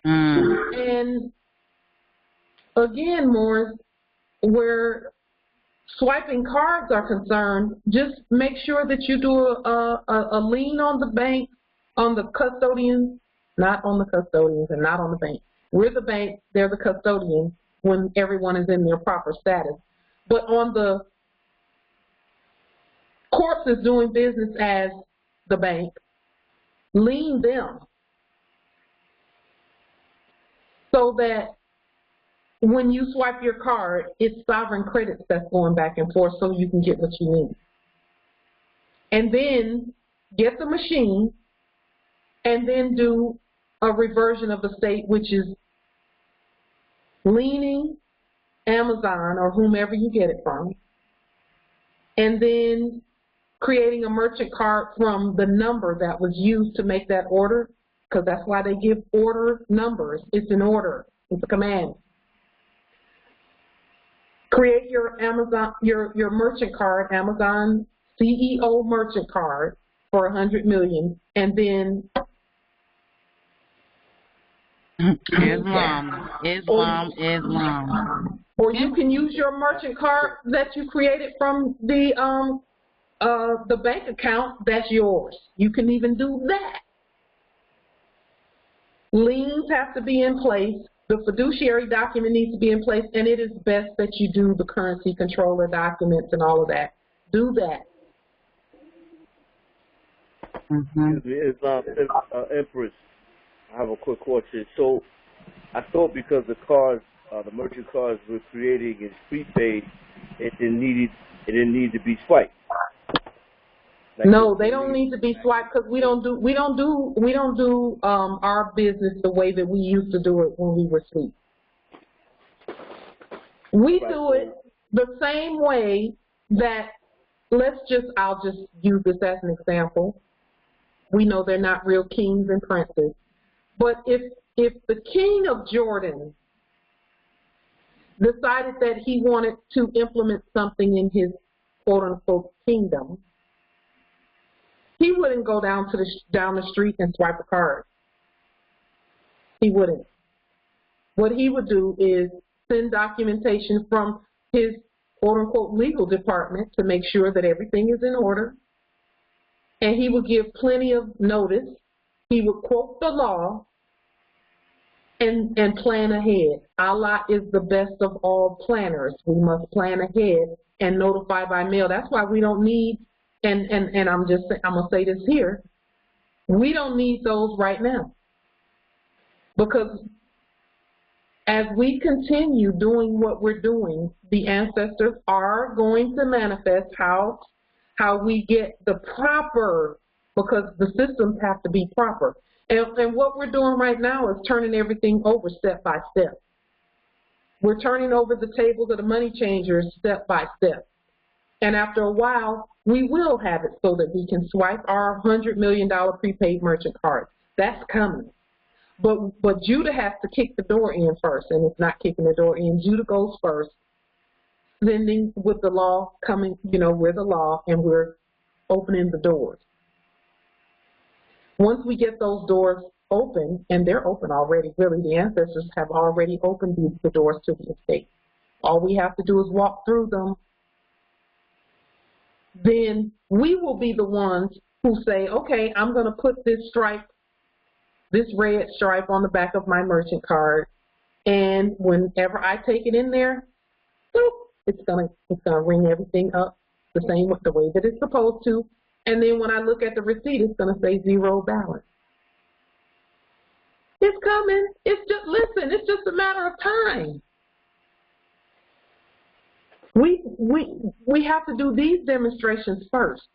And again, more where swiping cards are concerned, just make sure that you do a lien on the bank, on the custodians, not on the custodians and not on the bank. We're the bank, they're the custodians when everyone is in their proper status. But on the corpse is doing business as the bank, lien them. so that when you swipe your card, it's sovereign credits that's going back and forth so you can get what you need. And then get the machine and then do a reversion of the state, which is leaning Amazon or whomever you get it from, and then creating a merchant card from the number that was used to make that order, because that's why they give order numbers. It's an order. It's a command. Create your Amazon, your merchant card, Amazon CEO merchant card for 100 million, and then Islam. Or you can use your merchant card that you created from the bank account. That's yours. You can even do that. Liens have to be in place. The fiduciary document needs to be in place, and it is best that you do the currency controller documents and all of that. Do that. Empress, I have a quick question. So I thought because the cards, the merchant cards we're creating is prepaid, it didn't need to be swiped. Like no, they don't need to be swiped because we don't do our business the way that we used to do it when we were sweet. We do it the same way that I'll just use this as an example. We know they're not real kings and princes. But if the king of Jordan decided that he wanted to implement something in his quote-unquote kingdom, he wouldn't go down the street and swipe a card. He wouldn't. What he would do is send documentation from his quote-unquote legal department to make sure that everything is in order. And he would give plenty of notice. He would quote the law and plan ahead. Allah is the best of all planners. We must plan ahead and notify by mail. That's why we don't need, and I'm going to say this here, we don't need those right now. Because as we continue doing what we're doing, the ancestors are going to manifest how we get the proper, because the systems have to be proper. And what we're doing right now is turning everything over step by step. We're turning over the tables of the money changers step by step. And after a while, we will have it so that we can swipe our $100 million prepaid merchant cards. That's coming. But Judah has to kick the door in first, and it's not kicking the door in. Judah goes first, sending with the law coming, we're the law, and we're opening the doors. Once we get those doors open, and they're open already, really, the ancestors have already opened the doors to the estate. All we have to do is walk through them. Then we will be the ones who say, okay, I'm going to put this stripe, this red stripe on the back of my merchant card, and whenever I take it in there, boop, it's gonna ring everything up the way that it's supposed to. And then when I look at the receipt, it's going to say zero balance. It's coming. It's just a matter of time. We have to do these demonstrations first.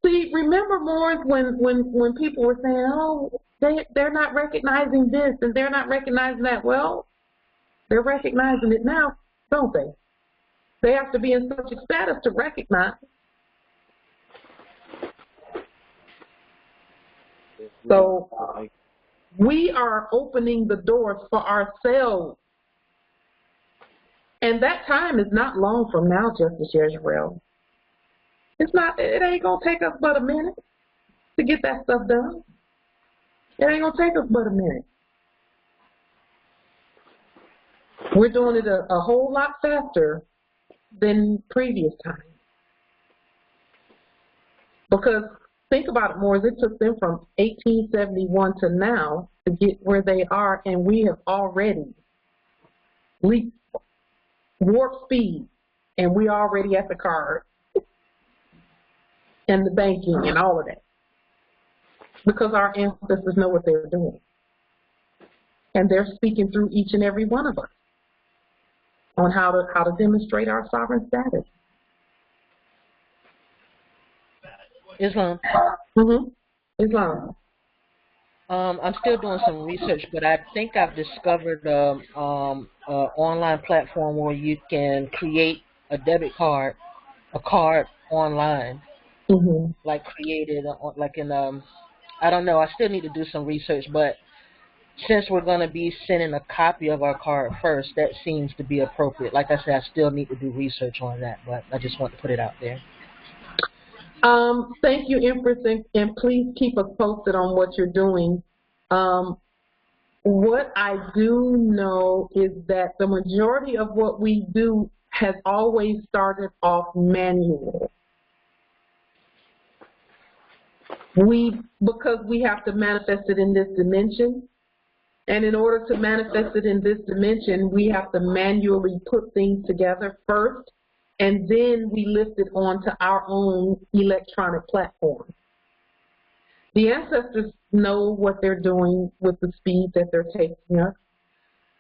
See, remember, Morris, when people were saying, oh, they're not recognizing this and they're not recognizing that. Well, they're recognizing it now, don't they? They have to be in such a status to recognize. So we are opening the doors for ourselves. And that time is not long from now, Justice Yezreel. It ain't going to take us but a minute to get that stuff done. It ain't going to take us but a minute. We're doing it a whole lot faster than previous times. Because think about it, Morris, it took them from 1871 to now to get where they are, and we have already leaped warp speed, and we already at the card and the banking and all of that. Because our ancestors know what they were doing. And they're speaking through each and every one of us on how to demonstrate our sovereign status. Islam. Islam. I'm still doing some research, but I think I've discovered an online platform where you can create a debit card, a card online, like created, like in, I don't know, I still need to do some research, but since we're going to be sending a copy of our card first, that seems to be appropriate. Like I said, I still need to do research on that, but I just want to put it out there. Thank you, Empress, and please keep us posted on what you're doing. What I do know is that the majority of what we do has always started off manual. Because we have to manifest it in this dimension, and in order to manifest it in this dimension, we have to manually put things together first, and then we lift it onto our own electronic platform. The ancestors know what they're doing with the speed that they're taking us.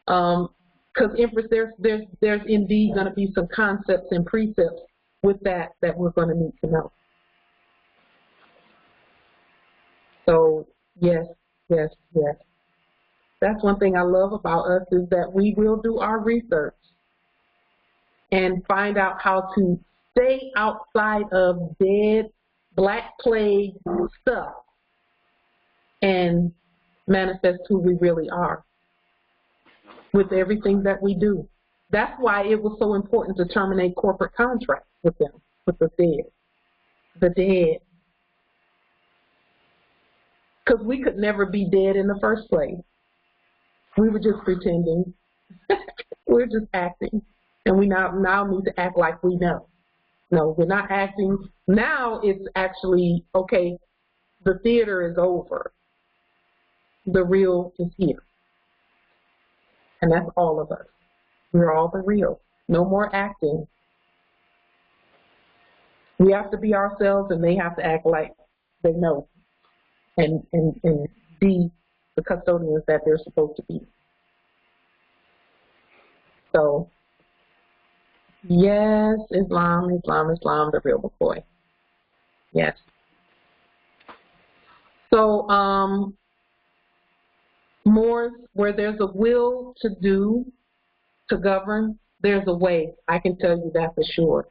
Because Empress, there's indeed going to be some concepts and precepts with that we're going to need to know. So yes. That's one thing I love about us, is that we will do our research and find out how to stay outside of dead black plague stuff and manifest who we really are with everything that we do. That's why it was so important to terminate corporate contracts with them, with the dead. The dead. Because we could never be dead in the first place. We were just pretending. We were just acting. And we now need to act like we know. No, we're not acting. Now it's actually, okay, the theater is over. The real is here. And that's all of us. We're all the real. No more acting. We have to be ourselves, and they have to act like they know and be the custodians that they're supposed to be. So, yes, Islam, the real McCoy. Yes. So, Moors, where there's a will to do, to govern, there's a way. I can tell you that for sure.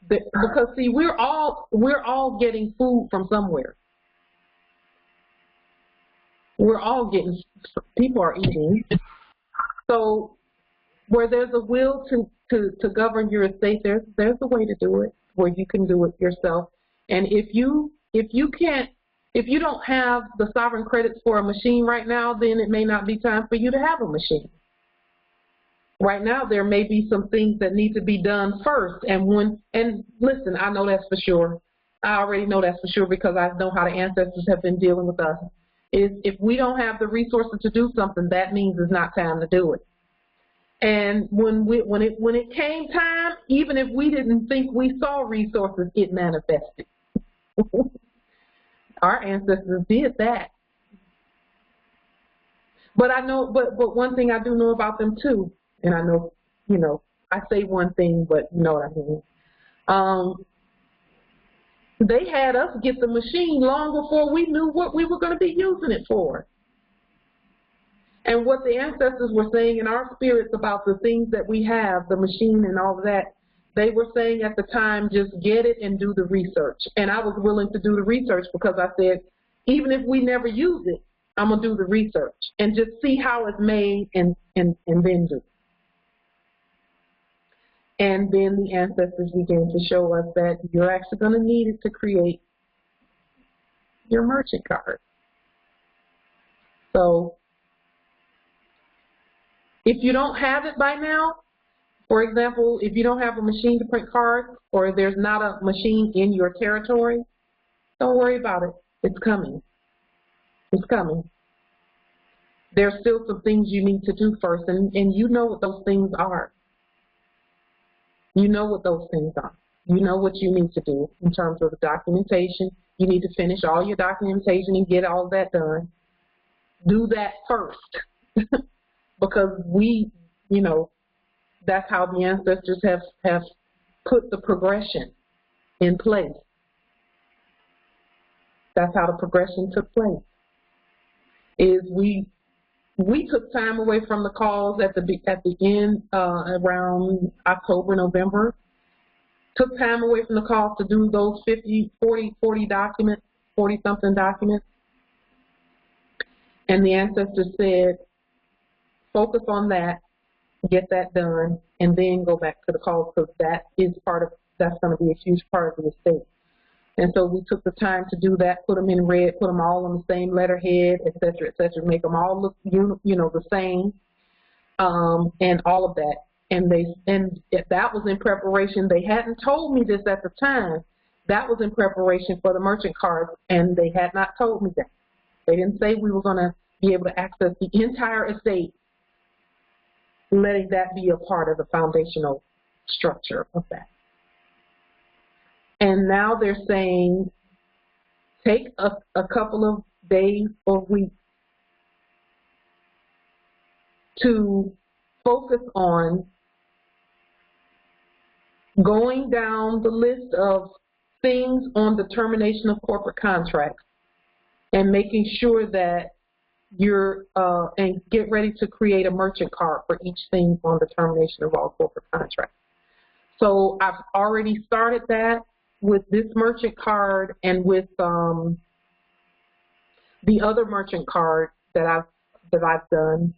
Because see, we're all getting food from somewhere. We're all getting, people are eating. So where there's a will to govern your estate, there's a way to do it where you can do it yourself. And if you don't have the sovereign credits for a machine right now, then it may not be time for you to have a machine. Right now, there may be some things that need to be done first. And listen, I know that's for sure. I already know that's for sure because I know how the ancestors have been dealing with us. If we don't have the resources to do something, that means it's not time to do it. And when it came time, even if we didn't think we saw resources, it manifested. Our ancestors did that. But I know, but one thing I do know about them too, and I know, I say one thing, but you know what I mean. They had us get the machine long before we knew what we were going to be using it for. And what the ancestors were saying in our spirits about the things that we have, the machine and all of that, they were saying at the time, just get it and do the research. And I was willing to do the research because I said, even if we never use it, I'm going to do the research and just see how it's made and then do it. And then the ancestors began to show us that you're actually going to need it to create your merchant card. So if you don't have it by now, for example, if you don't have a machine to print cards or there's not a machine in your territory, don't worry about it. It's coming. It's coming. There's still some things you need to do first, and you know what those things are. You know what those things are. You know what you need to do in terms of the documentation. You need to finish all your documentation and get all that done. Do that first. because we, you know, that's how the ancestors have put the progression in place. That's how the progression took place. Is we took time away from the calls at the end around October, November. Took time away from the calls to do those 40 documents, 40-something documents. And the ancestors said, focus on that, get that done, and then go back to the calls, because that's going to be a huge part of the estate. And so we took the time to do that, put them in red, put them all on the same letterhead, et cetera, make them all look, the same, and all of that. And if that was in preparation, they hadn't told me this at the time. That was in preparation for the merchant cards, and they had not told me that. They didn't say we were going to be able to access the entire estate, letting that be a part of the foundational structure of that. And now they're saying, take a couple of days or weeks to focus on going down the list of things on the termination of corporate contracts and making sure that you're, and get ready to create a merchant card for each thing on the termination of all corporate contracts. So I've already started that with this merchant card and with the other merchant card that I've done,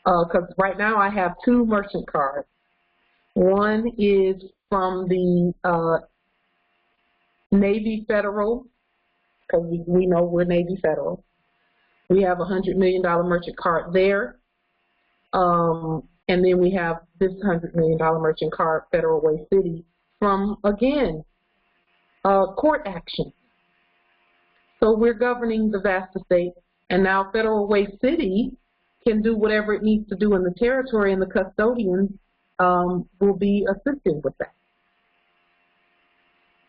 because right now I have 2 merchant cards. One is from the Navy Federal, because we know we're Navy Federal. We have a $100 million merchant card there, and then we have this $100 million merchant card, Federal Way City, from, again, court action. So we're governing the vast estate, and now Federal Way City can do whatever it needs to do in the territory, and the custodians will be assisting with that.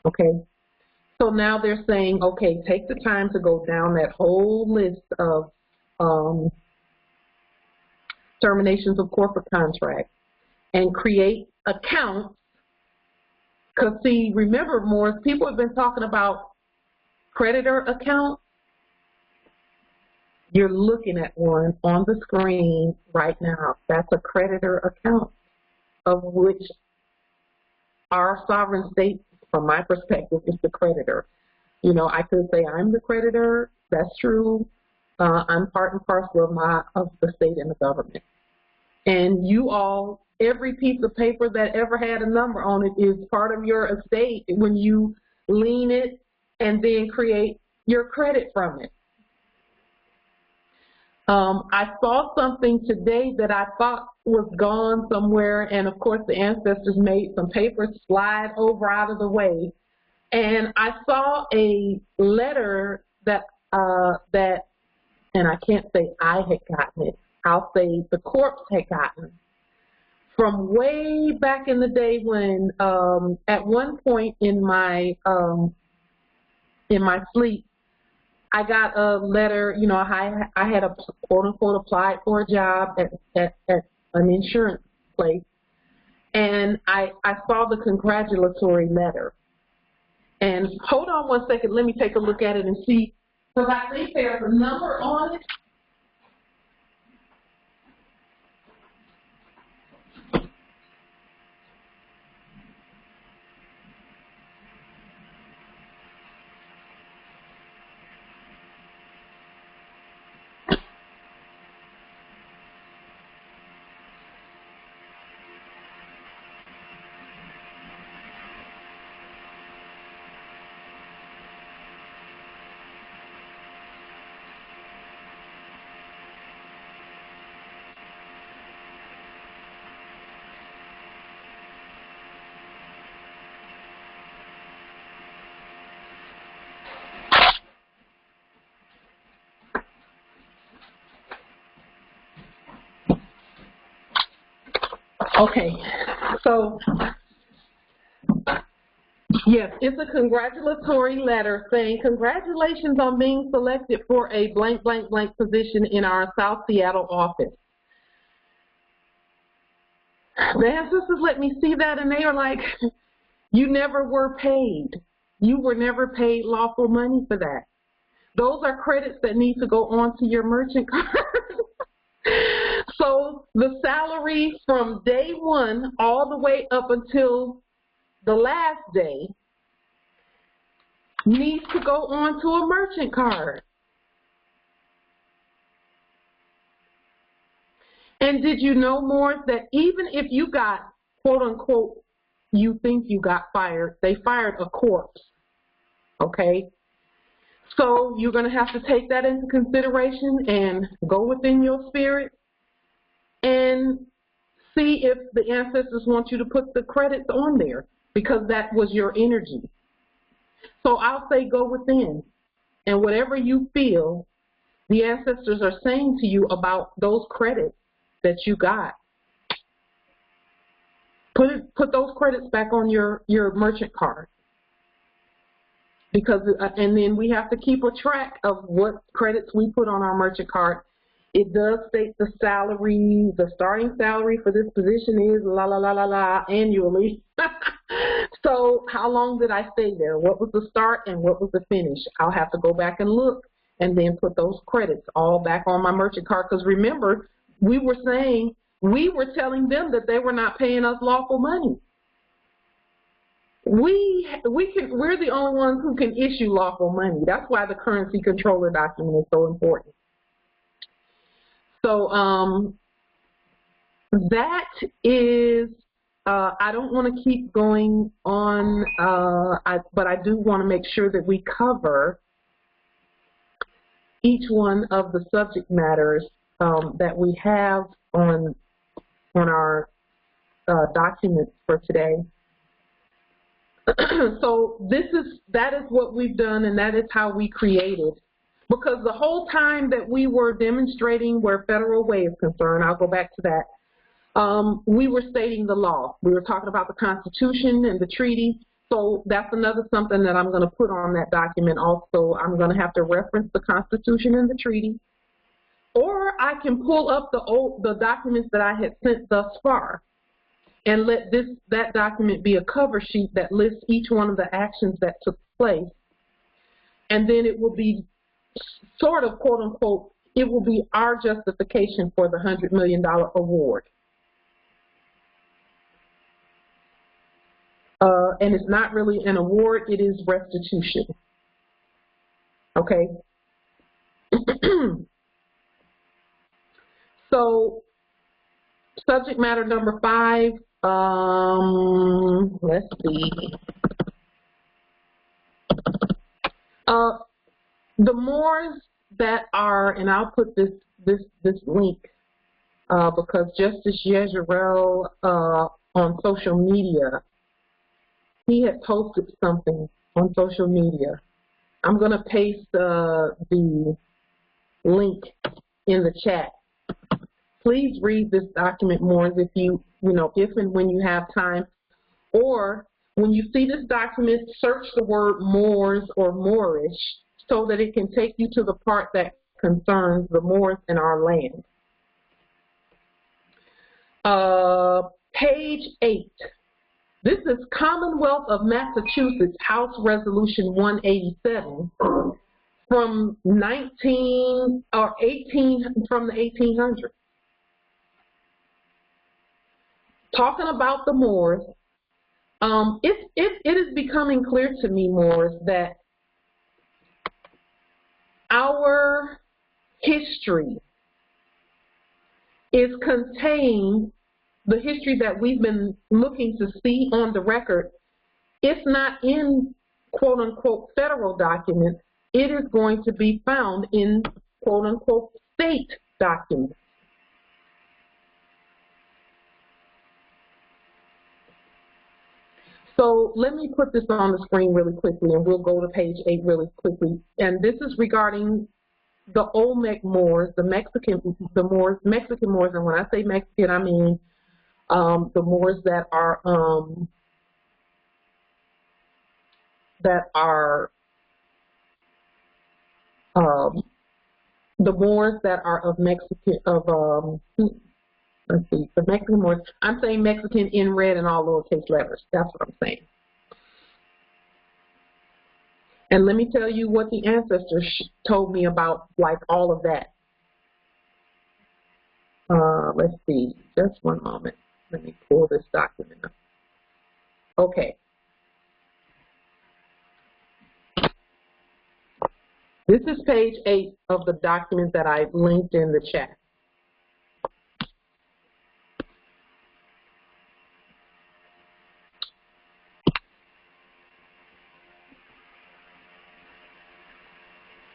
Okay, so now they're saying, okay, take the time to go down that whole list of terminations of corporate contracts and create accounts. Because, see, remember, Morris, people have been talking about creditor accounts. You're looking at one on the screen right now. That's a creditor account, of which our sovereign state, from my perspective, is the creditor. You know, I could say I'm the creditor. That's true. I'm part and parcel of the state and the government. And you all, every piece of paper that ever had a number on it is part of your estate when you lien it and then create your credit from it. I saw something today that I thought was gone somewhere, and of course the ancestors made some papers slide over out of the way. And I saw a letter that, and I can't say I had gotten it, I'll say the corpse had gotten, from way back in the day when, at one point in my sleep, I got a letter. You know, I had a quote-unquote applied for a job at an insurance place, and I saw the congratulatory letter. And hold on one second, let me take a look at it and see, because I think there's a number on it. Okay, so Yes, it's a congratulatory letter saying, congratulations on being selected for a blank, blank, blank position in our South Seattle office. The ancestors let me see that, and they are like, you never were paid. You were never paid lawful money for that. Those are credits that need to go onto your merchant card. So the salary from day one all the way up until the last day needs to go onto a merchant card. And did you know, Morris, that even if you got, quote unquote, you think you got fired, they fired a corpse, okay? So you're going to have to take that into consideration and go within your spirit and see if the ancestors want you to put the credits on there, because that was your energy. So I'll say go within, and whatever you feel the ancestors are saying to you about those credits that you got, put those credits back on your merchant card. Because, and then we have to keep a track of what credits we put on our merchant card. It does state the salary, the starting salary for this position is la la la la la annually. So how long did I stay there? What was the start and what was the finish? I'll have to go back and look and then put those credits all back on my merchant card. Because remember, we were telling them that they were not paying us lawful money. We're the only ones who can issue lawful money. That's why the currency controller document is so important. So that is, I don't want to keep going on, but I do want to make sure that we cover each one of the subject matters that we have on our documents for today. So that is what we've done, and that is how we created. Because the whole time that we were demonstrating where federal way is concerned, I'll go back to that, we were stating the law. We were talking about the Constitution and the treaty. So that's another something that I'm going to put on that document also. I'm going to have to reference the Constitution and the treaty. Or I can pull up the documents that I had sent thus far and let that document be a cover sheet that lists each one of the actions that took place. And then it will be sort of, quote unquote, it will be our justification for the $100 million award. And it's not really an award, it is restitution. Okay? So, subject matter number 5, let's see. The Moors that are, and I'll put this link because Justice Jezreel on social media, he had posted something on social media. I'm going to paste the link in the chat. Please read this document more if if and when you have time. Or when you see this document, search the word Moors or Moorish so that it can take you to the part that concerns the Moors in our land. Page 8. This is Commonwealth of Massachusetts House Resolution 187 from the 1800s. Talking about the Moors, it is becoming clear to me, Moors, that our history is contained, the history that we've been looking to see on the record, if not in quote-unquote federal documents, it is going to be found in quote-unquote state documents. So let me put this on the screen really quickly, and we'll go to page 8 really quickly. And this is regarding the Olmec Moors, the Mexican Moors, and when I say Mexican, I mean the Moors that are that are the Moors that are of Mexican, let's see, the Mexican Moors. I'm saying Mexican in red and all lowercase letters. That's what I'm saying. And let me tell you what the ancestors told me about, like, all of that. Let's see, just one moment. Let me pull this document up. Okay. This is page 8 of the document that I linked in the chat.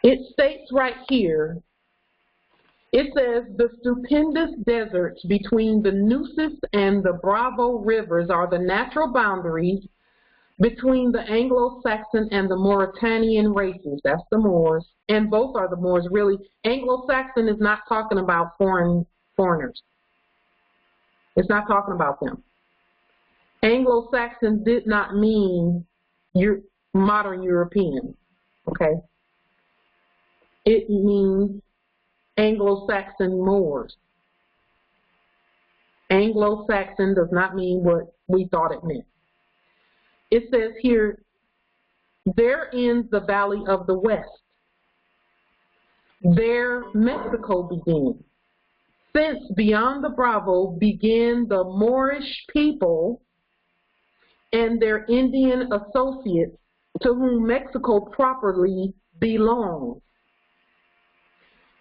It states right here, it says, the stupendous deserts between the Nueces and the Bravo rivers are the natural boundaries between the Anglo-Saxon and the Mauritanian races. That's the Moors, and both are the Moors, really. Anglo-Saxon is not talking about foreigners. It's not talking about them. Anglo-Saxon did not mean modern European, okay? It means Anglo-Saxon Moors. Anglo-Saxon does not mean what we thought it meant. It says here, there ends the valley of the west. There Mexico begins. Since beyond the Bravo begin the Moorish people and their Indian associates, to whom Mexico properly belongs.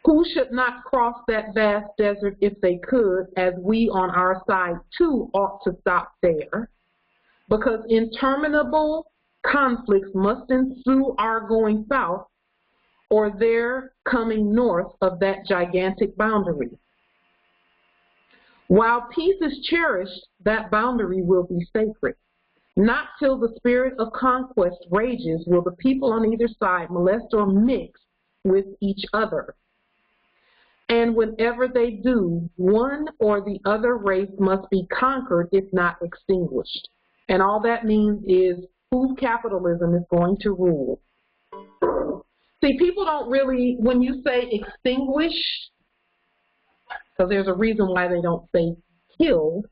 Who should not cross that vast desert if they could, as we on our side too ought to stop there, because interminable conflicts must ensue our going south or their coming north of that gigantic boundary. While peace is cherished, that boundary will be sacred. Not till the spirit of conquest rages will the people on either side molest or mix with each other. And whenever they do, one or the other race must be conquered, if not extinguished. And all that means is whose capitalism is going to rule. See, people don't really, when you say extinguish, because there's a reason why they don't say killed,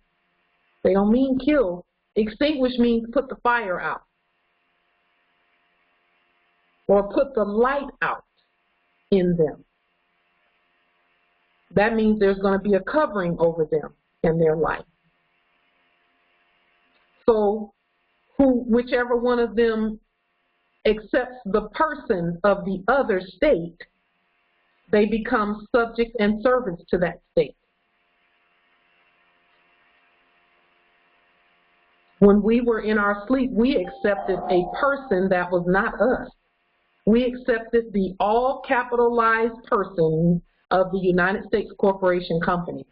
they don't mean kill. Extinguish means put the fire out or put the light out in them. That means there's going to be a covering over them and their life. So whichever one of them accepts the person of the other state, they become subjects and servants to that state. When we were in our sleep, we accepted a person that was not us. We accepted the all capitalized person of the United States Corporation Company,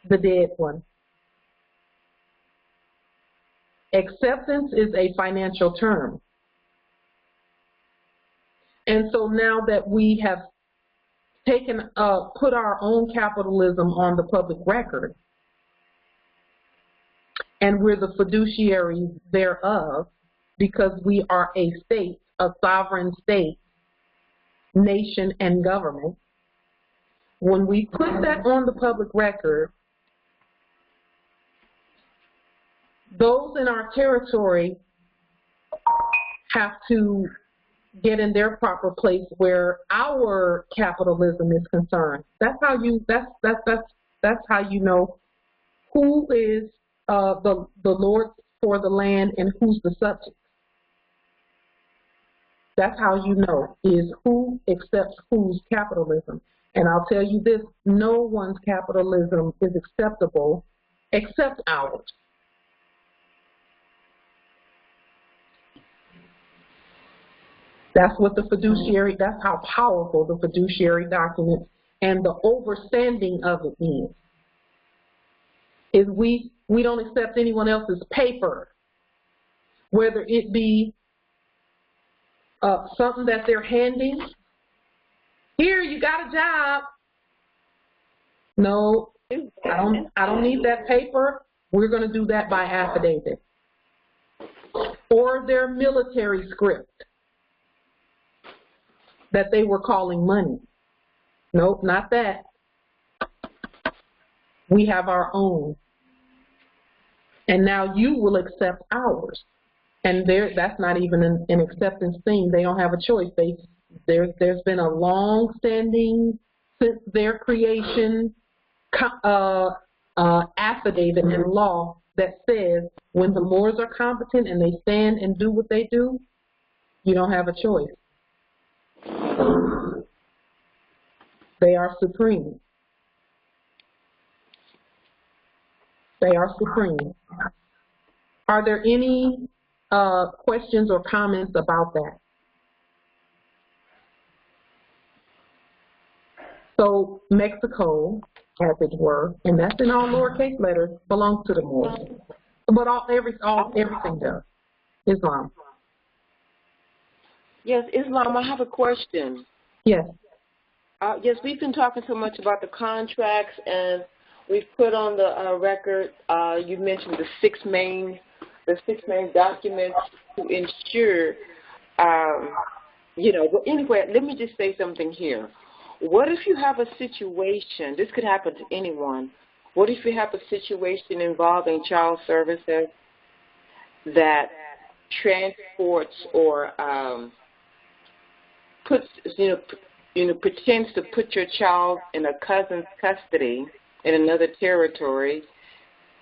the dead one. Acceptance is a financial term. And so now that we have taken, put our own capitalism on the public record, and we're the fiduciaries thereof, because we are a state, a sovereign state, nation, and government, when we put that on the public record, those in our territory have to get in their proper place where our capitalism is concerned. That's how you know who is the Lord for the land and who's the subject. That's how you know, is who accepts whose capitalism. And I'll tell you this, no one's capitalism is acceptable except ours. That's what the fiduciary, that's how powerful the fiduciary document and the overstanding of it is we don't accept anyone else's paper, whether it be something that they're handing. Here, you got a job. No, I don't need that paper. We're going to do that by affidavit. or their military script that they were calling money. Nope, not that. We have our own. And now you will accept ours. And that's not even an acceptance thing. They don't have a choice. There's been a long-standing, since their creation, affidavit in law that says when the Moors are competent and they stand and do what they do, you don't have a choice. They are supreme. They are supreme. Are there any questions or comments about that? So Mexico, as it were, and that's in all lowercase letters, belongs to the Moors. But everything does. Islam. Yes, Islam, I have a question. Yes. Yes, we've been talking so much about the contracts, and we've put on the record, you mentioned the six main documents to ensure, but anyway, let me just say something here. What if you have a situation, this could happen to anyone, what if you have a situation involving child services that transports or pretends to put your child in a cousin's custody in another territory,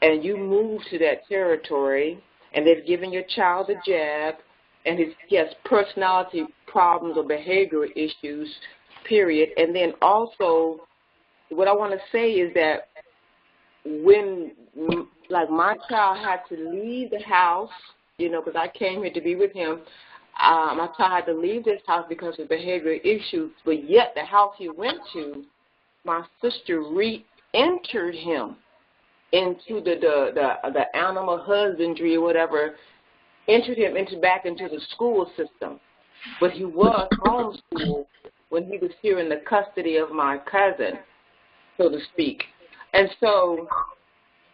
and you move to that territory, and they've given your child a jab, and he has personality problems or behavioral issues, period. And then also, what I want to say is that when, like, my child had to leave the house, because I came here to be with him, my child had to leave this house because of behavioral issues, but yet the house he went to, my sister re-entered him into the animal husbandry or whatever, entered him back into the school system. But he was homeschooled when he was here in the custody of my cousin, so to speak. And so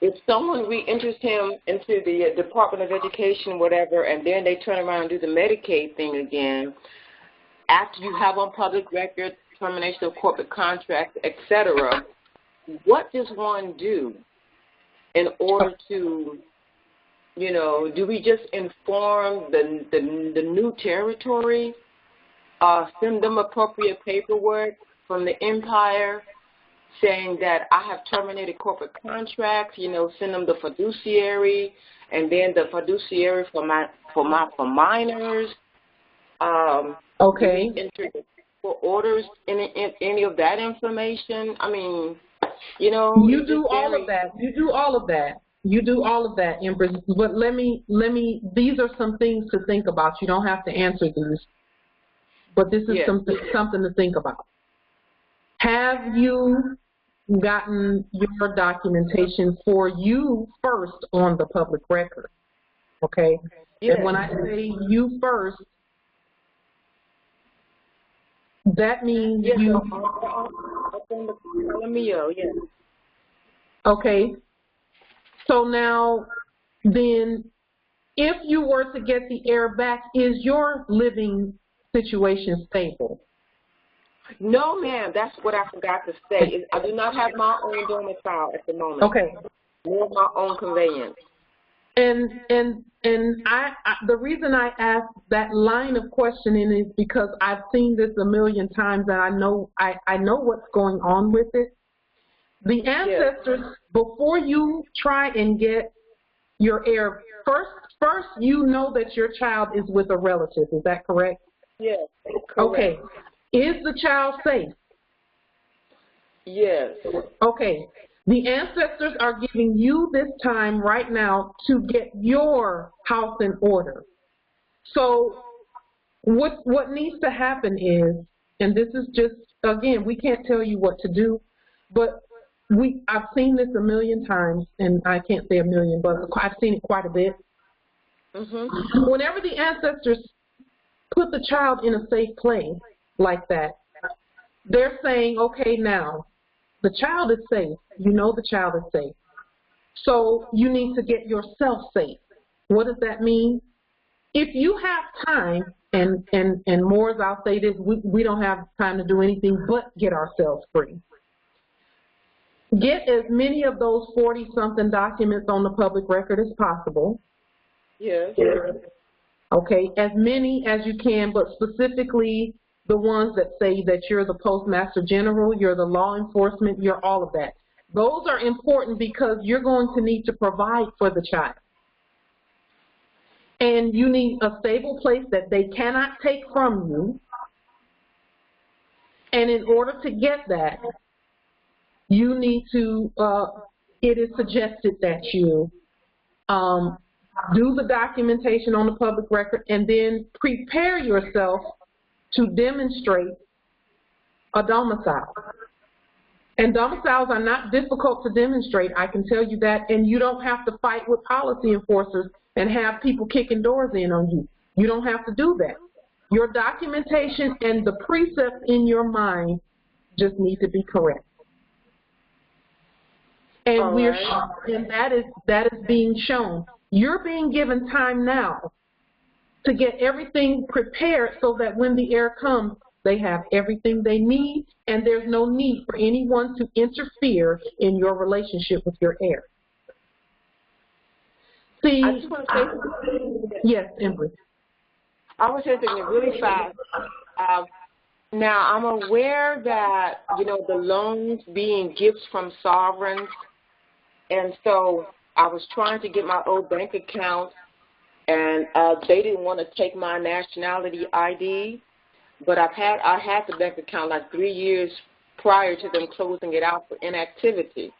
if someone re-enters him into the Department of Education, whatever, and then they turn around and do the Medicaid thing again, after you have on public record, termination of corporate contracts, etc., what does one do in order to, do we just inform the new territory, send them appropriate paperwork from the empire saying that I have terminated corporate contracts, send them the fiduciary, and then the fiduciary for minors. Okay. Enter for orders in any of that information. I mean, you do all of that. You do all of that. You do all of that, Empress. But let me. These are some things to think about. You don't have to answer these, but this is something to think about. Have you gotten your documentation for you first on the public record? Okay. Yes. And when I say you first, that means you. Okay. So now, then, if you were to get the heir back, is your living situation stable? No, ma'am. That's what I forgot to say. I do not have my own domicile at the moment. Okay. Nor my own conveyance. And the reason I asked that line of questioning is because I've seen this a million times, and I know what's going on with it. The ancestors, before you try and get your heir, first you know that your child is with a relative. Is that correct? Yes. Correct. Okay. Is the child safe? Yes. Okay. The ancestors are giving you this time right now to get your house in order. So what needs to happen is, and this is just, again, we can't tell you what to do, but I've seen this a million times, and I can't say a million, but I've seen it quite a bit. Mm-hmm. Whenever the ancestors put the child in a safe place like that, they're saying, okay, now, the child is safe. You know the child is safe. So you need to get yourself safe. What does that mean? if you have time, and Moors, I'll say this, we don't have time to do anything but get ourselves free. Get as many of those 40-something documents on the public record as possible. Yes. Okay, as many as you can, but specifically the ones that say that you're the Postmaster General, you're the law enforcement, you're all of that. Those are important because you're going to need to provide for the child. And you need a stable place that they cannot take from you. And in order to get that, you need to, it is suggested that you do the documentation on the public record and then prepare yourself to demonstrate a domicile. And domiciles are not difficult to demonstrate, I can tell you that, and you don't have to fight with policy enforcers and have people kicking doors in on you. You don't have to do that. Your documentation and the precepts in your mind just need to be correct. And and that is being shown. You're being given time now to get everything prepared so that when the heir comes, they have everything they need, and there's no need for anyone to interfere in your relationship with your heir. See, I just want to say something. Yes, Emily. I was saying something really fast. Now, I'm aware that, the loans being gifts from sovereigns, and so I was trying to get my old bank account, and they didn't want to take my nationality ID, but I had the bank account like 3 years prior to them closing it out for inactivity.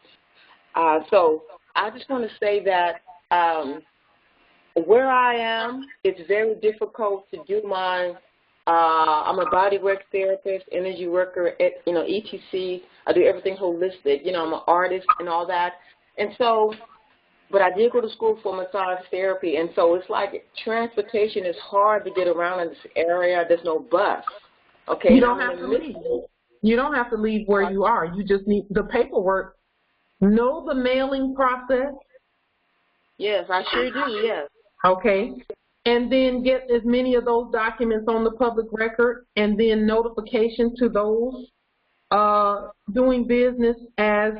So I just want to say that where I am, it's very difficult to do my, I'm a bodywork therapist, energy worker, ETC. I do everything holistic. I'm an artist and all that. And so, but I did go to school for massage therapy, and so it's like transportation is hard to get around in this area. There's no bus. Okay. You don't have to leave. You don't have to leave where you are. You just need the paperwork. Know the mailing process. Yes, I sure do, yes. Okay. And then get as many of those documents on the public record, and then notification to those doing business as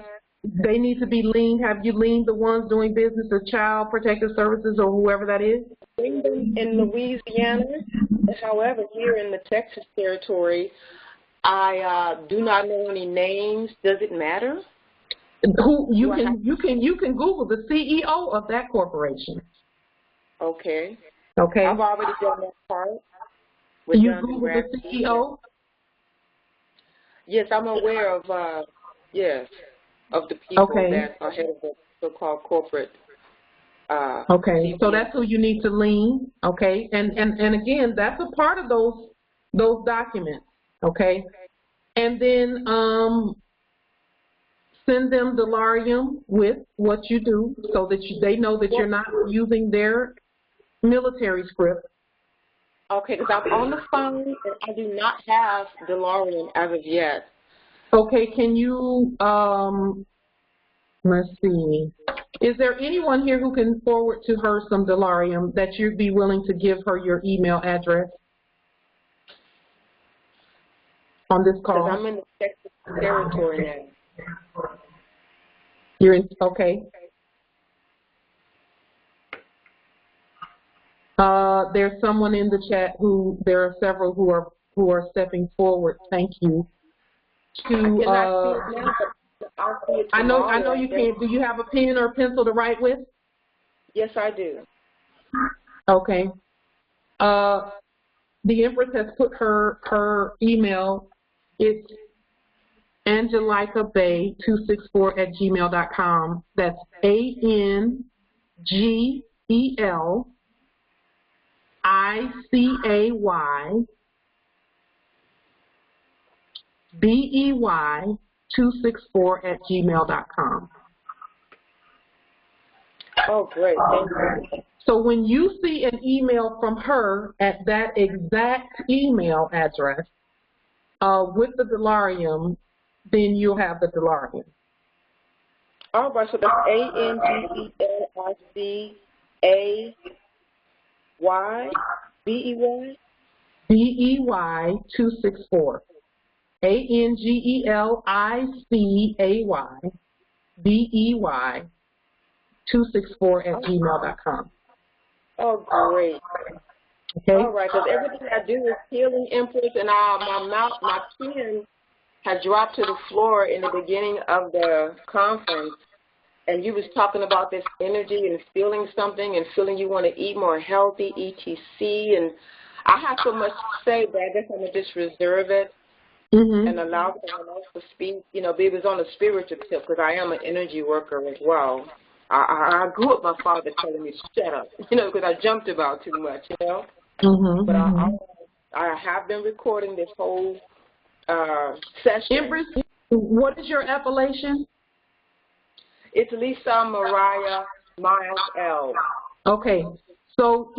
they need to be leaned. Have you leaned the ones doing business as Child Protective Services or whoever that is? In Louisiana, however, here in the Texas territory, I do not know any names. Does it matter? Who you can Google the CEO of that corporation. Okay. Okay. I've already done that part. You Google the CEO? Yes, I'm aware of of the people that are head of the so-called corporate. Okay, so that's who you need to lean. Okay, and again, that's a part of those documents. Okay, and then send them Delarium with what you do so that they know that you're not using their military script. Okay, because I'm on the phone and I do not have Delarium as of yet. Okay, can you, let's see, is there anyone here who can forward to her some Delarium that you'd be willing to give her your email address on this call? Because I'm in the Texas territory now. You're in, okay. There's someone in the chat there are several who are stepping forward. Thank you. I know you can. Do you have a pen or pencil to write with? Yes, I do. Okay. The Empress has put her email. It's angelicabay264@gmail.com. That's ANGELICABEY264@gmail.com. Oh, great. Thank you. So when you see an email from her at that exact email address with the Delarium, then you'll have the Delarium. All right, so that's ANGELICA Y B-E-Y? B-E-Y 264. ANGELICAY BEY 264@gmail.com. Oh, great. Okay. All right, because everything I do is healing, Empress, and my pen had dropped to the floor in the beginning of the conference, and you was talking about this energy and feeling something and feeling you want to eat more healthy, etc. And I have so much to say, but I guess I'm going to just reserve it and allow someone else to speak. You know, it was on a spiritual tip because I am an energy worker as well. I grew up my father telling me to shut up, you know, because I jumped about too much, you know. But I have been recording this whole session. Empress, what is your appellation? It's Lisa Mariah Miles L. Okay. So,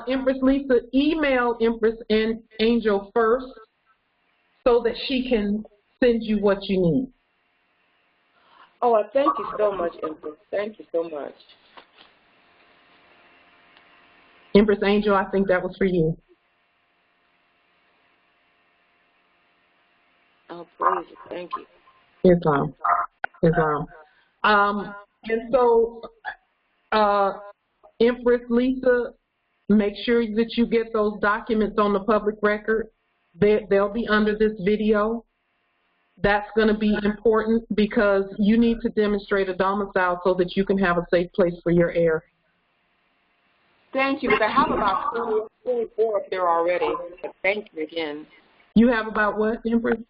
Empress Lisa, email Empress and Angel first so that she can send you what you need. Oh, I thank you so much, Empress. Thank you so much. Empress Angel, I think that was for you. Oh, praise it. Thank you. Islam. And so, Empress Lisa, make sure that you get those documents on the public record. They'll be under this video. That's going to be important because you need to demonstrate a domicile so that you can have a safe place for your heir. Thank you. I have about 24 up there already. Thank you again. You have about what, Empress?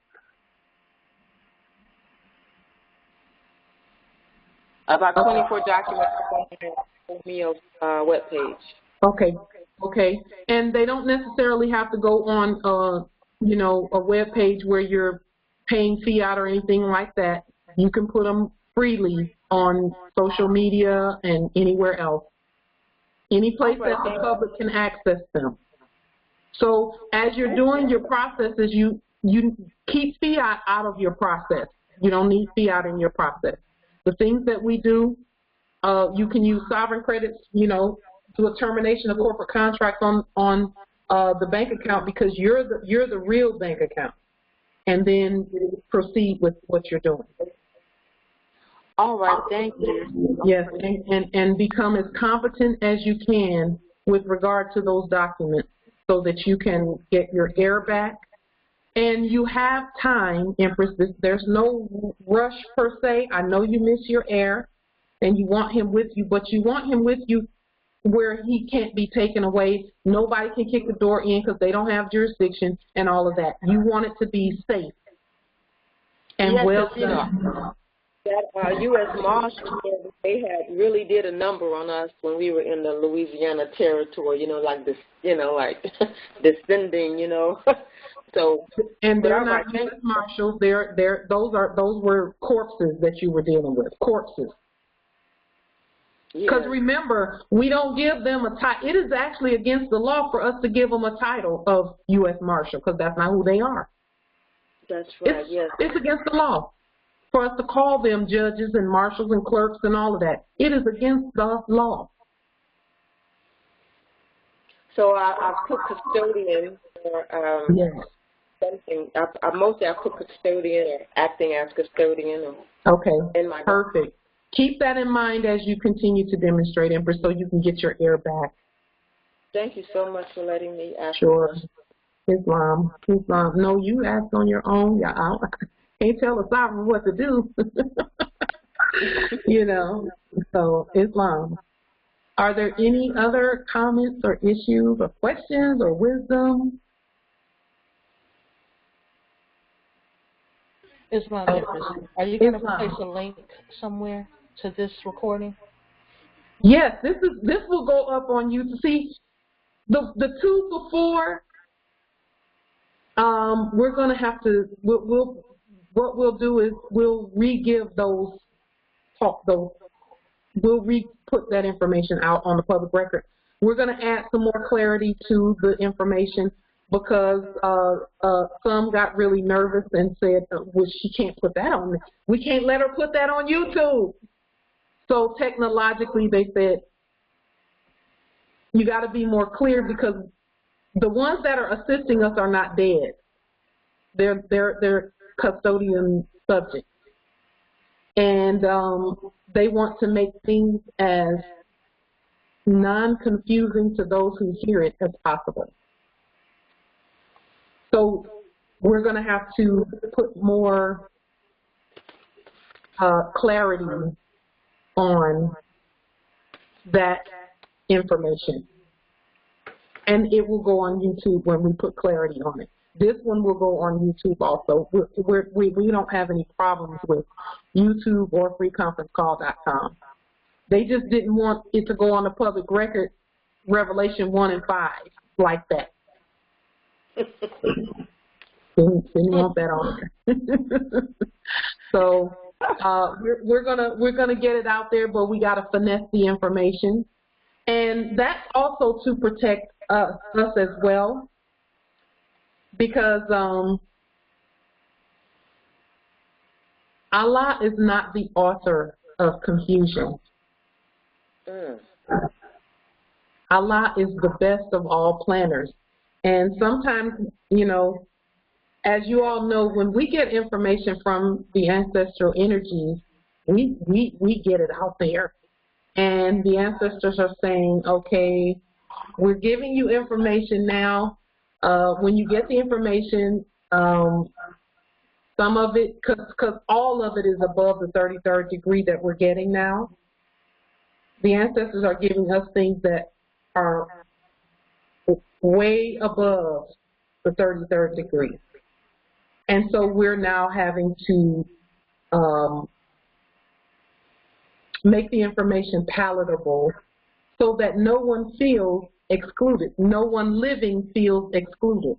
About 24 documents on Meo's webpage. Okay. And they don't necessarily have to go on, you know, a web page where you're paying fiat or anything like that. You can put them freely on social media and anywhere else. Any place that the public can access them. So as you're doing your processes, you keep fiat out of your process. You don't need fiat in your process. The things that we do, you can use sovereign credits, you know, to a termination of corporate contracts on the bank account because you're the real bank account, and then proceed with what you're doing. All right, thank you. Yes, and become as competent as you can with regard to those documents so that you can get your heir back. And you have time, Empress. There's no rush per se. I know you miss your heir and you want him with you, but you want him with you where he can't be taken away. Nobody can kick the door in because they don't have jurisdiction and all of that. You want it to be safe and yes, well done. That U.S. Marshals, they had really did a number on us when we were in the Louisiana territory, you know, like this, you know, like descending, you know. So, and they're not U.S. Marshals. Those were corpses that you were dealing with. Corpses. Because remember, we don't give them a title. It is actually against the law for us to give them a title of U.S. Marshal because that's not who they are. That's right. It's against the law for us to call them judges and marshals and clerks and all of that. It is against the law. So I put custodian or something. Mostly I put custodian or acting as custodian. Okay, perfect. Keep that in mind as you continue to demonstrate, Empress, so you can get your heir back. Thank you so much for letting me ask. Sure. Islam. No, you asked on your own. Yeah, I can't tell a sovereign what to do. You know, so Islam. Are there any other comments or issues or questions or wisdom? Islam, are you going to place a link somewhere to this recording? Yes, this will go up on YouTube. See, the two before, we're going to have to. What we'll do is we'll re-give those. We'll re-put that information out on the public record. We're going to add some more clarity to the information because some got really nervous and said, well, she can't put that on. We can't let her put that on YouTube. So technologically, they said, you got to be more clear, because the ones that are assisting us are not dead. They're custodian subjects. And they want to make things as non-confusing to those who hear it as possible. So we're going to have to put more clarity on that information. And it will go on YouTube when we put clarity on it. This one will go on YouTube also. We don't have any problems with YouTube or freeconferencecall.com. They just didn't want it to go on the public record, Revelation 1 and 5, like that. Didn't want that on there. So we're gonna get it out there, but we gotta finesse the information, and that's also to protect us as well, because Allah is not the author of confusion. Allah is the best of all planners. And sometimes, you know, as you all know, when we get information from the ancestral energies, we get it out there. And the ancestors are saying, okay, we're giving you information now. When you get the information, some of it, because all of it is above the 33rd degree that we're getting now, the ancestors are giving us things that are way above the 33rd degree. And so we're now having to make the information palatable so that no one feels excluded. No one living feels excluded.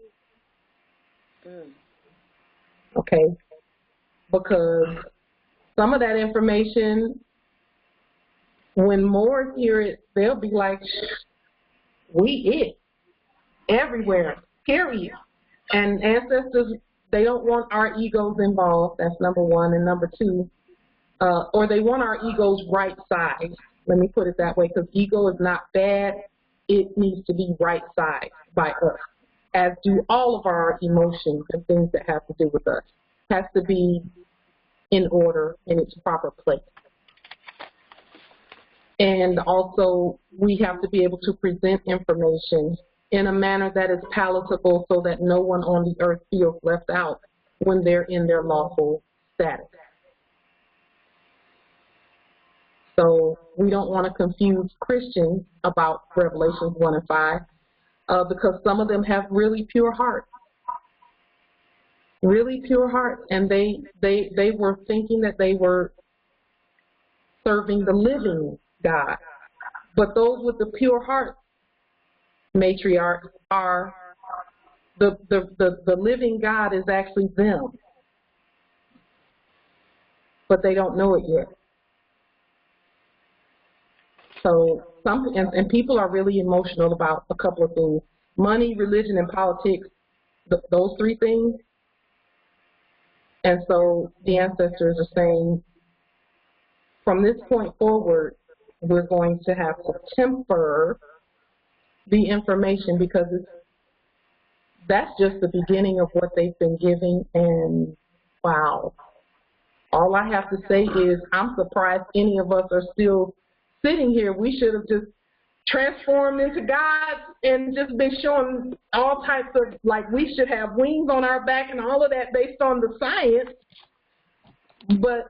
Okay? Because some of that information, when Moors hear it, they'll be like, we it. Everywhere. Period. And ancestors, they don't want our egos involved. That's number one. And number two, or they want our egos right sized. Let me put it that way, because ego is not bad. It needs to be right sized by us, as do all of our emotions and things that have to do with us. It has to be in order, in its proper place. And also, we have to be able to present information in a manner that is palatable so that no one on the earth feels left out when they're in their lawful status. So we don't want to confuse Christians about Revelations 1 and 5 because some of them have really pure hearts. Really pure hearts, and they were thinking that they were serving the living God. But those with the pure heart, matriarchs, are the living God is actually them. But they don't know it yet. So and people are really emotional about a couple of things. Money, religion, and politics, those three things. And so the ancestors are saying, from this point forward, we're going to have to temper the information, because that's just the beginning of what they've been giving. And wow, all I have to say is I'm surprised any of us are still sitting here. We should have just transformed into gods and just been showing all types of, like, we should have wings on our back and all of that based on the science. But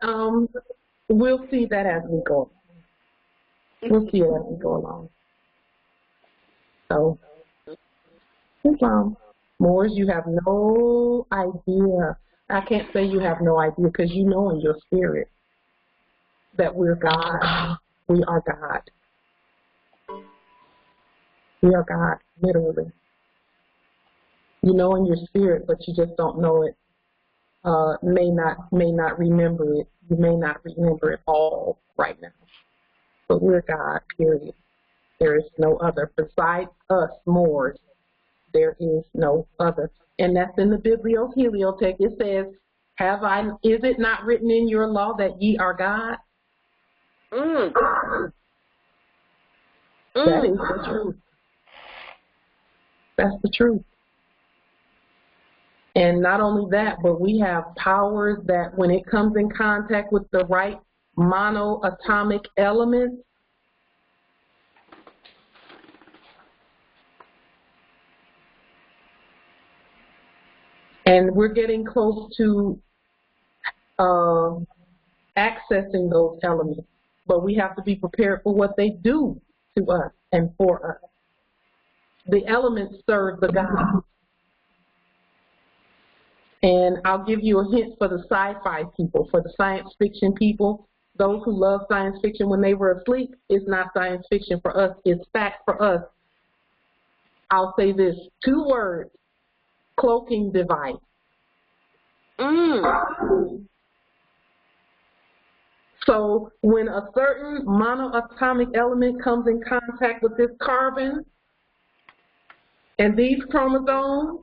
we'll see that as we go. We'll see it as we go along. So, Moors, you have no idea. I can't say you have no idea, because you know in your spirit that we're God. We are God. We are God, literally. You know in your spirit, but you just don't know it. May not remember it. You may not remember it all right now. But we're God, period. There is no other. Besides us, Moors, there is no other. And that's in the Biblioheliotheque. It says, is it not written in your law that ye are God? That is the truth. That's the truth. And not only that, but we have powers that when it comes in contact with the right monoatomic elements, and we're getting close to accessing those elements, but we have to be prepared for what they do to us and for us. The elements serve the gods. And I'll give you a hint for the sci-fi people, for the science fiction people, those who love science fiction when they were asleep. It's not science fiction for us, it's fact for us. I'll say this, 2 words, cloaking device. So when a certain monoatomic element comes in contact with this carbon and these chromosomes,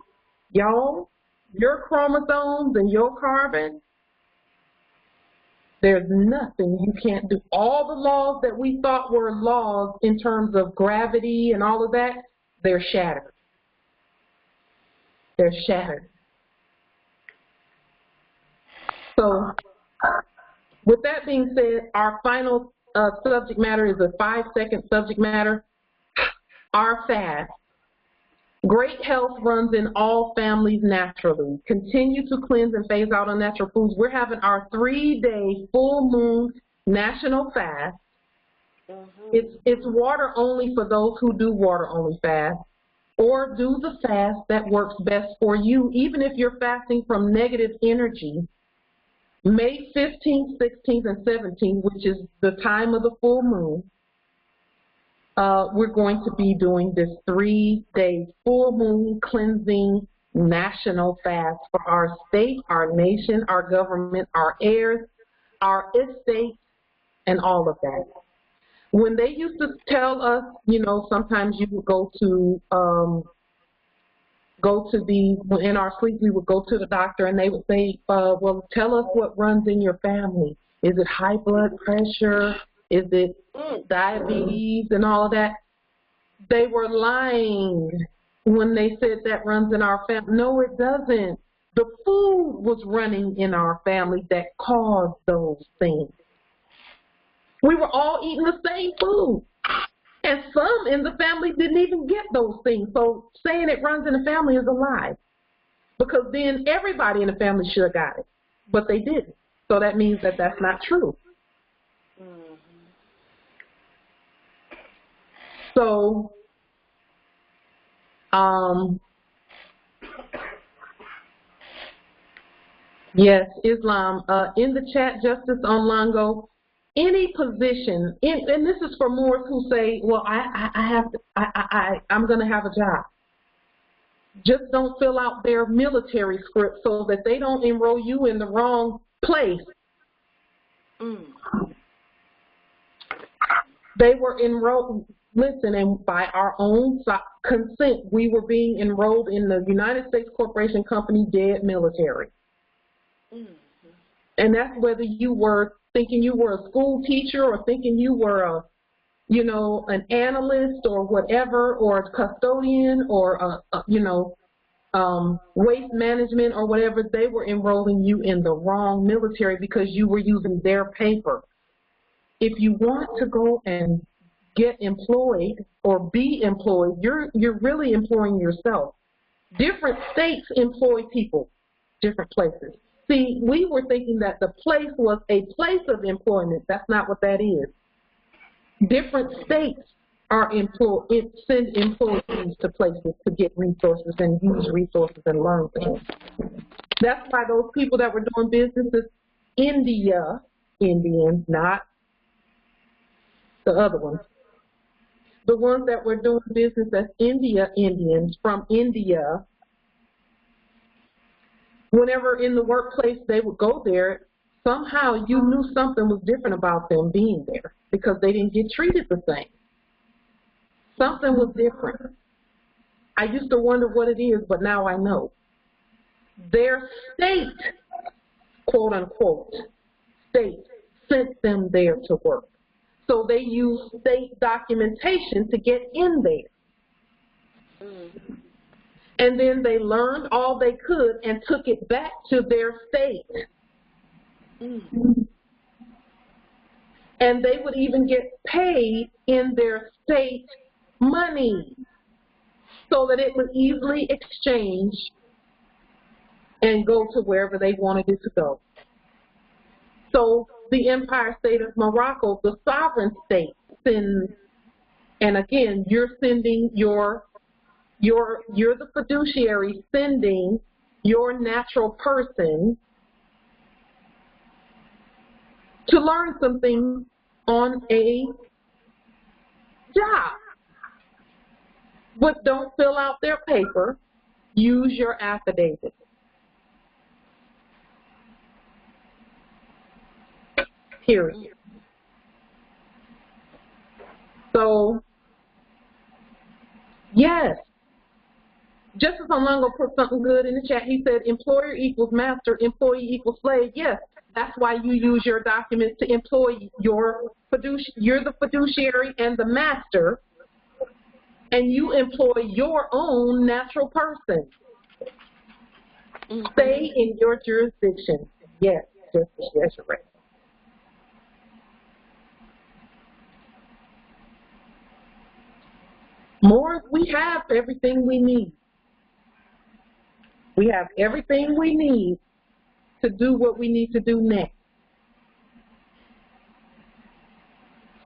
y'all, your chromosomes and your carbon, there's nothing you can't do. All the laws that we thought were laws in terms of gravity and all of that, they're shattered. They're shattered. So with that being said, our final subject matter is a 5-second subject matter, our fast. Great health runs in all families naturally. Continue to cleanse and phase out unnatural foods. We're having our 3-day full moon national fast. It's water only for those who do water only fast, or do the fast that works best for you, even if you're fasting from negative energy. May 15th, 16th, and 17th, which is the time of the full moon, we're going to be doing this 3-day full moon cleansing national fast for our state, our nation, our government, our heirs, our estate, and all of that. When they used to tell us, you know, sometimes you would go to in our sleep, we would go to the doctor and they would say, well, tell us what runs in your family. Is it high blood pressure? Is it diabetes and all of that? They were lying when they said that runs in our family. No, it doesn't. The food was running in our family that caused those things. We were all eating the same food. And some in the family didn't even get those things. So saying it runs in the family is a lie. Because then everybody in the family should have got it. But they didn't. So that means that that's not true. So, yes, Islam. In the chat, Justice Onlinne, any position, and this is for Moors who say, well, I'm going to have a job. Just don't fill out their military script so that they don't enroll you in the wrong place. They were enrolled, listen, and by our own consent, we were being enrolled in the United States Corporation Company Dead Military. And that's whether you were thinking you were a school teacher or thinking you were an analyst or whatever, or a custodian or waste management or whatever. They were enrolling you in the wrong military because you were using their paper. If you want to go and get employed or be employed, you're really employing yourself. Different states employ people, different places. See, we were thinking that the place was a place of employment. That's not what that is. Different states are send employees to places to get resources and use resources and learn things. That's why those people that were doing businesses, Indians, not the other ones. The ones that were doing business as Indians from India, whenever in the workplace they would go there, somehow you knew something was different about them being there because they didn't get treated the same. Something was different. I used to wonder what it is, but now I know. Their state, quote unquote, state sent them there to work. So they used state documentation to get in there. And then they learned all they could and took it back to their state. And they would even get paid in their state money so that it would easily exchange and go to wherever they wanted it to go. So the Empire State of Morocco, the sovereign state, sends, and again, you're sending you're the fiduciary sending your natural person to learn something on a job. But don't fill out their paper. Use your affidavit. Period. So, yes. Justice Onlinne put something good in the chat. He said, employer equals master, employee equals slave. Yes, that's why you use your documents to employ you're the fiduciary and the master, and you employ your own natural person. Stay in your jurisdiction. Yes, Justice, yes, you're right. More, we have everything we need. We have everything we need to do what we need to do next.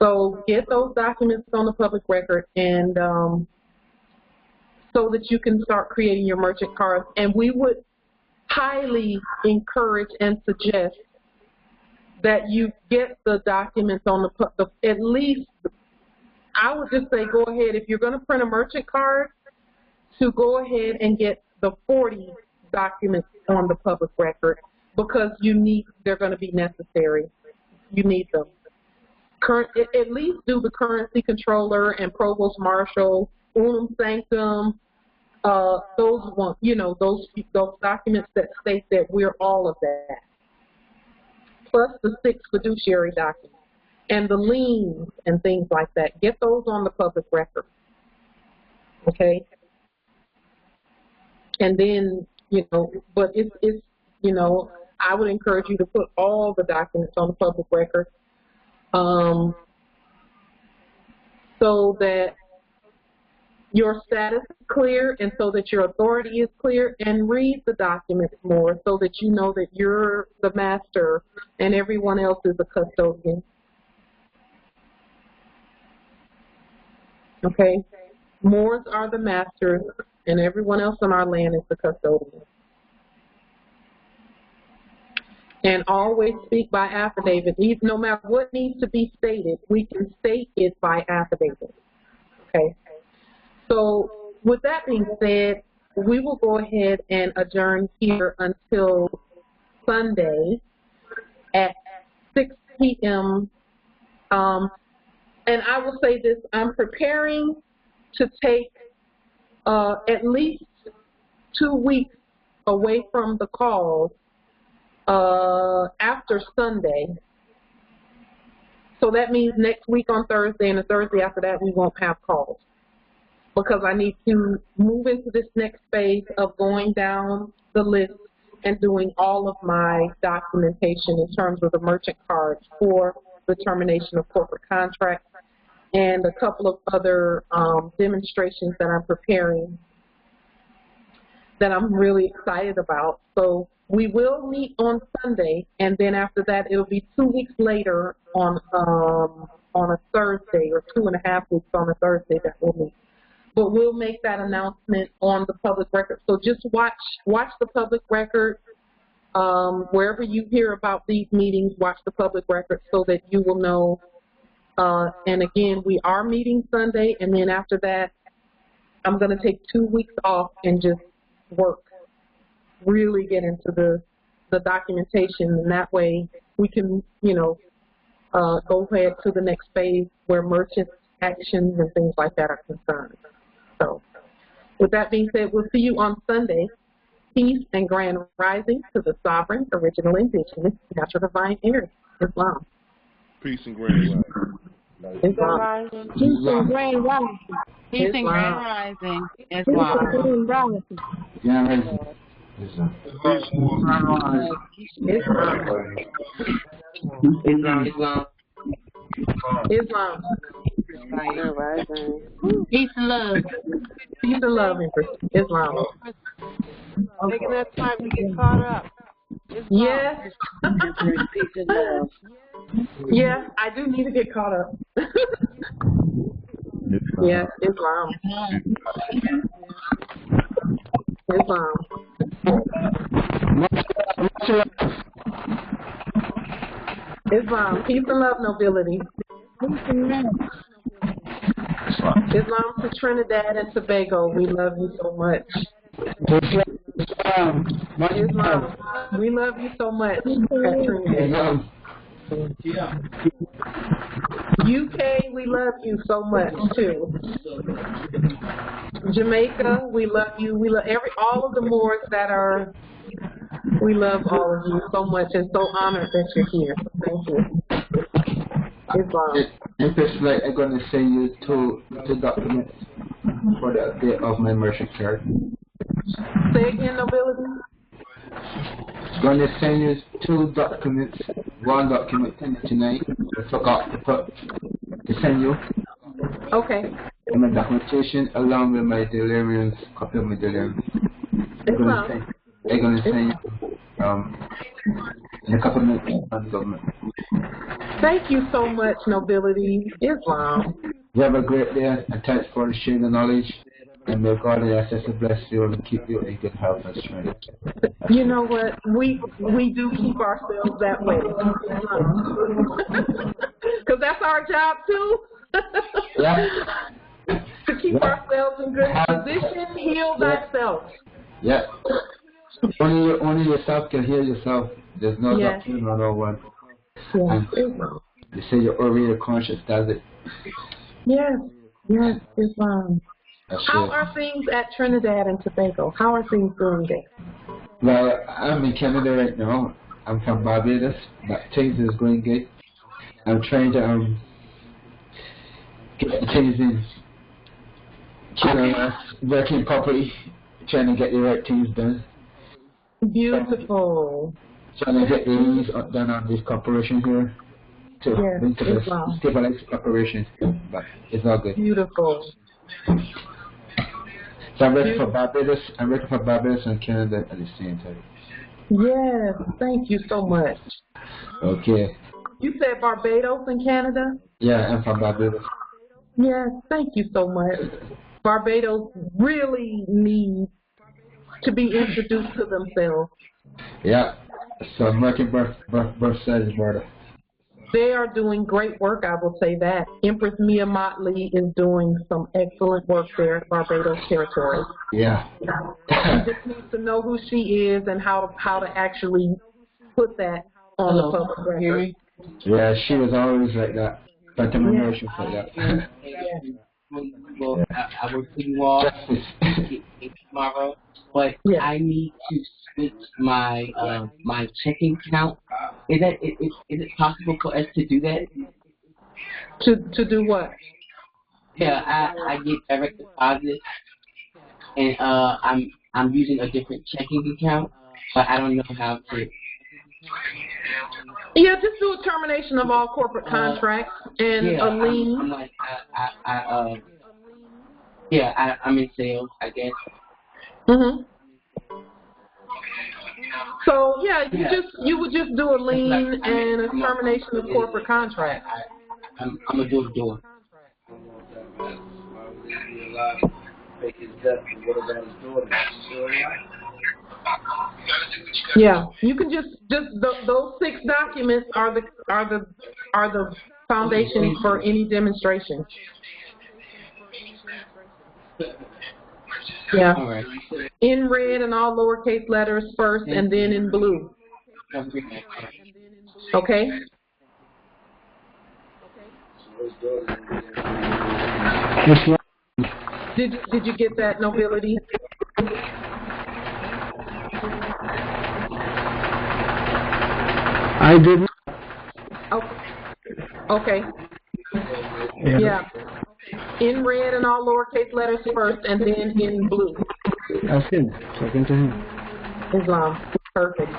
So get those documents on the public record, and so that you can start creating your merchant cards. And we would highly encourage and suggest that you get the documents on the at least, I would just say go ahead, if you're going to print a merchant card, to go ahead and get the 40 documents on the public record, because they're going to be necessary. You need them. At least do the currency controller and provost marshal, unum sanctum, those ones, those documents that state that we're all of that. Plus the 6 fiduciary documents and the liens and things like that. Get those on the public record. Okay? And then, but it's I would encourage you to put all the documents on the public record, so that your status is clear and so that your authority is clear, and read the documents more so that you know that you're the master and everyone else is a custodian. Okay? Moors are the masters and everyone else on our land is the custodian. And always speak by affidavit. No matter what needs to be stated, we can state it by affidavit. Okay? So with that being said, we will go ahead and adjourn here until Sunday at 6 p.m. And I will say this, I'm preparing to take at least 2 weeks away from the calls after Sunday. So that means next week on Thursday and the Thursday after that we won't have calls, because I need to move into this next phase of going down the list and doing all of my documentation in terms of the merchant cards for the termination of corporate contracts and a couple of other demonstrations that I'm preparing that I'm really excited about. So we will meet on Sunday, and then after that it'll be 2 weeks later on a Thursday, or 2.5 weeks on a Thursday that we'll meet. But we'll make that announcement on the public record. So just watch the public record. Wherever you hear about these meetings, watch the public record so that you will know. And again, we are meeting Sunday, and then after that, I'm going to take 2 weeks off and just work, really get into the documentation, and that way we can, go ahead to the next phase where merchant actions and things like that are concerned. So with that being said, we'll see you on Sunday. Peace and grand rising to the sovereign, original, indigenous, natural, divine heirs, Islam. Peace and grand rising. Islam. Peace and Grand Rising. Peace and Grand Rising. Islam. Yeah, Islam. Peace and love. Peace and love, Empress. Islam. Taking that time to get caught up. Yes. Yeah, I do need to get caught up. Yeah, Islam. Islam. Islam. Peace and love, nobility. Islam to Trinidad and Tobago. We love you so much. Islam. We love you so much at Trinidad. UK, we love you so much too. Jamaica, we love you. We love all of the Moors that are. We love all of you so much and so honored that you're here. Thank you. Islam. Empress, like, I'm gonna send you two documents for the update of my merchant card. Say again, nobility. Gonna send you two documents. One document tonight. I forgot to send you. Okay. And my documentation along with my deliriums, copy of my deliriums. I'm gonna send you in a couple of minutes on the government. Thank you so much, nobility. Islam. You have a great day and thanks for sharing the knowledge. And may God and ancestors bless you and keep you in good health and strength. You know what? We do keep ourselves that way. Because that's our job too. Yeah. To keep ourselves in good position, heal thyself. Yeah. Only yourself can heal yourself. There's no doctor, no one. Yes. You say your oriental conscious does it. Yes. Yes, Islam. How are things at Trinidad and Tobago? How are things going there? Well, I'm in Canada right now. I'm from Barbados. But things is going good. I'm trying to get the things in Canada working properly, trying to get the right things done. Beautiful. Trying to get the leads done on this corporation here to stabilize operations, but it's not good. Beautiful. So I'm working for Barbados. I'm working for Barbados and Canada at the same time. Yes, thank you so much. Okay. You said Barbados and Canada? Yeah, I'm from Barbados. Yes, thank you so much. Barbados really needs to be introduced to themselves. Yeah, so I'm working both sides of the border. They are doing great work, I will say that. Empress Mia Motley is doing some excellent work there at Barbados Territory. Yeah. She just needs to know who she is and how to actually put that on the public record. Yeah, she was always like that. But I'm know she was like that. Well, I will put you all tomorrow, but I need to switch my my checking account. Is it possible for us to do that? To do what? Yeah, I get direct deposit, and I'm using a different checking account, but I don't know how to. Yeah, just do a termination of all corporate contracts and a lien. I'm in sales, I guess. Mhm. So you would just do a lien and a termination of corporate contract. I'm gonna do a door. Yeah, you can just those 6 documents are the foundation for any demonstration. Yeah. All right. In red and all lowercase letters first, and then in blue. Okay. Did you get that, nobility? I didn't. Okay. Yeah. In red and all lowercase letters first, and then in blue. That's him. Talking to him. Islam. Perfect.